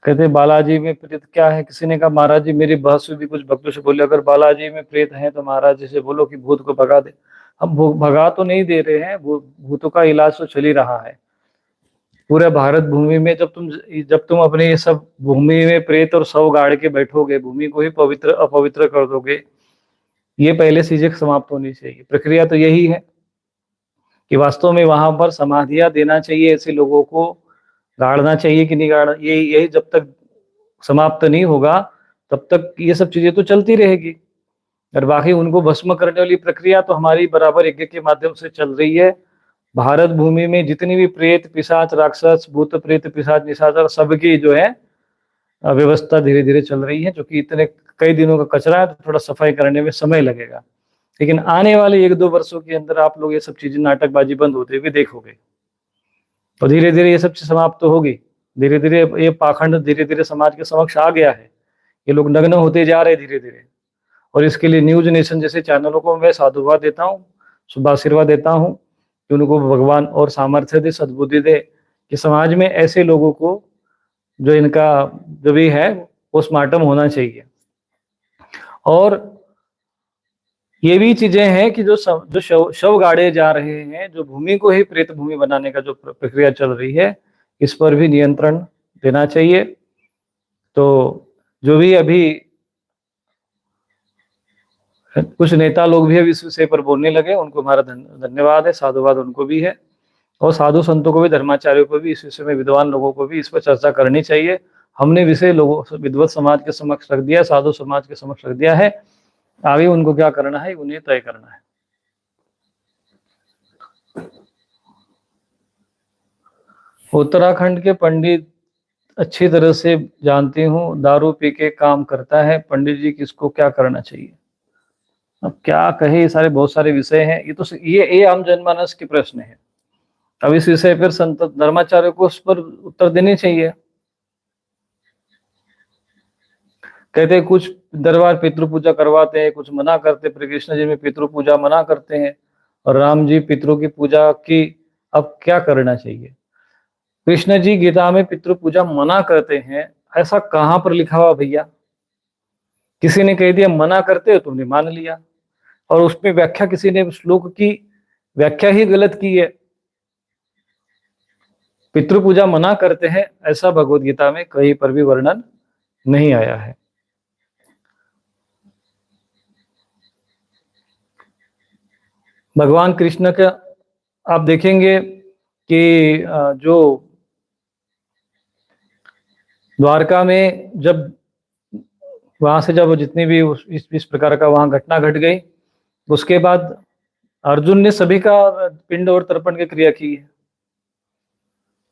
कहते बालाजी में प्रेत क्या है, किसी ने कहा महाराज जी, मेरी बहस भी कुछ भक्तों से बोले, अगर बालाजी में प्रेत हैं तो महाराज जी से बोलो कि भूत को भगा दे। हम भगा तो नहीं दे रहे हैं, भूतों का इलाज तो चल ही रहा है पूरे भारत भूमि में। जब तुम अपने ये सब भूमि में प्रेत और शव गाड़ के बैठोगे, भूमि को ही पवित्र अपवित्र कर दोगे, ये पहले चीजें समाप्त होनी चाहिए। प्रक्रिया तो यही है कि वास्तव में वहां पर समाधियां देना चाहिए, ऐसे लोगों को गाड़ना चाहिए कि नहीं गाड़ना, यही जब तक समाप्त नहीं होगा तब तक ये सब चीजें तो चलती रहेगी। और बाकी उनको भस्म करने वाली प्रक्रिया तो हमारी बराबर यज्ञ के माध्यम से चल रही है। भारत भूमि में जितनी भी प्रेत पिशाच राक्षस भूत प्रेत पिशाच निशाचर सबकी जो है व्यवस्था धीरे धीरे चल रही है। जो कि इतने कई दिनों का कचरा है, तो थोड़ा सफाई करने में समय लगेगा, लेकिन आने वाले 1-2 वर्षों के अंदर आप लोग ये सब चीजें नाटकबाजी बंद होते हुए देखोगे। और धीरे धीरे ये सब चीज समाप्त तो होगी। धीरे धीरे ये पाखंड धीरे धीरे समाज के समक्ष आ गया है, ये लोग नग्न होते जा रहे हैं धीरे धीरे। और इसके लिए न्यूज नेशन जैसे चैनलों को मैं साधुवाद देता हूँ, शुभ आशीर्वाद देता हूँ कि उनको भगवान और सामर्थ्य दे, सद्बुद्धि दे कि समाज में ऐसे लोगों को जो इनका जो भी है पोस्टमार्टम होना चाहिए। और ये भी चीजें हैं कि जो शव गाड़े जा रहे हैं, जो भूमि को ही प्रेत भूमि बनाने का जो प्रक्रिया चल रही है, इस पर भी नियंत्रण देना चाहिए। तो जो भी अभी कुछ नेता लोग भी अब इस विषय पर बोलने लगे, उनको हमारा धन्यवाद है, साधुवाद उनको भी है। और साधु संतों को भी, धर्माचार्यों को भी, इस विषय में विद्वान लोगों को भी इस पर चर्चा करनी चाहिए। हमने विषय लोगों विद्वत समाज के समक्ष रख दिया, साधु समाज के समक्ष रख दिया है, आगे उनको क्या करना है उन्हें तय करना है। उत्तराखंड के पंडित अच्छी तरह से जानती हूँ, दारू पी के काम करता है, पंडित जी किसको क्या करना चाहिए। अब क्या कहे, ये सारे बहुत सारे विषय हैं, ये आम जनमानस के प्रश्न है। अब इस विषय पर संत धर्माचार्य को उस पर उत्तर देने चाहिए। कहते हैं कुछ दरबार पितृ पूजा करवाते हैं, कुछ मना करते, श्री कृष्ण जी में पितृ पूजा मना करते हैं और राम जी पितरों की पूजा की। अब क्या करना चाहिए? कृष्ण जी गीता में पितृ पूजा मना करते हैं, ऐसा कहां पर लिखा हुआ भैया? किसी ने कह दिया मना करते हो, तुमने मान लिया, और उसमें व्याख्या किसी ने श्लोक की व्याख्या ही गलत की है। पितृ पूजा मना करते हैं ऐसा भगवत गीता में कहीं पर भी वर्णन नहीं आया है। भगवान कृष्ण का आप देखेंगे कि जो द्वारका में जब वहां से जब जितनी भी इस प्रकार का वहां घटना घट गई, उसके बाद अर्जुन ने सभी का पिंड और तर्पण की क्रिया की है।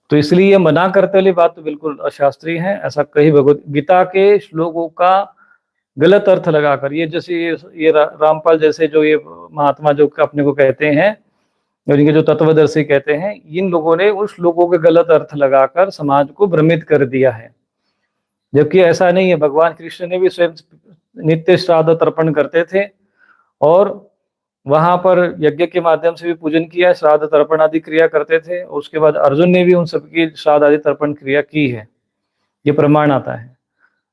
तो इसलिए ये मना करते वाली बात तो बिल्कुल अशास्त्रीय है। ऐसा कई भगवत गीता के श्लोकों का गलत अर्थ लगाकर, ये जैसे ये रामपाल जैसे जो ये महात्मा जो अपने को कहते हैं, और इनके जो तत्वदर्शी कहते हैं, इन लोगों ने उस श्लोकों के गलत अर्थ लगाकर समाज को भ्रमित कर दिया है। जबकि ऐसा नहीं है, भगवान कृष्ण ने भी स्वयं नित्य श्राद्ध तर्पण करते थे और वहां पर यज्ञ के माध्यम से भी पूजन किया, श्राद्ध तर्पण आदि क्रिया करते थे। उसके बाद अर्जुन ने भी उन सबकी श्राद्ध आदि तर्पण क्रिया की है, ये प्रमाण आता है।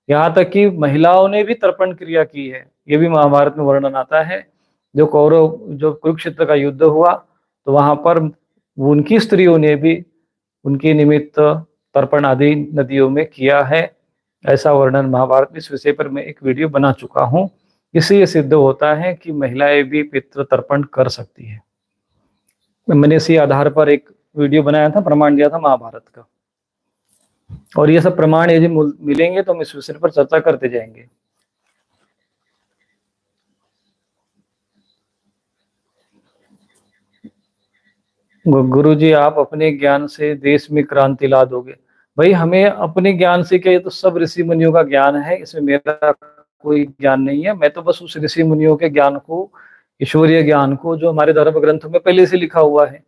यहाँ तक कि महिलाओं ने भी तर्पण क्रिया की है, ये भी महाभारत में वर्णन आता है। जो कौरव जो कुरुक्षेत्र का युद्ध हुआ, तो वहां पर उनकी स्त्रियों ने भी उनके निमित्त तर्पण आदि नदियों में किया है। ऐसा वर्णन महाभारत में, इस विषय पर मैं एक वीडियो बना चुका हूँ। इससे ये सिद्ध होता है कि महिलाएं भी पितृ तर्पण कर सकती है। मैंने इसी आधार पर एक वीडियो बनाया था, प्रमाण दिया था महाभारत का, और ये सब प्रमाण यदि मिलेंगे तो हम इस विषय पर चर्चा करते जाएंगे। गुरु जी, आप अपने ज्ञान से देश में क्रांति ला दोगे। भाई, हमें अपने ज्ञान से क्या, ये तो सब ऋषि मुनियों का ज्ञान है, इसमें मेरा कोई ज्ञान नहीं है। मैं तो बस उस ऋषि मुनियों के ज्ञान को, ईश्वरीय ज्ञान को, जो हमारे धर्म ग्रंथों में पहले से लिखा हुआ है,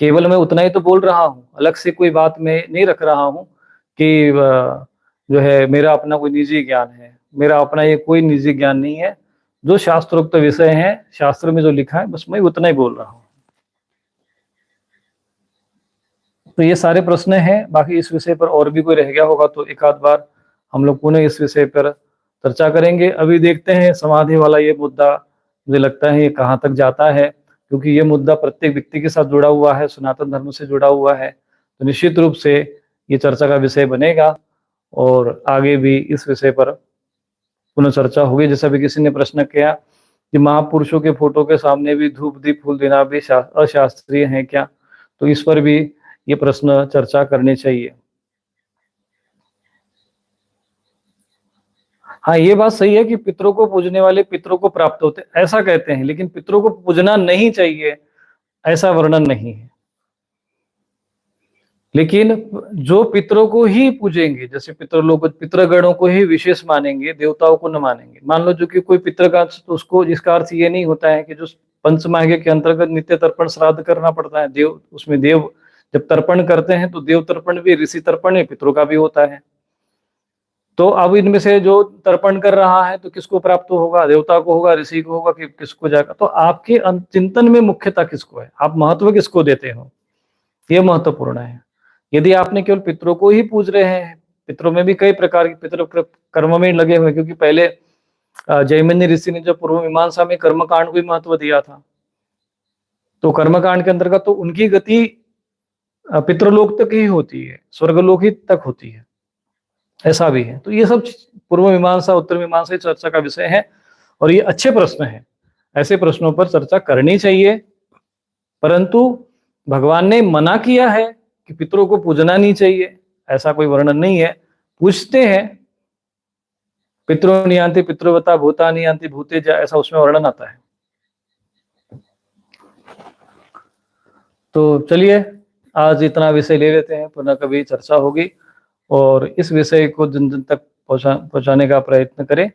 केवल मैं उतना ही तो बोल रहा हूँ। अलग से कोई बात मैं नहीं रख रहा हूँ कि जो है मेरा अपना कोई निजी ज्ञान है। मेरा अपना ये कोई निजी ज्ञान नहीं है। जो शास्त्रोक्त विषय है, शास्त्र में जो लिखा है, बस मैं उतना ही बोल रहा हूँ। तो ये सारे प्रश्न हैं। बाकी इस विषय पर और भी कोई रह गया होगा तो एक आध बार हम लोग पुनः इस विषय पर चर्चा करेंगे। अभी देखते हैं समाधि वाला ये मुद्दा, मुझे लगता है ये कहाँ तक जाता है, क्योंकि ये मुद्दा प्रत्येक व्यक्ति के साथ जुड़ा हुआ है, सनातन धर्म से जुड़ा हुआ है। तो निश्चित रूप से ये चर्चा का विषय बनेगा और आगे भी इस विषय पर पुनः चर्चा होगी। जैसा भी किसी ने प्रश्न किया कि महापुरुषों के फोटो के सामने भी धूप दीप फूल देना भी अशास्त्रीय है क्या, तो इस पर भी ये प्रश्न चर्चा करनी चाहिए। हाँ, ये बात सही है कि पितरों को पूजने वाले पितरों को प्राप्त होते, ऐसा कहते हैं, लेकिन पितरों को पूजना नहीं चाहिए ऐसा वर्णन नहीं है। लेकिन जो पितरों को ही पूजेंगे, जैसे पितृलोक पितृगणों को ही विशेष मानेंगे, देवताओं को न मानेंगे। मान लो जो कि कोई पितृ का, तो उसको, जिसका अर्थ ये नहीं होता है कि जो पंचमाह्य के अंतर्गत नित्य तर्पण श्राद्ध करना पड़ता है। देव, उसमें देव जब तर्पण करते हैं तो देव तर्पण भी, ऋषि तर्पण है, पितरों का भी होता है। तो अब इनमें से जो तर्पण कर रहा है तो किसको प्राप्त होगा? देवता को होगा, ऋषि को होगा, कि किसको जाएगा? तो आपके चिंतन में मुख्यता किसको है, आप महत्व किसको देते हो, ये महत्वपूर्ण है। यदि आपने केवल पितरों को ही पूज रहे हैं, पितरों में भी कई प्रकार के पितृ कर्म में लगे हुए, क्योंकि पहले जैमिनी ऋषि ने जो पूर्व मीमांसा में कर्मकांड को भी महत्व दिया था, तो कर्मकांड के अंतर्गत तो उनकी गति पितृलोक तक ही होती है, स्वर्गलोक ही तक होती है, ऐसा भी है। तो ये सब पूर्व मीमांसा उत्तर मीमांसा चर्चा का विषय है, और ये अच्छे प्रश्न है। ऐसे प्रश्नों पर चर्चा करनी चाहिए, परंतु भगवान ने मना किया है कि पितरों को पूजना नहीं चाहिए, ऐसा कोई वर्णन नहीं है। पूछते हैं, पितरो नियांति पितृवता भूता नियांति भूतेजा, ऐसा उसमें वर्णन आता है। तो चलिए आज इतना विषय ले लेते हैं, पुनः कभी चर्चा होगी। और इस विषय को जन जन तक पहुंचाने का प्रयत्न करें।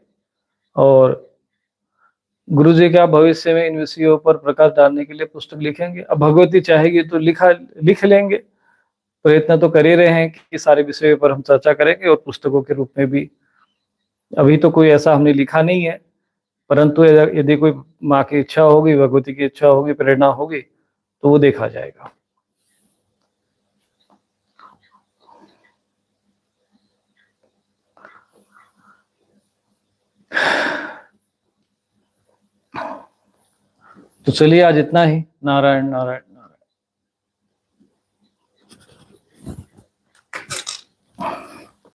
और गुरु जी क्या भविष्य में इन विषयों पर प्रकाश डालने के लिए पुस्तक लिखेंगे। अब भगवती चाहेगी तो लिख लेंगे। प्रयत्न तो कर ही रहे हैं कि सारे विषयों पर हम चर्चा करेंगे और पुस्तकों के रूप में भी। अभी तो कोई ऐसा हमने लिखा नहीं है, परंतु यदि कोई माँ की इच्छा होगी, भगवती की इच्छा होगी, प्रेरणा होगी, तो वो देखा जाएगा। तो चलिए आज इतना ही। नारायण नारायण।